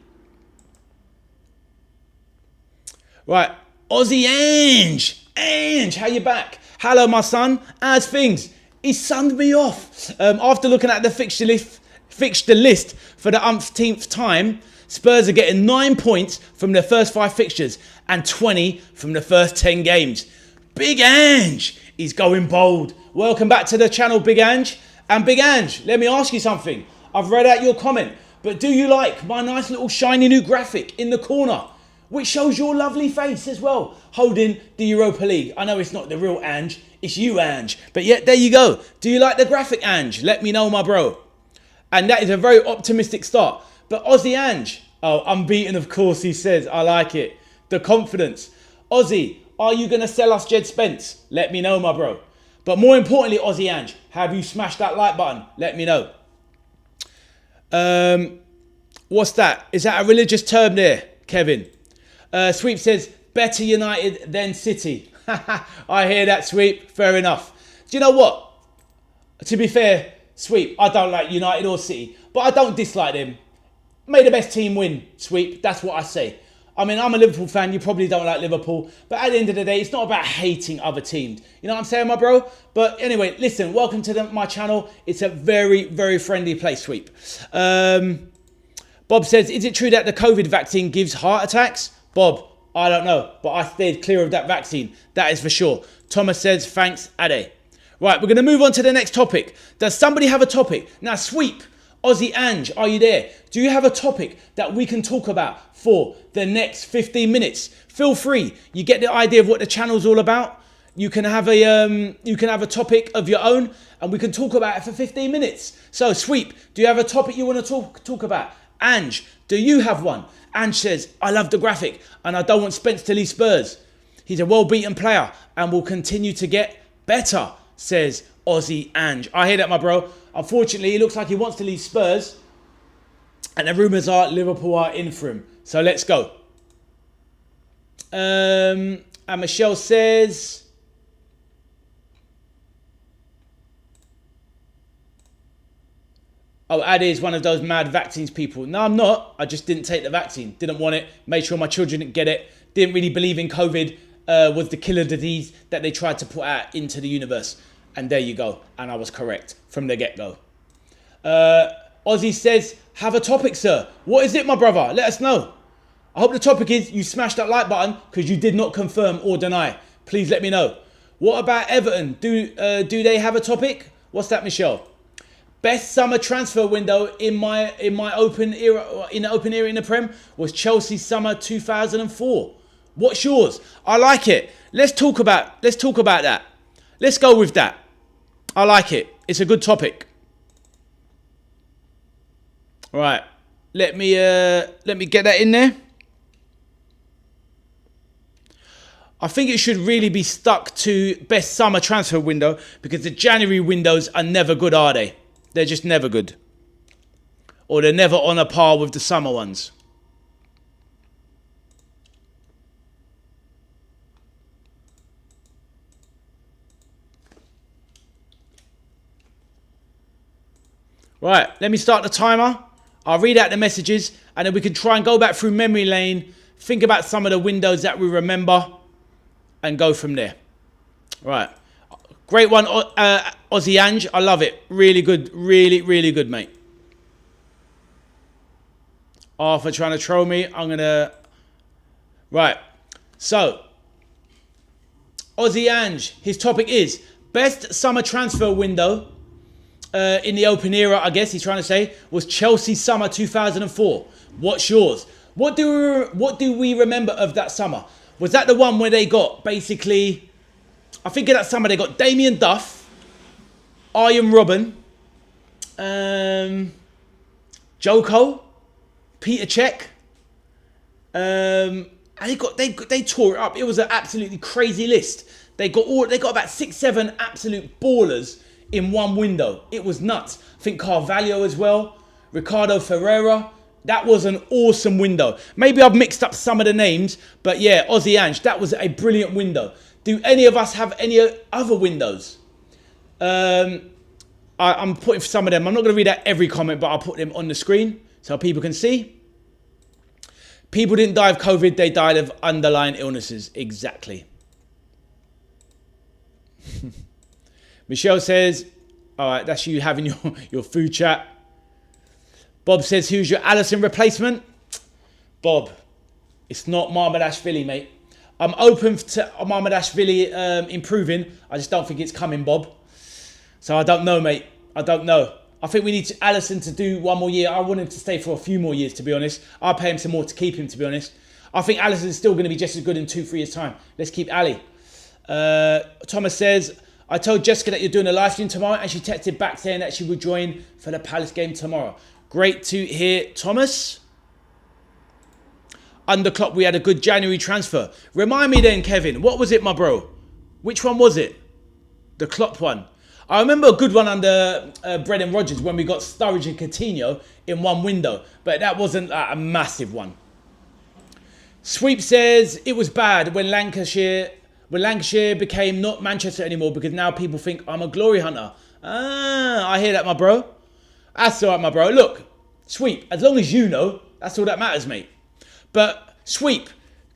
Right, Aussie Ange, how you back? Hello, my son. How's things? He sunned me off. After looking at the fixture list for the umpteenth time, Spurs are getting 9 points from their first 5 fixtures and 20 from the first 10 games. Big Ange, he's going bold. Welcome back to the channel, Big Ange. And Big Ange, let me ask you something. I've read out your comment, but do you like my nice little shiny new graphic in the corner, which shows your lovely face as well, holding the Europa League? I know it's not the real Ange, it's you, Ange. But yet, there you go. Do you like the graphic, Ange? Let me know, my bro. And that is a very optimistic start. But Aussie Ange, oh, unbeaten, of course, he says. I like it. The confidence. Aussie, are you going to sell us Djed Spence? Let me know, my bro. But more importantly, Aussie Ange, have you smashed that like button? Let me know. What's that? Is that a religious term there, Kevin? Sweep says, better United than City. I hear that, Sweep. Fair enough. Do you know what? To be fair, Sweep. I don't like United or City, but I don't dislike them. May the best team win, Sweep. That's what I say. I mean, I'm a Liverpool fan. You probably don't like Liverpool. But at the end of the day, it's not about hating other teams. You know what I'm saying, my bro? But anyway, listen, welcome to my channel. It's a very, very friendly place, Sweep. Bob says, is it true that the COVID vaccine gives heart attacks? Bob, I don't know. But I stayed clear of that vaccine. That is for sure. Thomas says, thanks, Ade. Right, we're going to move on to the next topic. Does somebody have a topic? Now, Sweep, Aussie Ange, are you there? Do you have a topic that we can talk about for the next 15 minutes? Feel free. You get the idea of what the channel's all about. You can have a topic of your own, and we can talk about it for 15 minutes. So, Sweep, do you have a topic you want to talk about? Ange, do you have one? Ange says, I love the graphic, and I don't want Spence to leave Spurs. He's a well-beaten player, and will continue to get better, says Aussie Ange. I hear that, my bro. Unfortunately, he looks like he wants to leave Spurs. And the rumours are Liverpool are in for him. So let's go. And Michelle says... Oh, Adi is one of those mad vaccines people. No, I'm not. I just didn't take the vaccine. Didn't want it. Made sure my children didn't get it. Didn't really believe in COVID was the killer disease that they tried to put out into the universe. And there you go. And I was correct from the get-go. Ozzy says, have a topic, sir. What is it, my brother? Let us know. I hope the topic is you smashed that like button because you did not confirm or deny. Please let me know. What about Everton? Do they have a topic? What's that, Michelle? Best summer transfer window in my open era in the Prem was Chelsea summer 2004. What's yours? I like it. Let's talk about that. Let's go with that. I like it. It's a good topic. All right. Let me get that in there. I think it should really be stuck to best summer transfer window because the January windows are never good, are they? They're just never good. Or they're never on a par with the summer ones. Right, let me start the timer. I'll read out the messages and then we can try and go back through memory lane, think about some of the windows that we remember and go from there. Right. Great one, Aussie Ange. I love it. Really good. Really, really good, mate. Arthur trying to troll me. I'm going to... Right. So, Aussie Ange. His topic is best summer transfer window in the open era, I guess he's trying to say, was Chelsea summer 2004. What's yours? What do we remember of that summer? Was that the one where they got basically... I think in that summer they got Damien Duff, Arjen Robben, Joko, Peter Cech, and they tore it up. It was an absolutely crazy list. They got about 6-7 absolute ballers in one window. It was nuts. I think Carvalho as well, Ricardo Ferreira. That was an awesome window. Maybe I've mixed up some of the names, but yeah, Aussie Ange, that was a brilliant window. Do any of us have any other windows? I'm putting some of them. I'm not going to read out every comment, but I'll put them on the screen so people can see. People didn't die of COVID. They died of underlying illnesses. Exactly. Michelle says, all right, that's you having your food chat. Bob says, who's your Alisson replacement? Bob, it's not Marmadashvili, mate. I'm open to Marmadashvili improving. I just don't think it's coming, Bob. So I don't know, mate. I don't know. I think we need Alisson to do one more year. I want him to stay for a few more years, to be honest. I'll pay him some more to keep him, to be honest. I think Alisson is still going to be just as good in 2-3 years' time. Let's keep Ali. Thomas says, I told Jessica that you're doing a live stream tomorrow, and she texted back saying that she would join for the Palace game tomorrow. Great to hear, Thomas. Under Klopp, we had a good January transfer. Remind me then, Kevin, what was it, my bro? Which one was it? The Klopp one. I remember a good one under Brendan Rodgers when we got Sturridge and Coutinho in one window, but that wasn't a massive one. Sweep says it was bad when Lancashire became not Manchester anymore because now people think I'm a glory hunter. Ah, I hear that, my bro. That's all right, my bro. Look, Sweep, as long as you know, that's all that matters, mate. But, Sweep,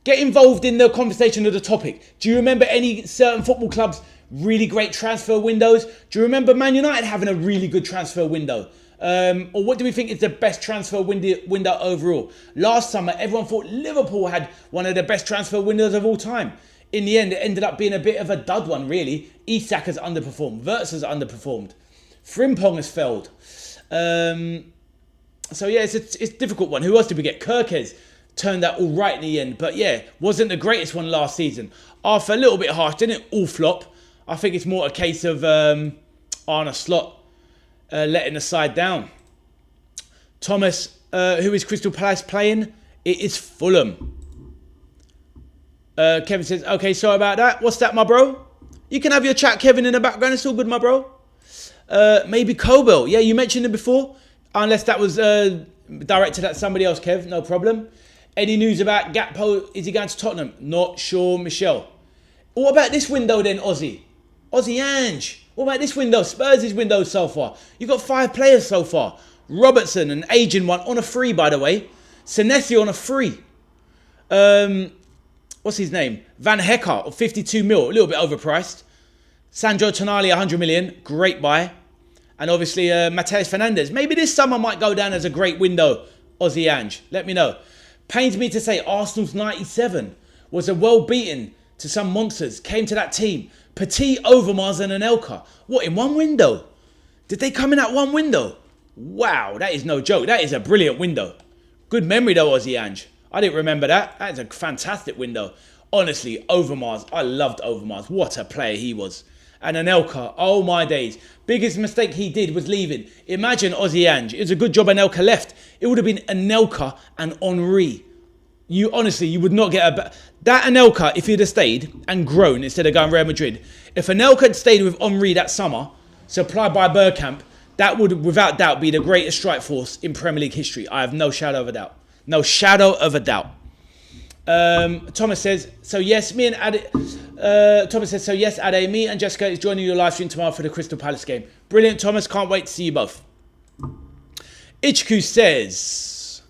get involved in the conversation of the topic. Do you remember any certain football clubs' really great transfer windows? Do you remember Man United having a really good transfer window? Or what do we think is the best transfer window overall? Last summer, everyone thought Liverpool had one of the best transfer windows of all time. In the end, it ended up being a bit of a dud one, really. Isak has underperformed. V.A.S has underperformed. Frimpong has failed. So, yeah, it's a difficult one. Who else did we get? Kirkes turned out all right in the end. But, yeah, wasn't the greatest one last season. Arthur, a little bit harsh. Didn't all flop. I think it's more a case of Arne Slot letting the side down. Thomas, who is Crystal Palace playing? It is Fulham. Kevin says, okay, sorry about that. What's that, my bro? You can have your chat, Kevin, in the background. It's all good, my bro. Maybe Cobel. Yeah, you mentioned it before. Unless that was directed at somebody else, Kev. No problem. Any news about Gakpo? Is he going to Tottenham? Not sure, Michelle. What about this window then, Aussie? Aussie Ange. What about this window? Spurs' window so far. You've got 5 players so far. Robertson, an aging one, on a free, by the way. Senesi on a free. What's his name? Van Hecker, 52 mil, a little bit overpriced. Sandro Tonali, 100 million, great buy. And obviously, Mateus Fernandes. Maybe this summer might go down as a great window, Aussie Ange. Let me know. Pains me to say Arsenal's 97 was a well-beaten to some monsters. Came to that team. Petit, Overmars and Anelka. What, in one window? Did they come in at one window? Wow, that is no joke. That is a brilliant window. Good memory though, Aussie Ange. I didn't remember that. That is a fantastic window. Honestly, Overmars. I loved Overmars. What a player he was. And Anelka, oh my days. Biggest mistake he did was leaving. Imagine Aussie Ange. It was a good job Anelka left. It would have been Anelka and Henry. You would not get that Anelka, if he'd have stayed and grown instead of going Real Madrid. If Anelka had stayed with Henry that summer, supplied by Bergkamp, that would without doubt be the greatest strike force in Premier League history. I have no shadow of a doubt. No shadow of a doubt. Thomas says, so yes, Thomas says, so yes, Ade, me and Jessica is joining your live stream tomorrow for the Crystal Palace game. Brilliant, Thomas. Can't wait to see you both. Ichku says,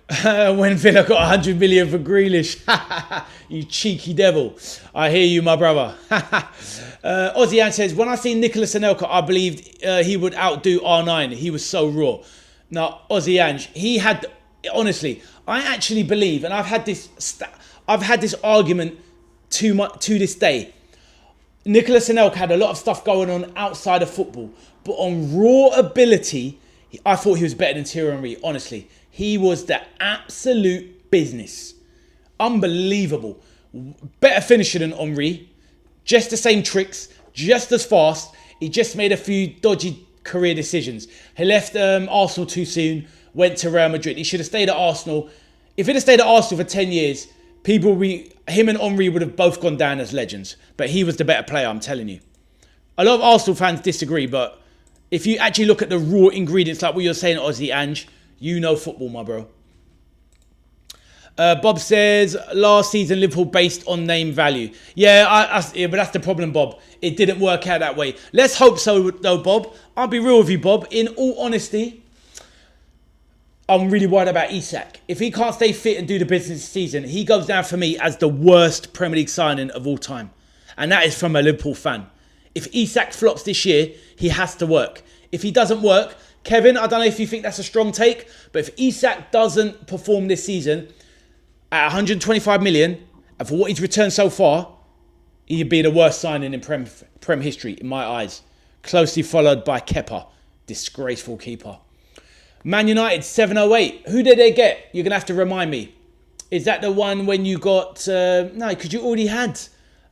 when Villa got 100 million for Grealish. You cheeky devil. I hear you, my brother. Aussie Ann says, when I seen Nicolas Anelka, I believed he would outdo R9. He was so raw. Now, Aussie Ange, he had, honestly, I actually believe, and I've had this argument to this day. Nicolas Anelka had a lot of stuff going on outside of football, but on raw ability, I thought he was better than Thierry Henry, honestly. He was the absolute business. Unbelievable. Better finisher than Henry. Just the same tricks, just as fast. He just made a few dodgy career decisions. He left Arsenal too soon, went to Real Madrid. He should have stayed at Arsenal. If he'd have stayed at Arsenal for 10 years, him and Henry would have both gone down as legends. But he was the better player, I'm telling you. A lot of Arsenal fans disagree, but if you actually look at the raw ingredients, like what you're saying, Aussie Ange, you know football, my bro. Bob says, last season Liverpool based on name value. Yeah, but that's the problem, Bob. It didn't work out that way. Let's hope so, though, Bob. I'll be real with you, Bob. In all honesty, I'm really worried about Isak. If he can't stay fit and do the business this season, he goes down for me as the worst Premier League signing of all time. And that is from a Liverpool fan. If Isak flops this year, he has to work. If he doesn't work, Kevin, I don't know if you think that's a strong take, but if Isak doesn't perform this season at 125 million, and for what he's returned so far, he'd be the worst signing in Prem history, in my eyes. Closely followed by Kepa, disgraceful keeper. Man United, 708. Who did they get? You're going to have to remind me. Is that the one when you got... no, because you already had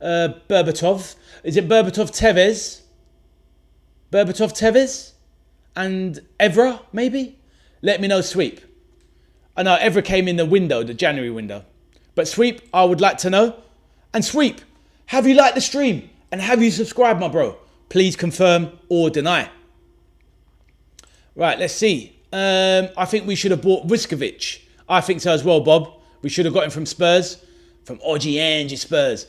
Berbatov. Is it Berbatov-Tevez? Berbatov-Tevez? And Evra, maybe? Let me know, Sweep. I know Evra came in the window, the January window. But Sweep, I would like to know. And Sweep, have you liked the stream? And have you subscribed, my bro? Please confirm or deny. Right, let's see. I think we should have bought Vuskovic. I think so as well, Bob. We should have got him from Spurs. From Oji Angie Spurs.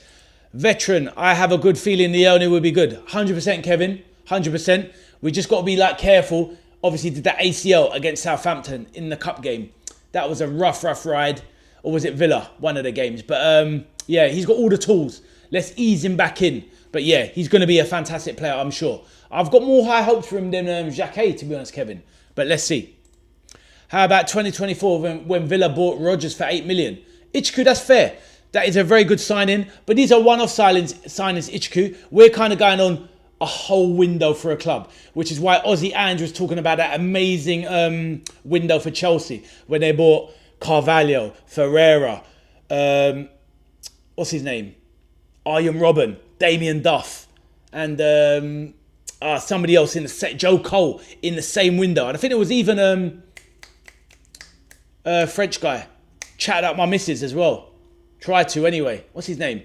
Veteran, I have a good feeling Leone will be good. 100% Kevin, 100%. We just got to be like careful. Obviously did that ACL against Southampton in the cup game. That was a rough ride. Or was it Villa? One of the games. But yeah, he's got all the tools. Let's ease him back in. But yeah, he's going to be a fantastic player, I'm sure. I've got more high hopes for him than Djed, to be honest, Kevin. But let's see. How about 2024 when Villa bought Rodgers for 8 million? Ichku, that's fair. That is a very good signing. But these are one-off signings, Ichku. We're kind of going on a whole window for a club, which is why Ozzy Ange was talking about that amazing window for Chelsea, where they bought Carvalho, Ferreira, what's his name? Arjen Robben, Damien Duff, and somebody else in the set, Joe Cole, in the same window. And I think it was even a French guy. Chatted out my missus as well. Tried to anyway. What's his name?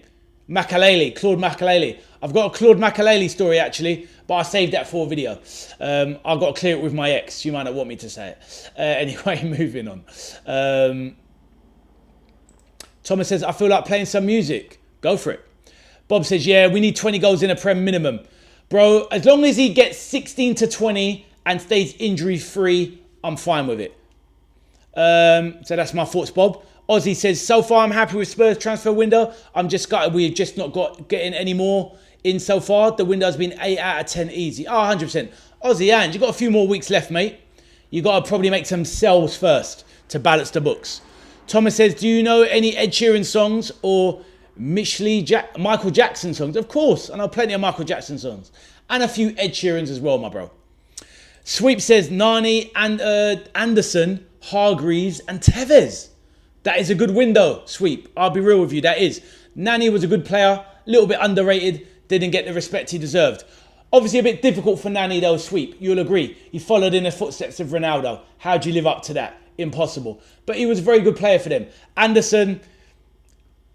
Claude Makelele. I've got a Claude Makelele story actually, but I saved that for a video. I've got to clear it with my ex. You might not want me to say it. Anyway, moving on. Thomas says, I feel like playing some music. Go for it. Bob says, yeah, we need 20 goals in a Prem minimum. Bro, as long as he gets 16 to 20 and stays injury free, I'm fine with it. So that's my thoughts, Bob. Ozzy says, so far I'm happy with Spurs transfer window. I'm just gutted we've just not getting any more in so far. The window's been 8 out of 10 easy. Oh, 100%. Ozzy, and you've got a few more weeks left, mate. You've got to probably make some sells first to balance the books. Thomas says, do you know any Ed Sheeran songs or Michael Jackson songs? Of course. I know plenty of Michael Jackson songs. And a few Ed Sheerans as well, my bro. Sweep says, Nani and Anderson, Hargreaves and Tevez. That is a good window, Sweep. I'll be real with you, that is. Nani was a good player, a little bit underrated, didn't get the respect he deserved. Obviously a bit difficult for Nani though, Sweep, you'll agree. He followed in the footsteps of Ronaldo. How do you live up to that? Impossible. But he was a very good player for them. Anderson,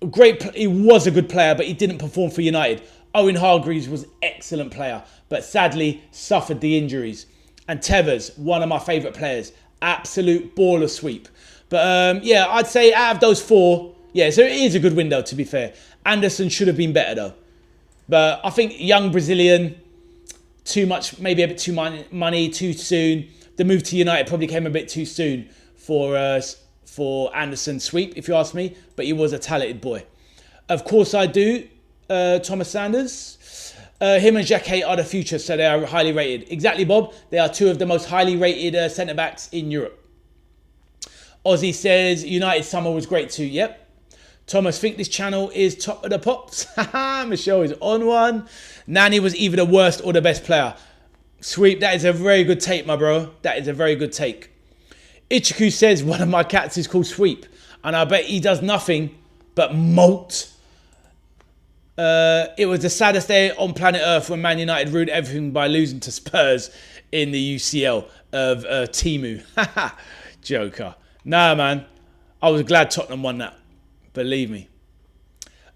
he was a good player, but he didn't perform for United. Owen Hargreaves was an excellent player, but sadly suffered the injuries. And Tevez, one of my favourite players. Absolute baller, Sweep. But yeah, I'd say out of those four, yeah, so it is a good window to be fair. Anderson should have been better though. But I think young Brazilian, too much, maybe a bit too money, too soon. The move to United probably came a bit too soon for Anderson, Sweep, if you ask me. But he was a talented boy. Of course I do, Thomas Sanders. Him and Djed are the future, so they are highly rated. Exactly, Bob. They are two of the most highly rated centre-backs in Europe. Ozzy says, United summer was great too. Yep. Thomas, think this channel is top of the pops. Michelle is on one. Nani was either the worst or the best player. Sweep, that is a very good take, my bro. That is a very good take. Ichiku says, one of my cats is called Sweep. And I bet he does nothing but molt. It was the saddest day on planet Earth when Man United ruined everything by losing to Spurs in the UCL of Timu. Joker. Nah, man. I was glad Tottenham won that. Believe me.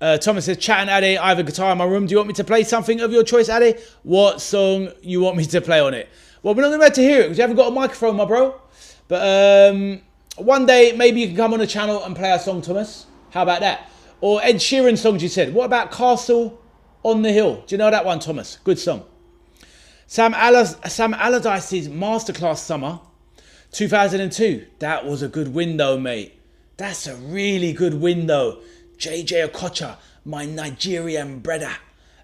Thomas says, chat and Ade, I have a guitar in my room. Do you want me to play something of your choice, Ade? What song you want me to play on it? Well, we're not going to be able to hear it because you haven't got a microphone, my bro. But one day, maybe you can come on the channel and play a song, Thomas. How about that? Or Ed Sheeran songs you said. What about Castle on the Hill? Do you know that one, Thomas? Good song. Sam Allardyce's Masterclass Summer 2002. That was a good window, mate. That's a really good window. JJ Okocha, my Nigerian brother.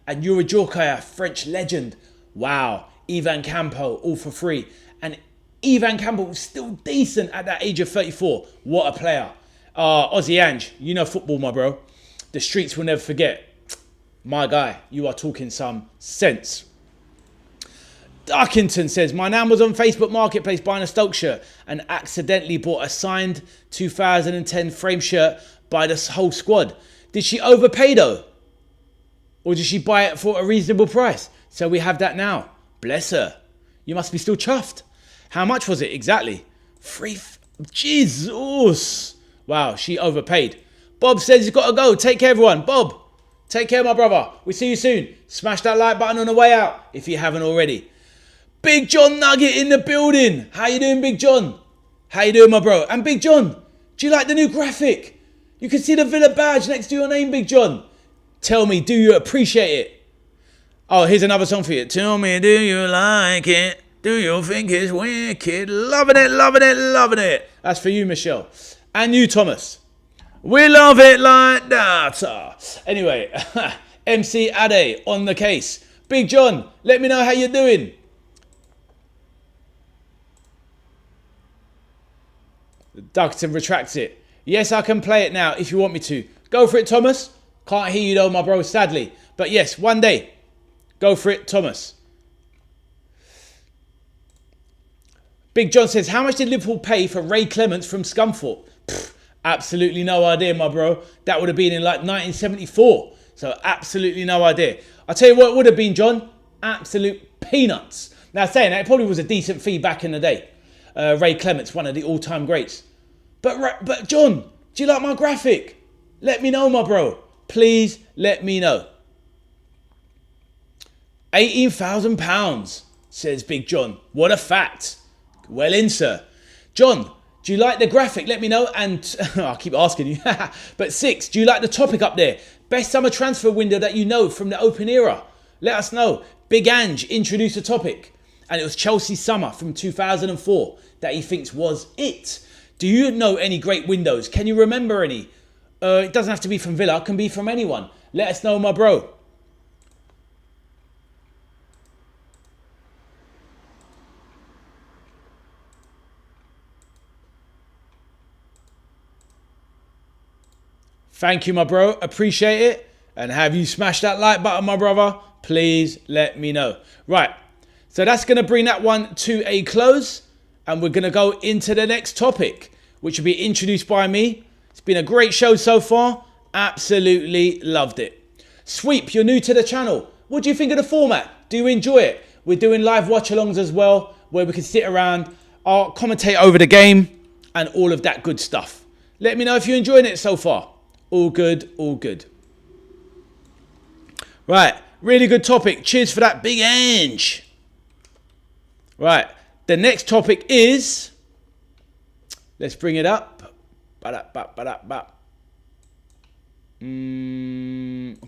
And Yuri Djorkaeff, French legend. Wow. Ivan Campo, all for free. And Ivan Campo was still decent at that age of 34. What a player. Ozzy Ange, you know football, my bro. The streets will never forget. My guy, you are talking some sense. Darkington says, my nan was on Facebook Marketplace buying a Stoke shirt and accidentally bought a signed 2010 frame shirt by the whole squad. Did she overpay though? Or did she buy it for a reasonable price? So we have that now. Bless her. You must be still chuffed. How much was it exactly? Jesus. Wow, she overpaid. Bob says he's got to go. Take care, everyone. Bob, take care, my brother. We'll see you soon. Smash that like button on the way out if you haven't already. Big John Nugget in the building. How you doing, Big John? How you doing, my bro? And Big John, do you like the new graphic? You can see the Villa badge next to your name, Big John. Tell me, do you appreciate it? Oh, here's another song for you. Tell me, do you like it? Do you think it's wicked? Loving it, loving it, loving it. That's for you, Michelle. And you, Thomas. We love it like that. Anyway, MC Ade on the case. Big John, let me know how you're doing. Ducks and retracts it. Yes, I can play it now if you want me to. Go for it, Thomas. Can't hear you though, my bro, sadly. But yes, one day. Go for it, Thomas. Big John says, how much did Liverpool pay for Ray Clements from Scunthorpe? Absolutely no idea, my bro. That would have been in like 1974. So absolutely no idea. I'll tell you what it would have been, John. Absolute peanuts. Now saying that, it probably was a decent fee back in the day. Ray Clements, one of the all-time greats. But John, do you like my graphic? Let me know, my bro. Please let me know. £18,000, says Big John. What a fact. Well in, sir. John, do you like the graphic? Let me know. And I'll keep asking you. But 6, do you like the topic up there? Best summer transfer window that you know from the open era? Let us know. Big Ange introduced a topic. And it was Chelsea summer from 2004 that he thinks was it. Do you know any great windows? Can you remember any? It doesn't have to be from Villa. It can be from anyone. Let us know, my bro. Thank you, my bro. Appreciate it. And have you smashed that like button, my brother? Please let me know. Right. So that's going to bring that one to a close. And we're going to go into the next topic, which will be introduced by me. It's been a great show so far. Absolutely loved it. Sweep, you're new to the channel. What do you think of the format? Do you enjoy it? We're doing live watch-alongs as well, where we can sit around, I'll commentate over the game and all of that good stuff. Let me know if you're enjoying it so far. All good, all good. Right, really good topic. Cheers for that, Big Ange. Right, the next topic is, let's bring it up.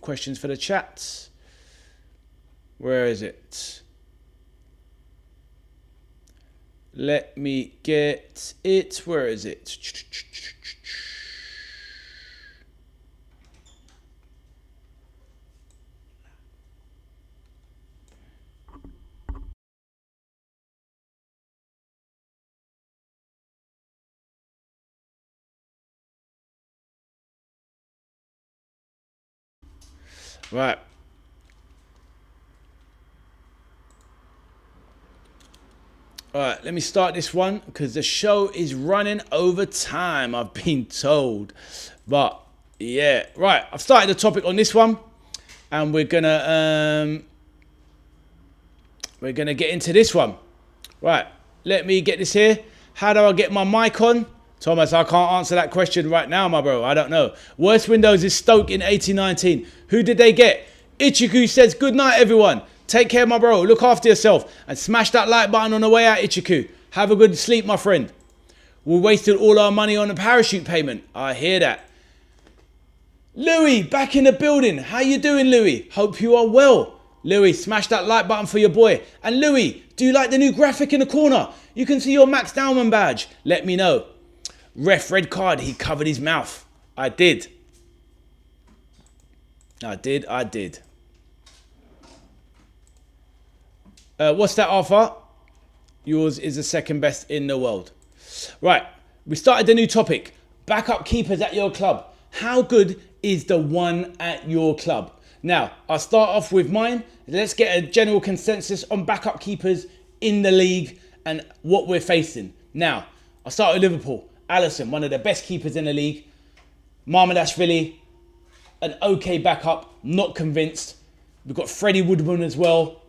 Questions for the chat. Where is it? Let me get it. Where is it? Right. All right, let me start this one because the show is running over time, I've been told. But yeah, right. I've started the topic on this one, and we're gonna get into this one. Right. Let me get this here. How do I get my mic on? Thomas, I can't answer that question right now, my bro. I don't know. Worst windows is Stoke in 18-19. Who did they get? Ichiku says, good night, everyone. Take care, my bro. Look after yourself. And smash that like button on the way out, Ichiku. Have a good sleep, my friend. We wasted all our money on a parachute payment. I hear that. Louis, back in the building. How you doing, Louis? Hope you are well. Louis, smash that like button for your boy. And Louis, do you like the new graphic in the corner? You can see your Max Dowman badge. Let me know. Ref, red card. He covered his mouth. I did. I did. What's that, Arthur? Yours is the second best in the world. Right. We started the new topic. Backup keepers at your club. How good is the one at your club? Now, I'll start off with mine. Let's get a general consensus on backup keepers in the league and what we're facing. Now, I'll start with Liverpool. Alisson, one of the best keepers in the league. Marmadashvili, an okay backup, not convinced. We've got Freddie Woodman as well.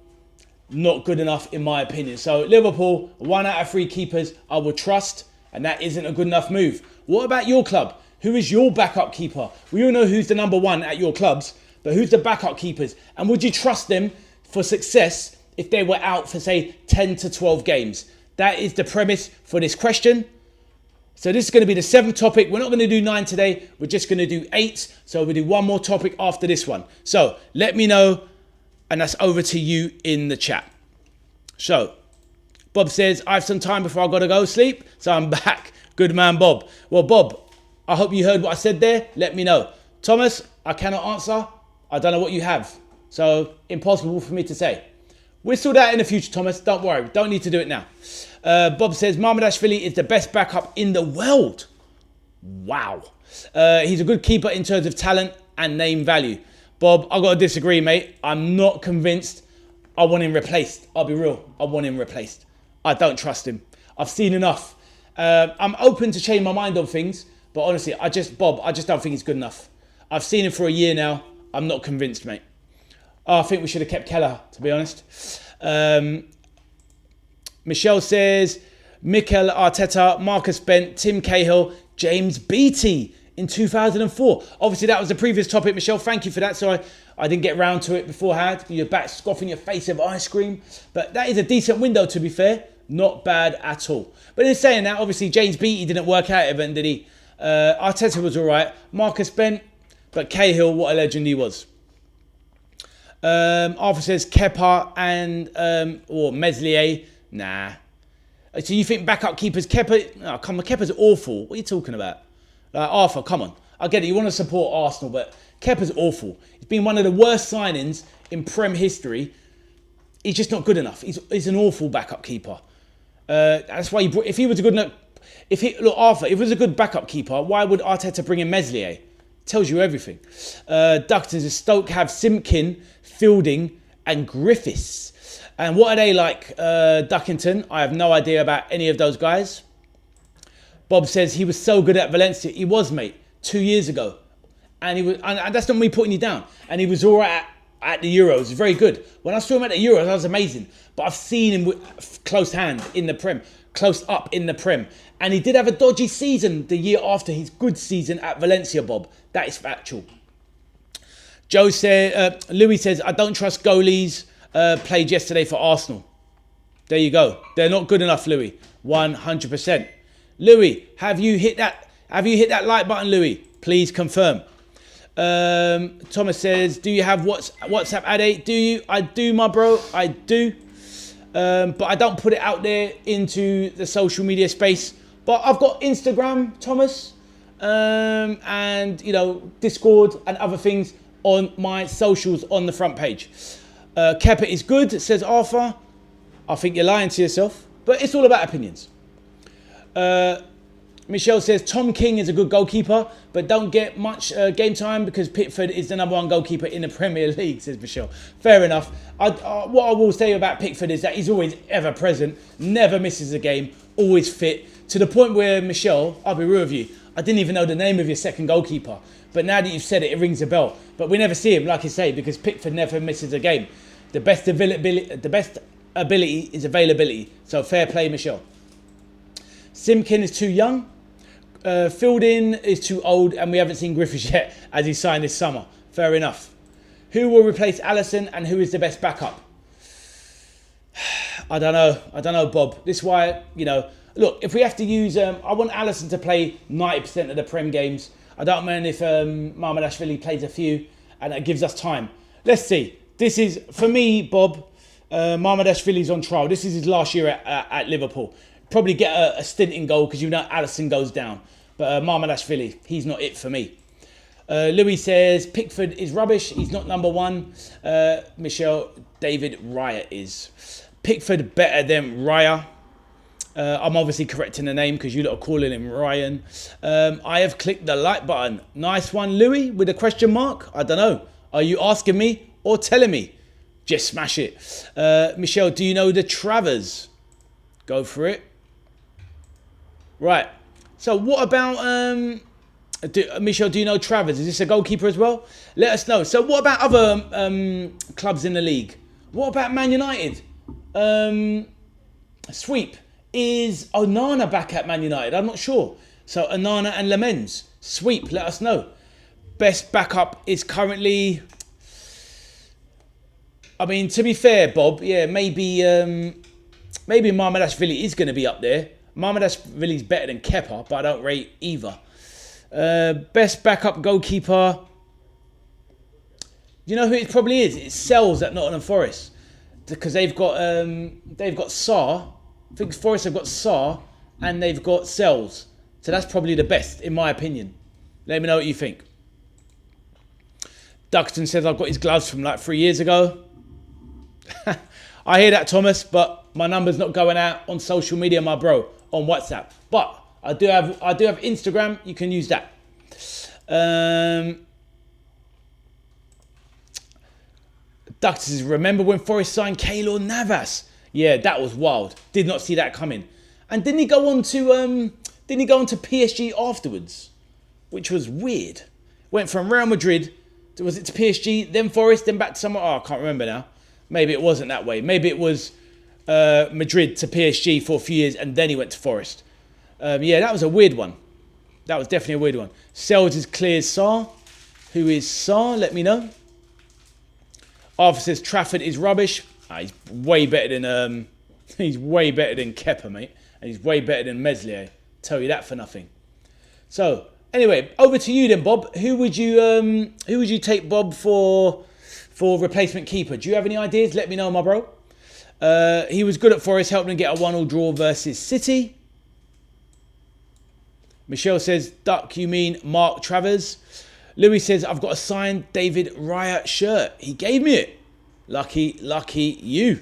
Not good enough in my opinion. So Liverpool, 1 out of 3 keepers I will trust, and that isn't a good enough move. What about your club? Who is your backup keeper? We all know who's the number 1 at your clubs, but who's the backup keepers? And would you trust them for success if they were out for, say, 10 to 12 games? That is the premise for this question. So this is going to be the 7th topic. We're not going to do 9 today. We're just going to do 8. So we'll do one more topic after this one. So let me know. And that's over to you in the chat. So Bob says, I have some time before I got to go sleep. So I'm back. Good man, Bob. Well, Bob, I hope you heard what I said there. Let me know. Thomas, I cannot answer. I don't know what you have. So impossible for me to say. We'll sort that in the future, Thomas. Don't worry. Don't need to do it now. Bob says, Mamardashvili is the best backup in the world. Wow. He's a good keeper in terms of talent and name value. Bob, I've got to disagree, mate. I'm not convinced. I want him replaced. I'll be real. I want him replaced. I don't trust him. I've seen enough. I'm open to change my mind on things. But honestly, Bob, I just don't think he's good enough. I've seen him for a year now. I'm not convinced, mate. I think we should have kept Keller, to be honest. Michelle says, Mikel Arteta, Marcus Spence, Tim Cahill, James Beattie in 2004. Obviously, that was the previous topic, Michelle. Thank you for that. So I didn't get round to it beforehand. You're back scoffing your face of ice cream. But that is a decent window, to be fair. Not bad at all. But in saying that, obviously, James Beattie didn't work out even, did he? Arteta was all right. Marcus Spence, but Cahill, what a legend he was. Arthur says Kepa and or Meslier. Nah. So you think backup keepers Kepa? Oh, come on, Kepa's awful. What are you talking about? Arthur, come on. I get it. You want to support Arsenal, but Kepa's awful. He's been one of the worst signings in Prem history. He's just not good enough. He's an awful backup keeper. That's why if he was a good enough, Arthur, if he was a good backup keeper, why would Arteta bring in Meslier? Tells you everything. Ductons of Stoke have Simpkin, Fielding, and Griffiths. And what are they like, Duckington? I have no idea about any of those guys. Bob says he was so good at Valencia. He was, mate, 2 years ago. And that's not me putting you down. And he was all right at the Euros. Very good. When I saw him at the Euros, that was amazing. But I've seen him with close hand in the Prem. Close up in the Prem. And he did have a dodgy season the year after his good season at Valencia, Bob. That is factual. Louis says, I don't trust goalies played yesterday for Arsenal. There you go. They're not good enough, Louis. 100%. Louis, have you hit that like button, Louis? Please confirm. Thomas says, do you have WhatsApp Ade? Do you? I do, my bro. I do. But I don't put it out there into the social media space. But I've got Instagram, Thomas, and Discord and other things on my socials on the front page. Kepa is good, says Arthur. I think you're lying to yourself, but it's all about opinions. Michelle says Tom King is a good goalkeeper, but don't get much game time because Pickford is the #1 goalkeeper in the Premier League, says Michelle. Fair enough. What I will say about Pickford is that he's always ever present, never misses a game, always fit, to the point where, Michelle, I'll be real with you, I didn't even know the name of your second goalkeeper. But now that you've said it, it rings a bell. But we never see him, like you say, because Pickford never misses a game. The best ability is availability. So fair play, Michelle. Simpkin is too young. Fielding is too old, and we haven't seen Griffiths yet, as he signed this summer. Fair enough. Who will replace Alisson, and who is the best backup? I don't know, Bob. This is why, look, if we have to use, I want Alisson to play 90% of the Prem games. I don't mind if Mamardashvili plays a few, and that gives us time. Let's see. This is, for me, Bob, Mamardashvili's on trial. This is his last year at Liverpool. Probably get a stint in goal because Alisson goes down. But Mamardashvili, he's not it for me. Louis says Pickford is rubbish. He's not #1. Michelle, David Raya is. Pickford better than Raya. I'm obviously correcting the name because you lot are calling him Ryan. I have clicked the like button. Nice one, Louis, with a question mark. I don't know. Are you asking me or telling me? Just smash it. Michelle, do you know the Travers? Go for it. Right. So what about... Michelle, do you know Travers? Is this a goalkeeper as well? Let us know. So what about other clubs in the league? What about Man United? Sweep. Is Onana back at Man United? I'm not sure. So Onana and Lamens. Sweep, let us know. Best backup is currently... I mean, to be fair, Bob, yeah, maybe Mamardashvili is going to be up there. Mamardashvili's better than Kepa, but I don't rate either. Best backup goalkeeper. You know who it probably is? It's Sells at Nottingham Forest, because they've got Sarr. I think Forest have got Sarr and they've got Sells. So that's probably the best, in my opinion. Let me know what you think. Duxton says I've got his gloves from like 3 years ago. I hear that, Thomas, but my number's not going out on social media, my bro, on WhatsApp. But I do have Instagram. You can use that. Duxton says, remember when Forest signed Keylor Navas? Yeah, that was wild. Did not see that coming. And didn't he go on to PSG afterwards? Which was weird. Went from Real Madrid to PSG, then Forest, then back to somewhere. Oh, I can't remember now. Maybe it wasn't that way. Maybe it was Madrid to PSG for a few years and then he went to Forest. Yeah, that was a weird one. That was definitely a weird one. Sells is clear Sarr. Who is Sarr? Let me know. Arthur says Trafford is rubbish. He's way better than Kepa, mate, and he's way better than Meslier. Tell you that for nothing. So anyway, over to you then, Bob. Who would you take, Bob, for replacement keeper? Do you have any ideas? Let me know, my bro. He was good at Forest, helping them get a 1-1 draw versus City. Michelle says, Duck, you mean Mark Travers? Louis says, I've got a signed David Raya shirt. He gave me it. Lucky you.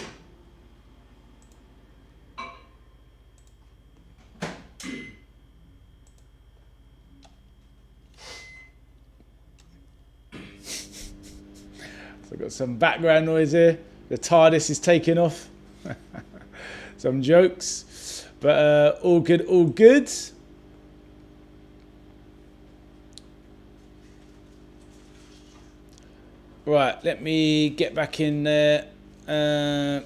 So I've got some background noise here. The TARDIS is taking off. Some jokes. But all good, all good. Right, let me get back in there. Right.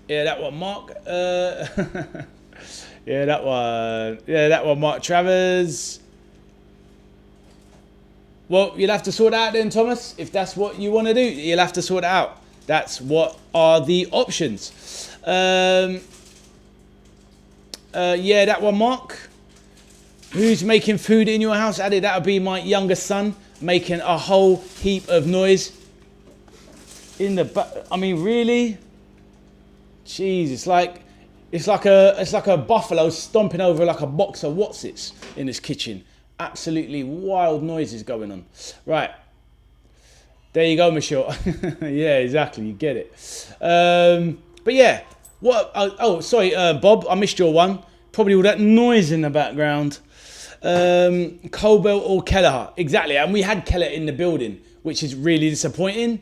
Yeah, that one, Mark. Yeah, that one. Yeah, that one, Mark Travers. Well, you'll have to sort it out then, Thomas. If that's what you want to do, you'll have to sort it out. That's what are the options. Yeah, that one, Mark. Who's making food in your house, Addy? That would be my younger son, making a whole heap of noise in the back. I mean, really? Jeez, it's like a buffalo stomping over like a box of Wotsits in this kitchen. Absolutely wild noises going on. Right. There you go, Michelle. Yeah, exactly. You get it. But yeah. What? Oh, sorry, Bob. I missed your one. Probably all that noise in the background. Colbell or Kelleher. Exactly. And we had Kelleher in the building, which is really disappointing.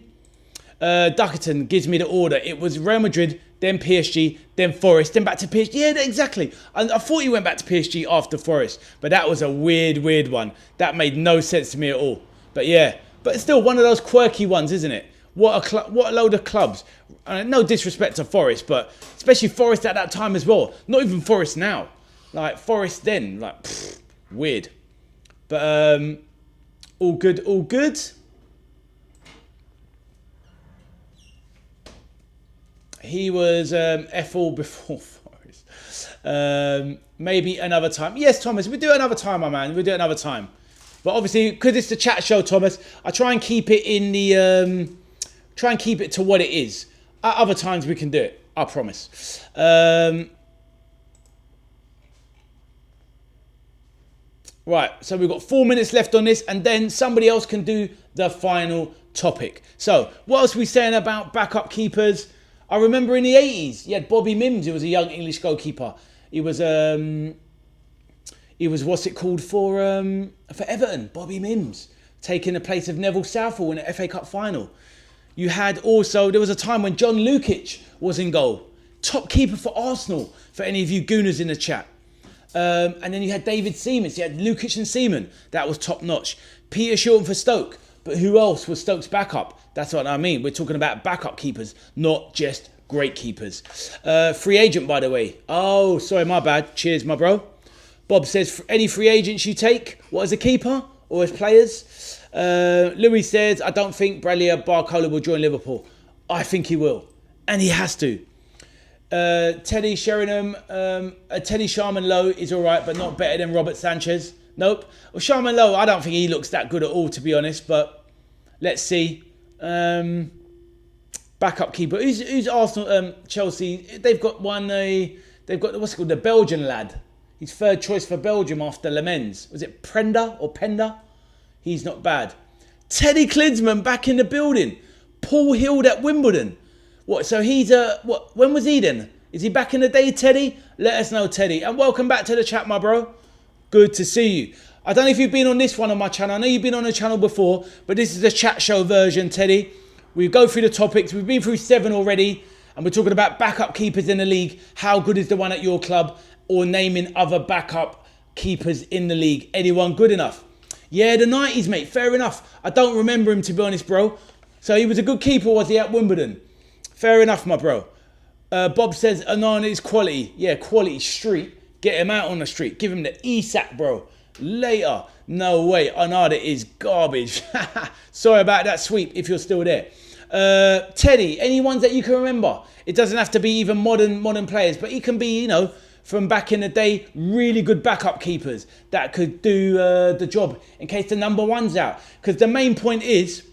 Duckerton gives me the order. It was Real Madrid, then PSG, then Forest, then back to PSG. Yeah, exactly. I thought he went back to PSG after Forest, but that was a weird one. That made no sense to me at all. But yeah, but it's still one of those quirky ones, isn't it? What a load of clubs. No disrespect to Forest, but especially Forest at that time as well. Not even Forest now. Like Forest then, like weird. But all good, all good. He was F all before Forest. Maybe another time. Yes, Thomas, we'll do it another time, my man. We'll do it another time. But obviously, because it's the chat show, Thomas, I try and keep it in the... try and keep it to what it is. At other times, we can do it. I promise. Right, so we've got 4 minutes left on this, and then somebody else can do the final topic. So, what else are we saying about backup keepers? I remember in the 80s, you had Bobby Mims, who was a young English goalkeeper. He was what's it called for Everton, Bobby Mims, taking the place of Neville Southall in the FA Cup final. You had also, there was a time when John Lukic was in goal. Top keeper for Arsenal, for any of you gooners in the chat. And then you had David Seaman. So you had Lukic and Seaman. That was top notch. Peter Shilton for Stoke. But who else was Stoke's backup? That's what I mean. We're talking about backup keepers, not just great keepers. Free agent, by the way. Oh, sorry, my bad. Cheers, my bro. Bob says, any free agents you take, what, as a keeper or as players? Louis says, I don't think Bradley Barcola will join Liverpool. I think he will. And he has to. Teddy Sheringham, Teddy Sharman Lowe is all right, but not better than Robert Sanchez. Nope. Well, Sharman Lowe, I don't think he looks that good at all, to be honest. But let's see. Backup keeper. Who's Arsenal? Chelsea. They've got one. They've got what's it called, the Belgian lad. He's third choice for Belgium after Lemens. Was it Prenda or Penda? He's not bad. Teddy Klinsmann back in the building. Paul Hill at Wimbledon. What? So he's what? When was he then? Is he back in the day, Teddy? Let us know, Teddy. And welcome back to the chat, my bro. Good to see you. I don't know if you've been on this one on my channel. I know you've been on the channel before, but this is the chat show version, Teddy. We go through the topics. We've been through 7 already, and we're talking about backup keepers in the league. How good is the one at your club? Or naming other backup keepers in the league. Anyone good enough? Yeah, the 90s, mate. Fair enough. I don't remember him, to be honest, bro. So he was a good keeper, was he, at Wimbledon? Fair enough, my bro. Bob says Anana is quality. Yeah, quality street. Get him out on the street. Give him the ESAC, bro. Later. No way. Anana is garbage. Sorry about that sweep if you're still there. Teddy, any ones that you can remember? It doesn't have to be even modern players, but he can be, you know, from back in the day, really good backup keepers that could do the job in case the number one's out. Because the main point is,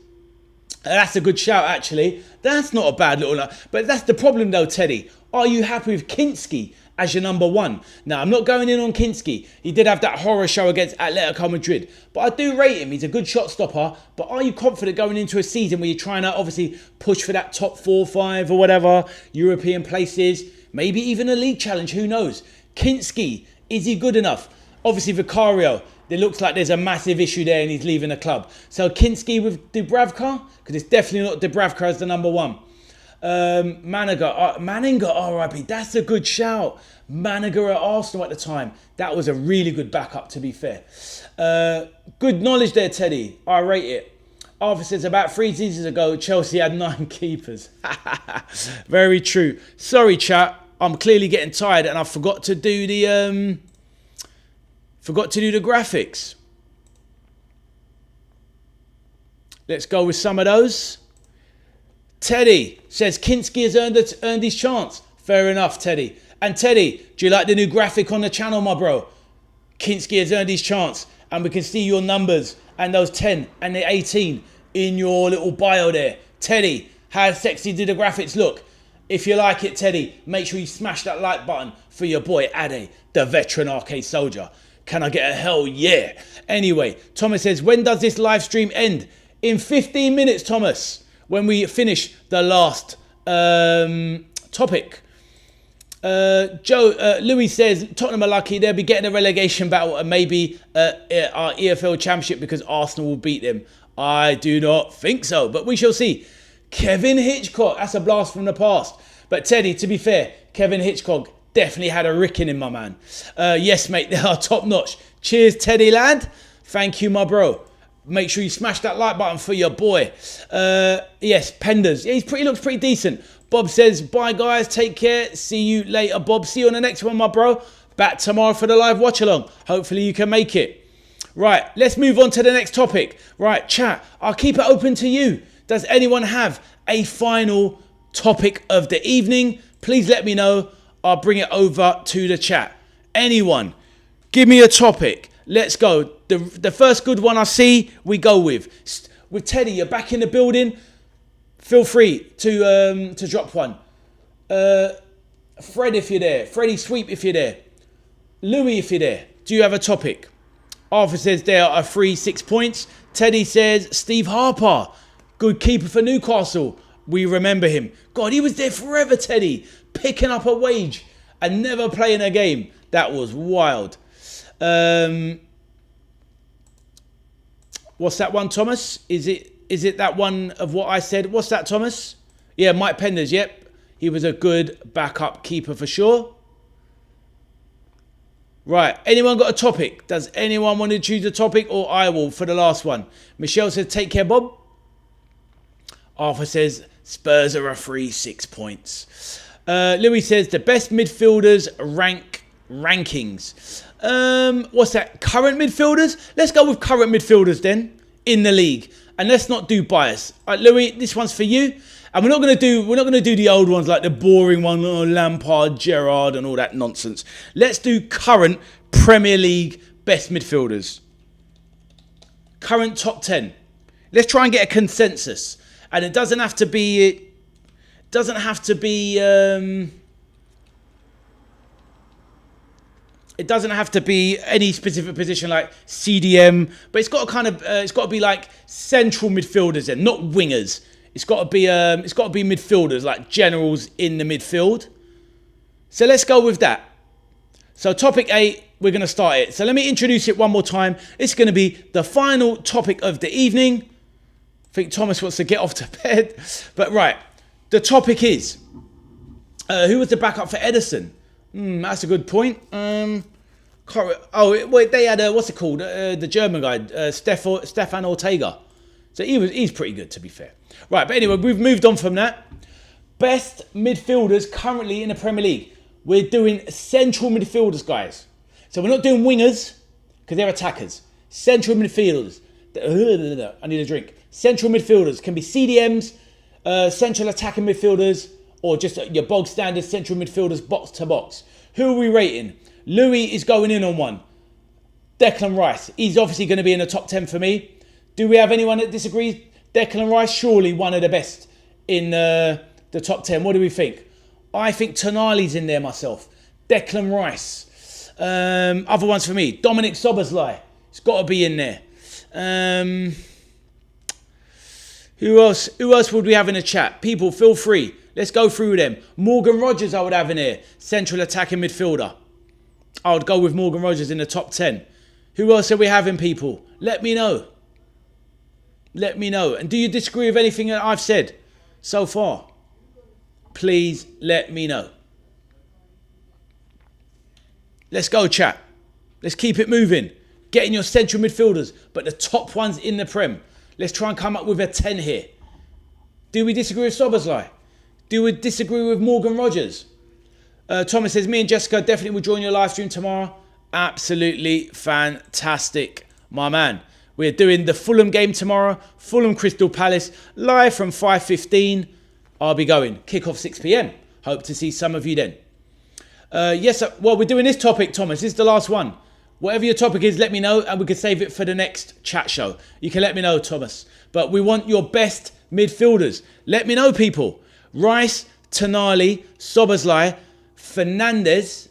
that's a good shout, actually. That's not a bad little... But that's the problem, though, Teddy. Are you happy with Kinski as your number one? Now, I'm not going in on Kinski. He did have that horror show against Atletico Madrid. But I do rate him. He's a good shot stopper. But are you confident going into a season where you're trying to, obviously, push for that top 4, 5 or whatever, European places, maybe even a league challenge, who knows? Kinski, is he good enough? Obviously, Vicario, it looks like there's a massive issue there and he's leaving the club. So Kinski with Dubravka, because it's definitely not Dubravka as the number one. Maninger, RIP, that's a good shout. Maninger at Arsenal at the time. That was a really good backup, to be fair. Good knowledge there, Teddy. I rate it. Arthur says about 3 seasons ago, Chelsea had 9 keepers. Very true. Sorry, chat. I'm clearly getting tired and I forgot to do the graphics. Let's go with some of those. Teddy says Kinski has earned his chance. Fair enough, Teddy. And Teddy, do you like the new graphic on the channel, my bro? Kinski has earned his chance, and we can see your numbers and those 10 and the 18 in your little bio there. Teddy, how sexy do the graphics look? If you like it, Teddy, make sure you smash that like button for your boy Ade, the veteran arcade soldier. Can I get a hell yeah? Anyway, Thomas says, when does this live stream end? In 15 minutes, Thomas, when we finish the last topic. Louis says, Tottenham are lucky they'll be getting a relegation battle and maybe our EFL championship because Arsenal will beat them. I do not think so, but we shall see. Kevin Hitchcock, that's a blast from the past. But Teddy, to be fair, Kevin Hitchcock definitely had a ricking in, my man. Yes, mate, they are top notch. Cheers, Teddy lad. Thank you, my bro. Make sure you smash that like button for your boy. Yes, Penders. Yeah, he looks pretty decent. Bob says, bye guys, take care. See you later, Bob. See you on the next one, my bro. Back tomorrow for the live watch along. Hopefully you can make it. Right, let's move on to the next topic. Right, chat, I'll keep it open to you. Does anyone have a final topic of the evening? Please let me know. I'll bring it over to the chat. Anyone, give me a topic. Let's go. The first good one I see, we go with. With Teddy, you're back in the building. Feel free to drop one. Fred, if you're there. Freddie Sweep, if you're there. Louis, if you're there. Do you have a topic? Arthur says there are 6 points. Teddy says Steve Harper. Good keeper for Newcastle. We remember him. God, he was there forever, Teddy. Picking up a wage and never playing a game. That was wild. What's that one, Thomas? Is it that one of what I said? What's that, Thomas? Yeah, Mike Penders, yep. He was a good backup keeper for sure. Right, anyone got a topic? Does anyone want to choose a topic, or I will for the last one? Michelle says, take care, Bob. Arthur says, Spurs are a 6 points. Louis says, the best midfielders rankings. What's that? Current midfielders? Let's go with current midfielders then, in the league. And let's not do bias. All right, Louis, this one's for you. And we're not gonna do the old ones like the boring one, Lampard, Gerrard, and all that nonsense. Let's do current Premier League best midfielders. Current top 10. Let's try and get a consensus. And it doesn't have to be. It doesn't have to be any specific position like CDM, but it's got to it's got to be like central midfielders and not wingers. It's got to be midfielders, like generals in the midfield. So let's go with that. So topic 8, we're going to start it. So let me introduce it one more time. It's going to be the final topic of the evening. I think Thomas wants to get off to bed, but right. The topic is who was the backup for Ederson? That's a good point. They had what's it called? The German guy, Stefan Ortega. So he's pretty good, to be fair. Right, but anyway, we've moved on from that. Best midfielders currently in the Premier League. We're doing central midfielders, guys. So we're not doing wingers because they're attackers. Central midfielders. I need a drink. Central midfielders can be CDMs, central attacking midfielders, or just your bog standard central midfielders, box to box. Who are we rating? Louis is going in on one. Declan Rice. He's obviously going to be in the top 10 for me. Do we have anyone that disagrees? Declan Rice, surely one of the best in the top 10. What do we think? I think Tonali's in there myself. Declan Rice. Other ones for me. Dominic Szoboszlai. It's got to be in there. Who else would we have in the chat? People, feel free. Let's go through them. Morgan Rogers I would have in here. Central attacking midfielder. I would go with Morgan Rogers in the top 10. Who else are we having, people? Let me know. Let me know. And do you disagree with anything that I've said so far? Please let me know. Let's go, chat. Let's keep it moving. Get in your central midfielders, but the top ones in the Prem. Let's try and come up with a 10 here. Do we disagree with Szoboszlai? Do we disagree with Morgan Rogers? Thomas says, me and Jessica definitely will join your live stream tomorrow. Absolutely fantastic, my man. We're doing the Fulham game tomorrow. Fulham Crystal Palace, live from 5:15. I'll be going. Kick-off 6 p.m. Hope to see some of you then. Yes, well, we're doing this topic, Thomas. This is the last one. Whatever your topic is, let me know, and we can save it for the next chat show. You can let me know, Thomas. But we want your best midfielders. Let me know, people. Rice, Tonali, Szoboszlai, Fernandes.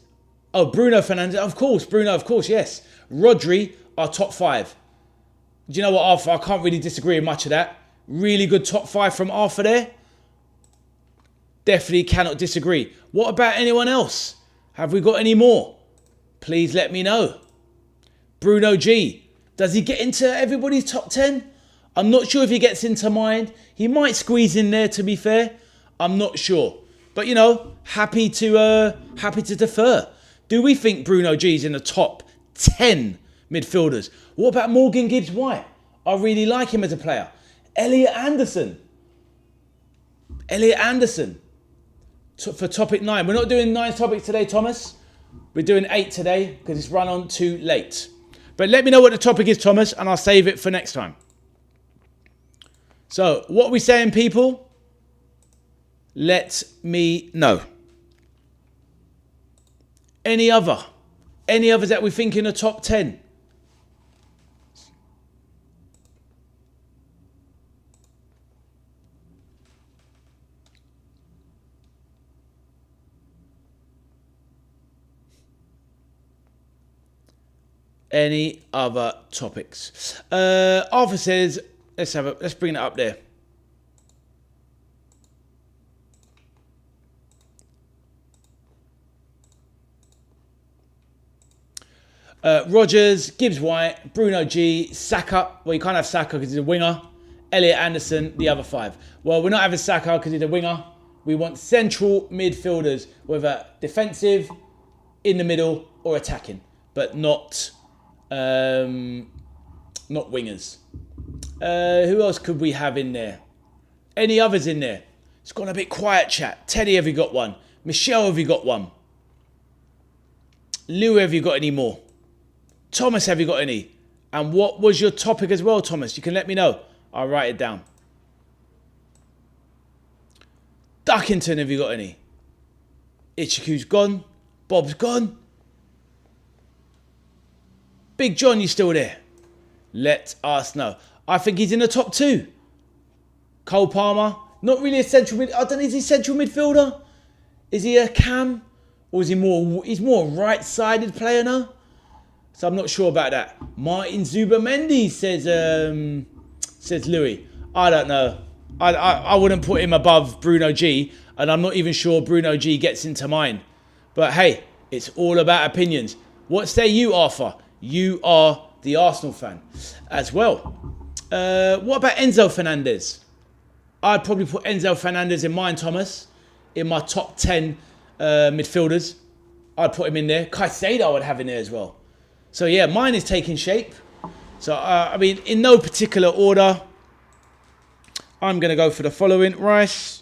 Oh, Bruno Fernandes. Of course, Bruno, of course, yes. Rodri are top 5. Do you know what, Arthur? I can't really disagree with much of that. Really good top 5 from Arthur there. Definitely cannot disagree. What about anyone else? Have we got any more? Please let me know. Bruno G. Does he get into everybody's top 10? I'm not sure if he gets into mine. He might squeeze in there, to be fair. I'm not sure. But, you know, happy to defer. Do we think Bruno G is in the top 10 midfielders? What about Morgan Gibbs-White? I really like him as a player. Elliot Anderson. For topic 9. We're not doing 9 topics today, Thomas. We're doing 8 today because it's run on too late. But let me know what the topic is, Thomas, and I'll save it for next time. So, what are we saying, people? Let me know. Any others that we think in the top 10? Any other topics? Arthur says, let's bring it up there. Rogers, Gibbs-White, Bruno G, Saka. Well, you can't have Saka because he's a winger. Elliot Anderson, the other 5. Well, we're not having Saka because he's a winger. We want central midfielders, whether defensive, in the middle, or attacking, but not wingers. Who else could we have in there? Any others in there? It's gone a bit quiet, chat. Teddy, have you got one? Michelle, have you got one? Lou, have you got any more? Thomas, have you got any? And what was your topic as well, Thomas? You can let me know. I'll write it down. Duckington, have you got any? Ichiku's gone. Bob's gone. Big John, you still there? Let us know. I think he's in the top 2. Cole Palmer, not really a central mid. I don't know, is he central midfielder? Is he a cam? Or is he more, he's more a right-sided player now? So I'm not sure about that. Martin Zubamendi says Louis. I don't know. I wouldn't put him above Bruno G, and I'm not even sure Bruno G gets into mine. But hey, it's all about opinions. What say you, Arthur? You are the Arsenal fan as well. What about Enzo Fernandez? I'd probably put Enzo Fernandez in mine, Thomas, in my top 10 midfielders. I'd put him in there. Caicedo I would have in there as well. So yeah, mine is taking shape. So I mean, in no particular order, I'm going to go for the following: Rice,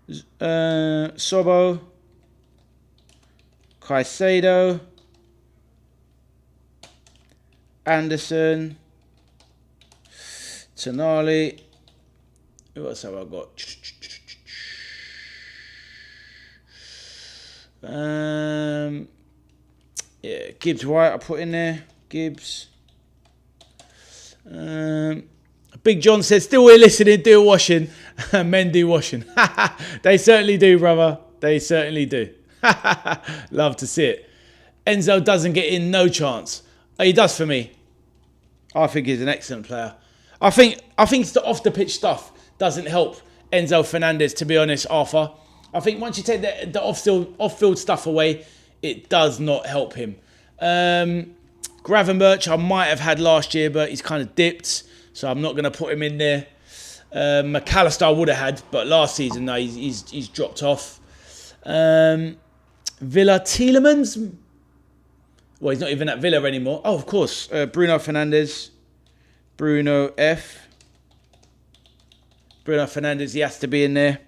Sobo, Caicedo, Anderson, Tonali. What else have I got? Yeah, Gibbs White I put in there. Gibbs. Big John says, still here listening, do washing. Men do washing. They certainly do, brother. They certainly do. Love to see it. Enzo doesn't get in, no chance. He does for me. I think he's an excellent player. I think it's the off-the-pitch stuff doesn't help Enzo Fernandez, to be honest, Arthur. I think once you take the off-field stuff away, it does not help him. Gravenberch I might have had last year, but he's kind of dipped, so I'm not going to put him in there. McAllister I would have had, but last season, no, he's dropped off. Villa Tielemans. Well, he's not even at Villa anymore. Oh, of course. Bruno Fernandes. Bruno F. Bruno Fernandes, he has to be in there.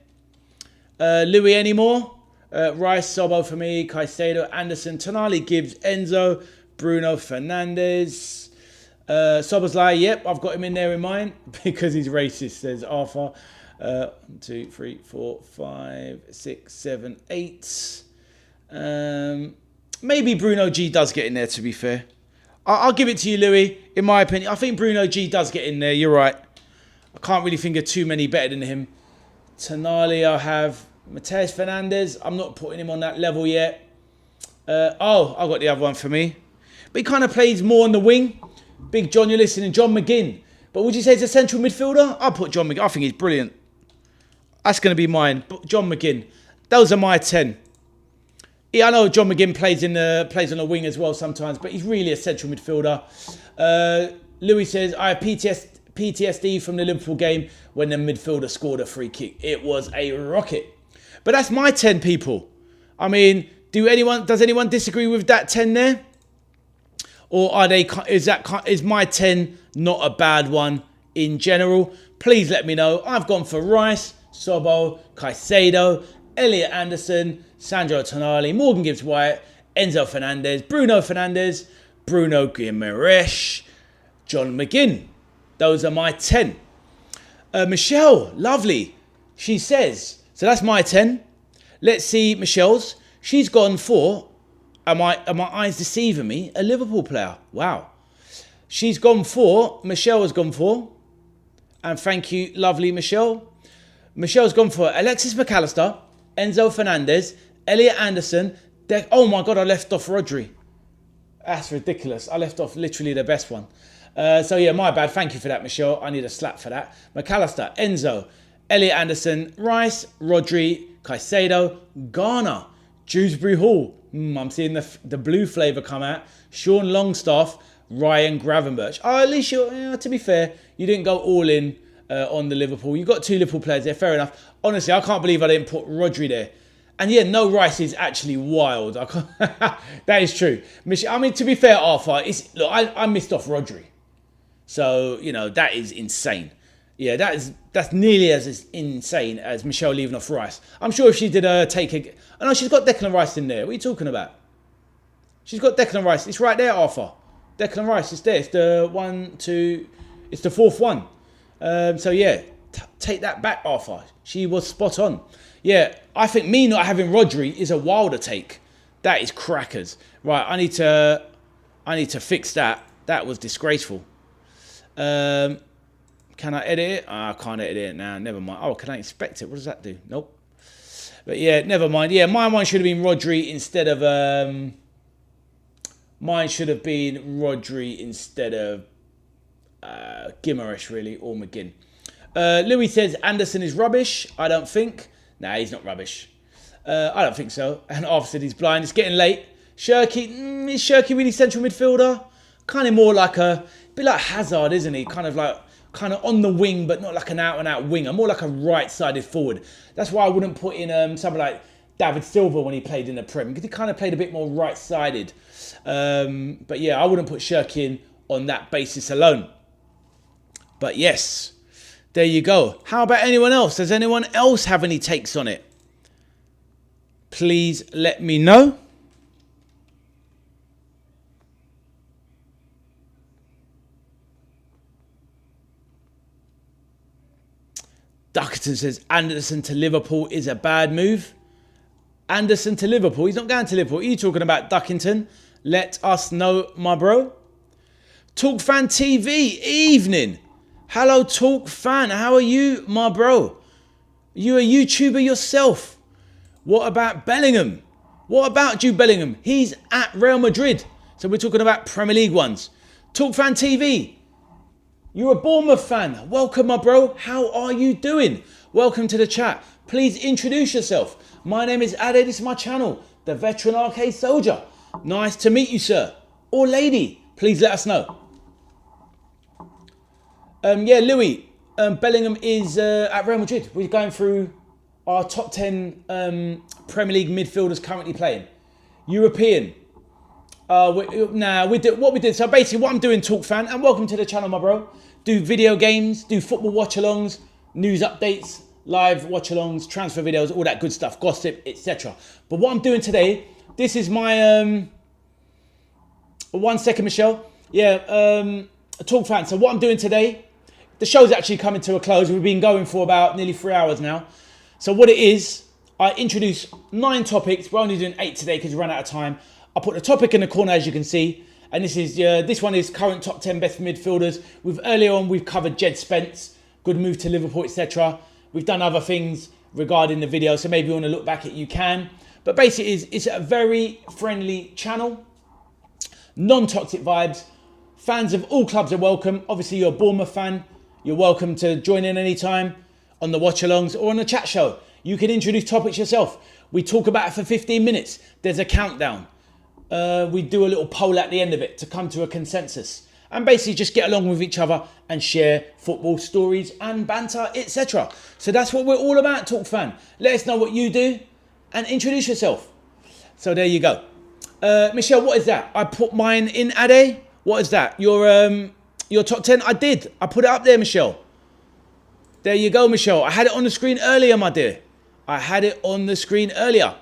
Louis anymore. Rice, Sobo for me. Caicedo, Anderson, Tonali, Gibbs, Enzo, Bruno Fernandes. Soboslai, yep, I've got him in there in mine because he's racist, says Arthur. 1, 2, 3, 4, 5, 6, 7, 8. Maybe Bruno G does get in there, to be fair. I'll give it to you, Louis. In my opinion, I think Bruno G does get in there. You're right. I can't really think of too many better than him. Tonali, I have Mateus Fernandes. I'm not putting him on that level yet. I've got the other one for me. But he kind of plays more on the wing. Big John, you're listening. John McGinn. But would you say he's a central midfielder? I'll put John McGinn. I think he's brilliant. That's going to be mine. John McGinn. Those are my 10. Yeah, I know John McGinn plays on the wing as well sometimes, but he's really a central midfielder. Louis says, I have PTSD from the Liverpool game when the midfielder scored a free kick. It was a rocket. But that's my 10, people. I mean, does anyone disagree with that 10 there? Or is my 10 not a bad one in general? Please let me know. I've gone for Rice, Sobo, Caicedo, Elliot Anderson, Sandro Tonali, Morgan Gibbs-White, Enzo Fernandez, Bruno Fernandes, Bruno Guimaraes, John McGinn. Those are my 10. Michelle, lovely. She says, so that's my 10. Let's see Michelle's. She's gone for, are my eyes deceiving me, a Liverpool player. Wow. Michelle has gone for, and thank you, lovely Michelle. Michelle's gone for Alexis McAllister, Enzo Fernandez, Elliot Anderson. Oh my God, I left off Rodri. That's ridiculous. I left off literally the best one. So yeah, my bad. Thank you for that, Michelle. I need a slap for that. McAllister, Enzo, Elliot Anderson, Rice, Rodri, Caicedo, Garner, Dewsbury Hall. I'm seeing the blue flavour come out. Sean Longstaff, Ryan Gravenberch. Oh, at least to be fair, you didn't go all in on the Liverpool. You got 2 Liverpool players there. Fair enough. Honestly, I can't believe I didn't put Rodri there. And yeah, no Rice is actually wild. That is true. I mean, to be fair, Arthur, I missed off Rodri. So, that is insane. Yeah, that's nearly as insane as Michelle leaving off Rice. I'm sure if she did take a... Oh no, she's got Declan Rice in there. What are you talking about? She's got Declan Rice. It's right there, Arthur. Declan Rice is there. It's the 1, 2... It's the 4th one. So yeah, take that back, Arthur. She was spot on. Yeah, I think me not having Rodri is a wilder take. That is crackers. Right, I need to fix that. That was disgraceful. Can I edit it? I can't edit it now. Never mind. Oh, can I inspect it? What does that do? Nope. But yeah, never mind. Yeah, my one should have been Rodri instead of Guimaraes, really, or McGinn. Louis says Anderson is rubbish. I don't think. Nah, he's not rubbish. I don't think so. And Arthur said he's blind. It's getting late. Shirky, is Shirky really central midfielder? Kind of more like a bit like Hazard, isn't he? Kind of on the wing, but not like an out-and-out winger. More like a right-sided forward. That's why I wouldn't put in someone like David Silva when he played in the Prem, because he kind of played a bit more right-sided. But yeah, I wouldn't put Shirky in on that basis alone. But yes, there you go. How about anyone else? Does anyone else have any takes on it? Please let me know. Duckerton says Anderson to Liverpool is a bad move. Anderson to Liverpool? He's not going to Liverpool. Are you talking about Duckington? Let us know, my bro. Talk Fan TV, evening. Hello, Talk Fan. How are you, my bro? You a YouTuber yourself. What about Bellingham? What about Jude Bellingham? He's at Real Madrid. So we're talking about Premier League ones. Talk Fan TV. You're a Bournemouth fan. Welcome, my bro. How are you doing? Welcome to the chat. Please introduce yourself. My name is Ade. This is my channel, The Veteran Arcade Soldier. Nice to meet you, sir. Or lady. Please let us know. Yeah, Louis. Bellingham is at Real Madrid. We're going through our top 10 Premier League midfielders currently playing. European. What we did. So basically what I'm doing, Talk Fan, and welcome to the channel, my bro. Do video games, do football watch-alongs, news updates, live watch-alongs, transfer videos, all that good stuff, gossip, etc. But what I'm doing today, this is my... 1 second, Michelle. Yeah, Talk Fan. So what I'm doing today, the show's actually coming to a close. We've been going for about nearly 3 hours now. So what it is, I introduce 9 topics. We're only doing 8 today because we ran out of time. I put the topic in the corner, as you can see. And this one is current top 10 best midfielders. Earlier on, we've covered Djed, Spence, good move to Liverpool, etc. We've done other things regarding the video, so maybe you want to look back at you can. But basically, it's a very friendly channel. Non-toxic vibes. Fans of all clubs are welcome. Obviously, you're a Bournemouth fan. You're welcome to join in anytime on the watch-alongs or on the chat show. You can introduce topics yourself. We talk about it for 15 minutes. There's a countdown. We do a little poll at the end of it to come to a consensus and basically just get along with each other and share football stories and banter, etc. So that's what we're all about, Talk Fan. Let us know what you do and introduce yourself. So there you go. Michelle, what is that? I put mine in, Ade. What is that? Your top 10? I did. I put it up there, Michelle. There you go, Michelle. I had it on the screen earlier, my dear. I had it on the screen earlier.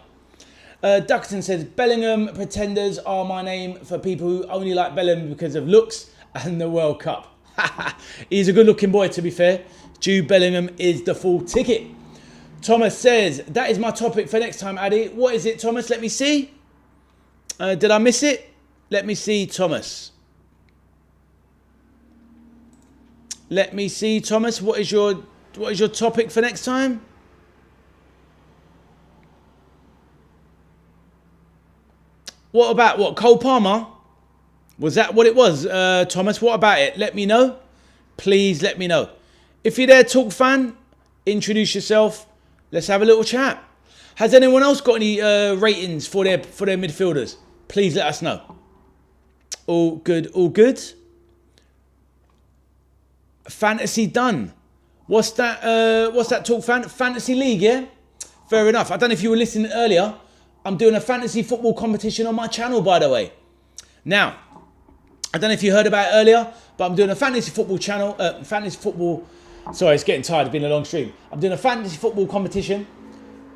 Duckton says, Bellingham pretenders are my name for people who only like Bellingham because of looks and the World Cup. He's a good looking boy, to be fair. Jude Bellingham is the full ticket. Thomas says, that is my topic for next time, Addy. What is it, Thomas? Let me see. Did I miss it? Let me see, Thomas. Let me see, Thomas. What is your topic for next time? What about what? Cole Palmer? Was that what it was, Thomas? What about it? Let me know. Please let me know. If you're there, Talk Fan, introduce yourself. Let's have a little chat. Has anyone else got any ratings for their midfielders? Please let us know. All good, all good. Fantasy done. What's that, Talk Fan? Fantasy League, yeah? Fair enough. I don't know if you were listening earlier. I'm doing a fantasy football competition on my channel, by the way. Now, I don't know if you heard about it earlier, but I'm doing a fantasy football channel. Sorry, it's getting tired. It's been a long stream. I'm doing a fantasy football competition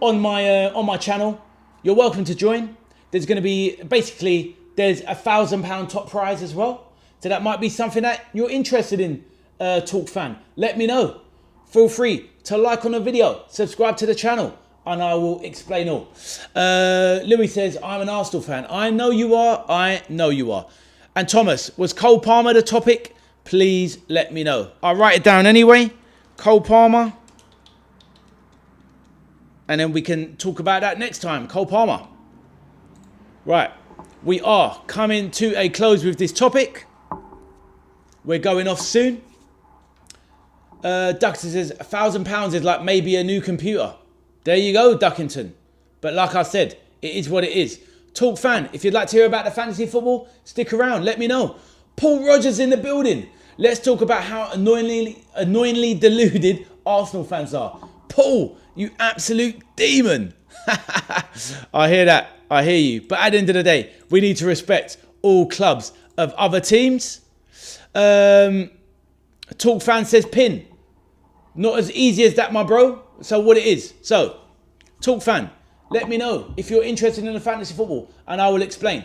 on my channel. You're welcome to join. There's going to be there's £1,000 top prize as well. So that might be something that you're interested in, Talk Fan. Let me know. feel free to like on the video, subscribe to the channel, and I will explain all. Louis says, I'm an Arsenal fan. I know you are. I know you are. And Thomas, was Cole Palmer the topic? Please let me know. I'll write it down anyway. Cole Palmer. And then we can talk about that next time. Cole Palmer. Right. We are coming to a close with this topic. We're going off soon. Duckington says, £1,000 is like maybe a new computer. There you go, Duckington. But like I said, it is what it is. Talk fan, if you'd like to hear about the fantasy football, stick around, let me know. Paul Rogers in the building. Let's talk about how annoyingly deluded Arsenal fans are. Paul, you absolute demon. I hear that. I hear you. But at the end of the day, we need to respect all clubs of other teams. Talk fan says pin. Not as easy as that, my bro. So what it is. So, Talk fan, let me know if you're interested in the fantasy football and I will explain.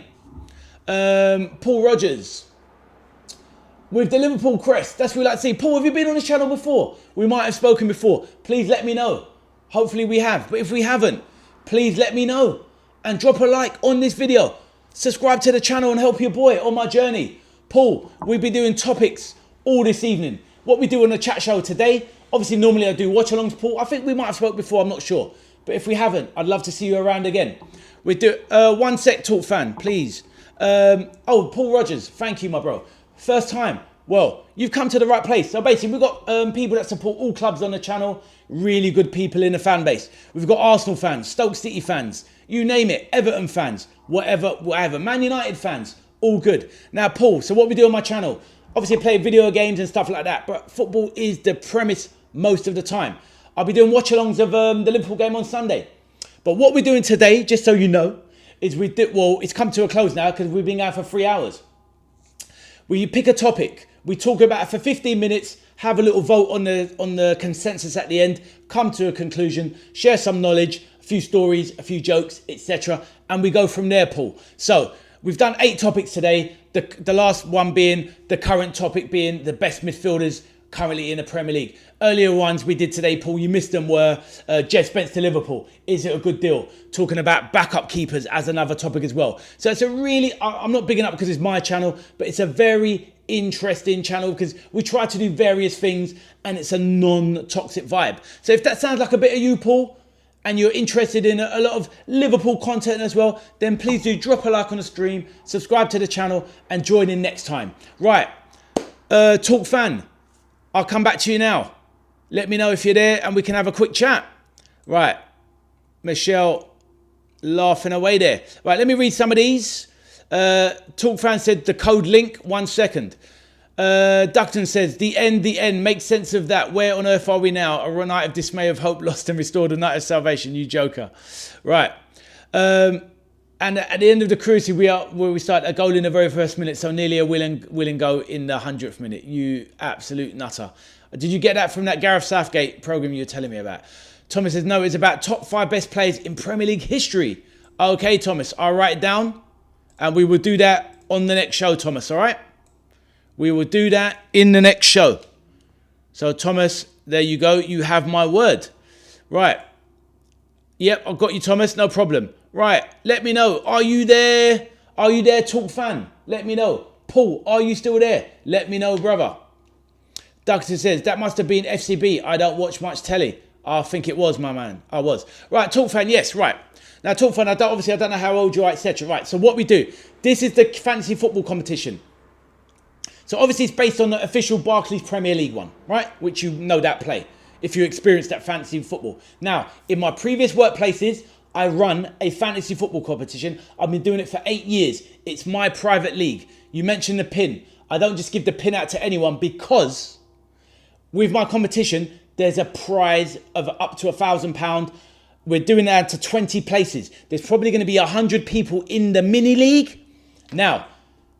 Paul Rogers. With the Liverpool crest, that's what we like to see. Paul, have you been on this channel before? We might have spoken before. Please let me know. Hopefully we have. But if we haven't, please let me know. And drop a like on this video. Subscribe to the channel and help your boy on my journey. Paul, we'll be doing topics all this evening. What we do on the chat show today, obviously normally I do watch-alongs, Paul. I think we might have spoke before, I'm not sure. But if we haven't, I'd love to see you around again. We do, one sec, Talk fan, please. Paul Rogers, thank you, my bro. First time. Well, you've come to the right place. So basically, we've got people that support all clubs on the channel. Really good people in the fan base. We've got Arsenal fans, Stoke City fans, you name it, Everton fans, whatever. Man United fans, all good. Now, Paul, so what we do on my channel, obviously I play video games and stuff like that, but football is the premise most of the time. I'll be doing watch-alongs of the Liverpool game on Sunday. But what we're doing today, just so you know, is it's come to a close now because we've been going for 3 hours. We pick a topic, we talk about it for 15 minutes, have a little vote on the consensus at the end, come to a conclusion, share some knowledge, a few stories, a few jokes, etc. And we go from there, Paul. So we've done 8 topics today. The last one being, the current topic being the best midfielders currently in the Premier League. Earlier ones we did today, Paul, you missed them, were Djed, Spence to Liverpool. Is it a good deal? Talking about backup keepers as another topic as well. So it's a really, I'm not bigging up because it's my channel, but it's a very interesting channel because we try to do various things and it's a non-toxic vibe. So if that sounds like a bit of you, Paul, and you're interested in a lot of Liverpool content as well, then please do drop a like on the stream, subscribe to the channel and join in next time. Right, Talk fan, I'll come back to you now. Let me know if you're there and we can have a quick chat. Right. Michelle laughing away there. Right, let me read some of these. Talk fan said the code link, 1 second. Duckton says, the end, make sense of that. Where on earth are we now? A night of dismay, of hope lost and restored, a night of salvation, you joker. Right. And at the end of the cruise, where we start a goal in the very first minute, so nearly a will and go in the 100th minute. You absolute nutter. Did you get that from that Gareth Southgate program you were telling me about? Thomas says, no, it's about top 5 best players in Premier League history. Okay, Thomas, I'll write it down. And we will do that on the next show, Thomas, all right? We will do that in the next show. So, Thomas, there you go. You have my word. Right. Yep, I've got you, Thomas. No problem. Right, let me know. Are you there? Are you there, Talk fan? Let me know. Paul, are you still there? Let me know, brother. Douglas says, that must have been FCB. I don't watch much telly. I think it was, my man. I was. Right, Talk fan, yes, right. Now, Talk fan, I don't know how old you are, etc. Right, so what we do, this is the fantasy football competition. So obviously it's based on the official Barclays Premier League one, right? Which you know that play, if you experienced that fantasy football. Now, in my previous workplaces, I run a fantasy football competition. I've been doing it for 8 years. It's my private league. You mentioned the pin. I don't just give the pin out to anyone because with my competition, there's a prize of up to £1,000. We're doing that to 20 places. There's probably going to be 100 people in the mini league. Now,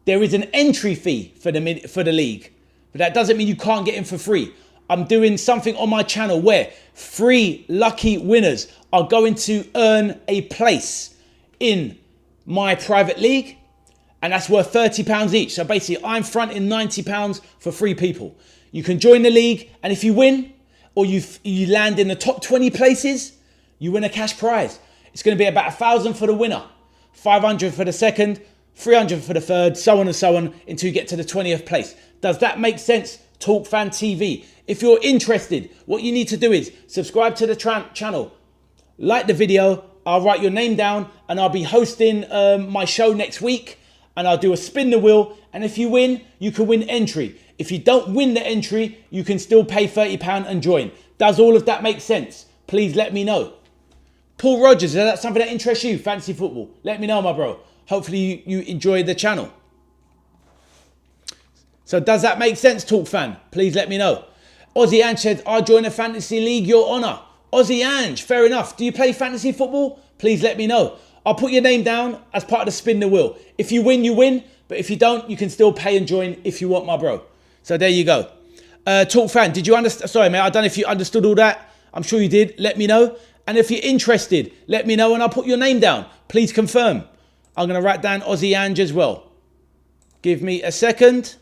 there is an entry fee for the league, but that doesn't mean you can't get in for free. I'm doing something on my channel where 3 lucky winners are going to earn a place in my private league, and that's worth £30 each. So basically, I'm fronting £90 for 3 people. You can join the league, and if you win, or you land in the top 20 places, you win a cash prize. It's going to be about 1,000 for the winner, 500 for the second, 300 for the third, so on and so on until you get to the 20th place. Does that make sense? Talk Fan TV. If you're interested, what you need to do is subscribe to the channel, like the video. I'll write your name down and I'll be hosting my show next week, and I'll do a spin the wheel. And if you win, you can win entry. If you don't win the entry, you can still pay £30 and join. Does all of that make sense? Please let me know. Paul Rogers, is that something that interests you? Fantasy football? Let me know, my bro. Hopefully you enjoy the channel. So does that make sense, Talk Fan? Please let me know. Aussie Ange said, I'll join a fantasy league, your honour. Aussie Ange, fair enough. Do you play fantasy football? Please let me know. I'll put your name down as part of the spin the wheel. If you win, you win. But if you don't, you can still pay and join if you want, my bro. So there you go. Talk Fan, did you understand? Sorry, mate, I don't know if you understood all that. I'm sure you did. Let me know. And if you're interested, let me know and I'll put your name down. Please confirm. I'm going to write down Aussie Ange as well. Give me a second.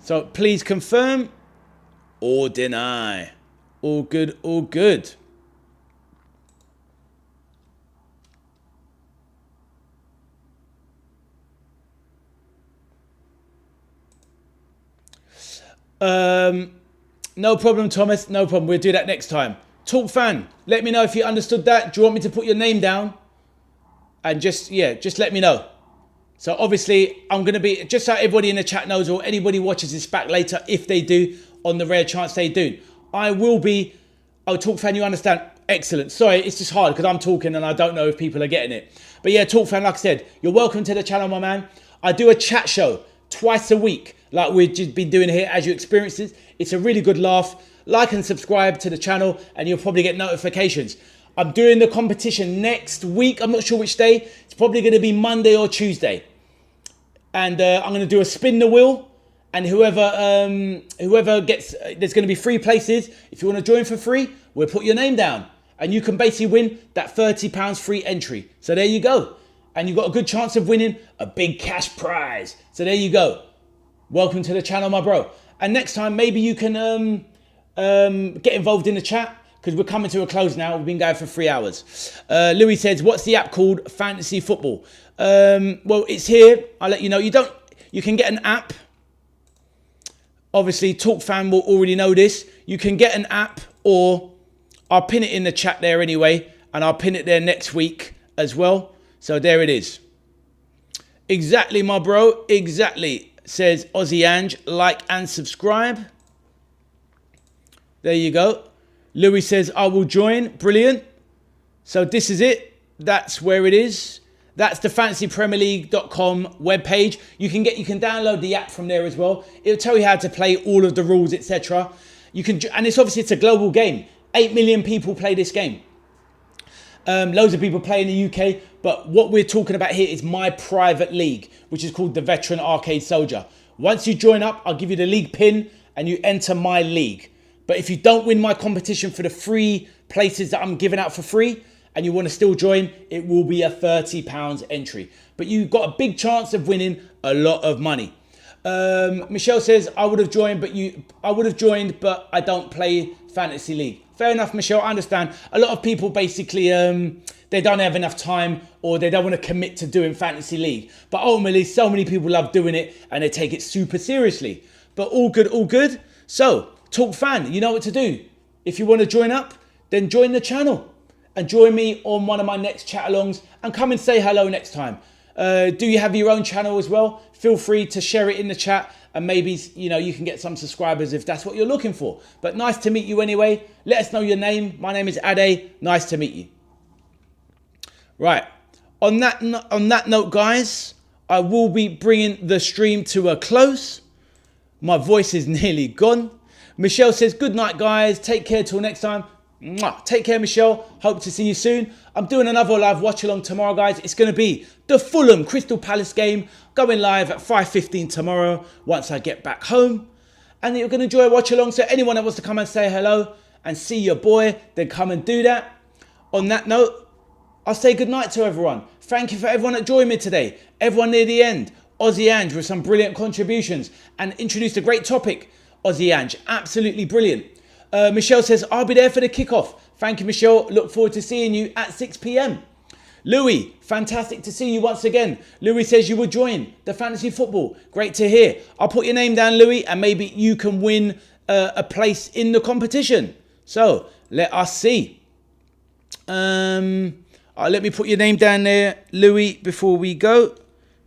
So please confirm or deny. All good, all good. No problem, Thomas. No problem. We'll do that next time. Talk Fan, let me know if you understood that. Do you want me to put your name down? And just let me know. So obviously, I'm going to be, just so everybody in the chat knows, or anybody watches this back later, if they do, on the rare chance they do, I will be, oh, Talk Fan, you understand? Excellent. Sorry, it's just hard because I'm talking and I don't know if people are getting it. But yeah, Talk Fan, like I said, you're welcome to the channel, my man. I do a chat show twice a week, like we've just been doing here as you experience it. It's a really good laugh. Like and subscribe to the channel and you'll probably get notifications. I'm doing the competition next week. I'm not sure which day. It's probably going to be Monday or Tuesday. And I'm going to do a spin the wheel. And whoever gets, there's going to be 3 places. If you want to join for free, we'll put your name down. And you can basically win that £30 free entry. So there you go. And you've got a good chance of winning a big cash prize. So there you go. Welcome to the channel, my bro. And next time, maybe you can get involved in the chat, because we're coming to a close now. We've been going for 3 hours. Louis says, what's the app called? Fantasy Football. Well, it's here. I'll let you know. You can get an app. Obviously, Talk Fan will already know this. You can get an app, or I'll pin it in the chat there anyway. And I'll pin it there next week as well. So there it is. Exactly, my bro. Exactly. Says Aussie Ange. Like and subscribe. There you go. Louis says, I will join. Brilliant. So this is it. That's where it is. That's the fantasypremierleague.com webpage. You can download the app from there as well. It'll tell you how to play, all of the rules, etc. And it's obviously, it's a global game. 8 million people play this game. Loads of people play in the UK, but what we're talking about here is my private league, which is called the Veteran Arcade Soldier. Once you join up, I'll give you the league pin and you enter my league. But if you don't win my competition for the free places that I'm giving out for free and you want to still join, it will be a £30 entry. But you've got a big chance of winning a lot of money. Michelle says, I would have joined, but I don't play fantasy league. Fair enough, Michelle, I understand. A lot of people basically, they don't have enough time or they don't want to commit to doing fantasy league. But ultimately, so many people love doing it and they take it super seriously. But all good, all good. So, Talk Fan, you know what to do. If you want to join up, then join the channel. And join me on one of my next chat-alongs and come and say hello next time. Do you have your own channel as well? Feel free to share it in the chat and maybe, you can get some subscribers if that's what you're looking for. But nice to meet you anyway. Let us know your name. My name is Ade. Nice to meet you. Right. On that note, guys, I will be bringing the stream to a close. My voice is nearly gone. Michelle says, good night, guys. Take care till next time. Mwah. Take care, Michelle. Hope to see you soon. I'm doing another live watch along tomorrow, guys. It's going to be the Fulham Crystal Palace game going live at 5:15 tomorrow once I get back home. And you're going to enjoy a watch along. So anyone that wants to come and say hello and see your boy, then come and do that. on that note, I'll say goodnight to everyone. Thank you for everyone that joined me today. Everyone near the end. Aussie Ange with some brilliant contributions and introduced a great topic. Aussie Ange, absolutely brilliant. Michelle says, I'll be there for the kickoff. Thank you, Michelle. Look forward to seeing you at 6 p.m. Louis, fantastic to see you once again. Louis says you will join the fantasy football. Great to hear. I'll put your name down, Louis, and maybe you can win a place in the competition. So let us see. Let me put your name down there, Louis, before we go.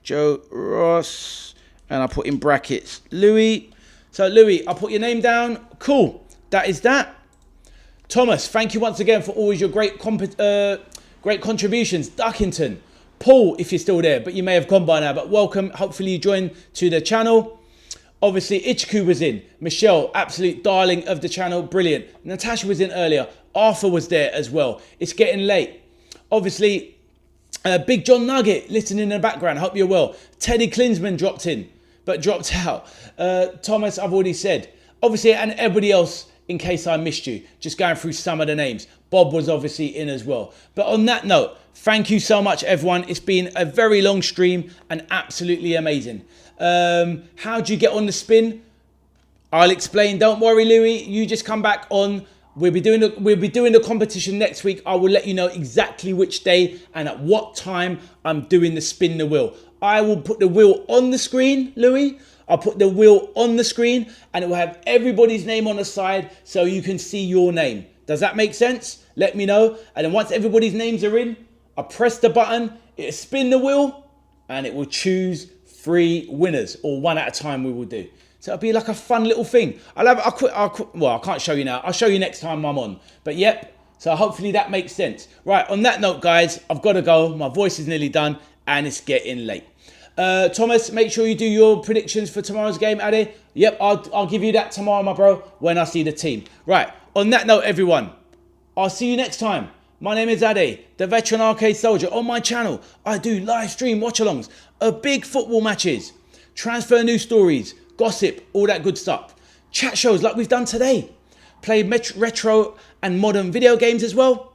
Joe Ross, and I'll put in brackets Louis. So Louis, I'll put your name down. Cool. That is that. Thomas, thank you once again for always your great contributions. Duckington, Paul, if you're still there, but you may have gone by now, but welcome. Hopefully you joined to the channel. Obviously, Ichiku was in. Michelle, absolute darling of the channel. Brilliant. Natasha was in earlier. Arthur was there as well. It's getting late. Obviously, Big John Nugget listening in the background. Hope you're well. Teddy Klinsman dropped in, but dropped out. Thomas, I've already said. Obviously, and everybody else, in case I missed you, just going through some of the names. Bob was obviously in as well. But on that note, thank you so much, everyone. It's been a very long stream and absolutely amazing. How do you get on the spin? I'll explain. Don't worry, Louis. You just come back on. We'll be doing the competition next week. I will let you know exactly which day and at what time I'm doing the spin the wheel. I will put the wheel on the screen, Louis. I'll put the wheel on the screen and it will have everybody's name on the side so you can see your name. Does that make sense? Let me know. And then once everybody's names are in, I press the button, it'll spin the wheel and it will choose 3 winners, or 1 at a time we will do. So it'll be like a fun little thing. Well, I can't show you now. I'll show you next time I'm on. But yep, so hopefully that makes sense. Right, on that note, guys, I've got to go. My voice is nearly done and it's getting late. Thomas, make sure you do your predictions for tomorrow's game, Addy. Yep, I'll give you that tomorrow, my bro, when I see the team. Right, on that note, everyone, I'll see you next time. My name is Addy, the veteran arcade soldier. On my channel, I do live stream watch-alongs of big football matches, transfer news stories, gossip, all that good stuff. Chat shows like we've done today. Play retro and modern video games as well.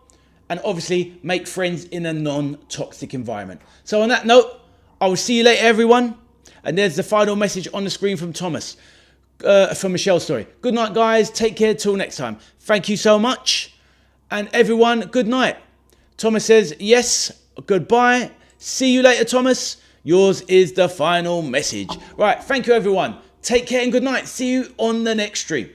And obviously, make friends in a non-toxic environment. So on that note, I will see you later, everyone. And there's the final message on the screen from Thomas. From Michelle, sorry. Good night, guys. Take care till next time. Thank you so much. And everyone, good night. Thomas says, yes, goodbye. See you later, Thomas. Yours is the final message. Right, thank you, everyone. Take care and good night. See you on the next stream.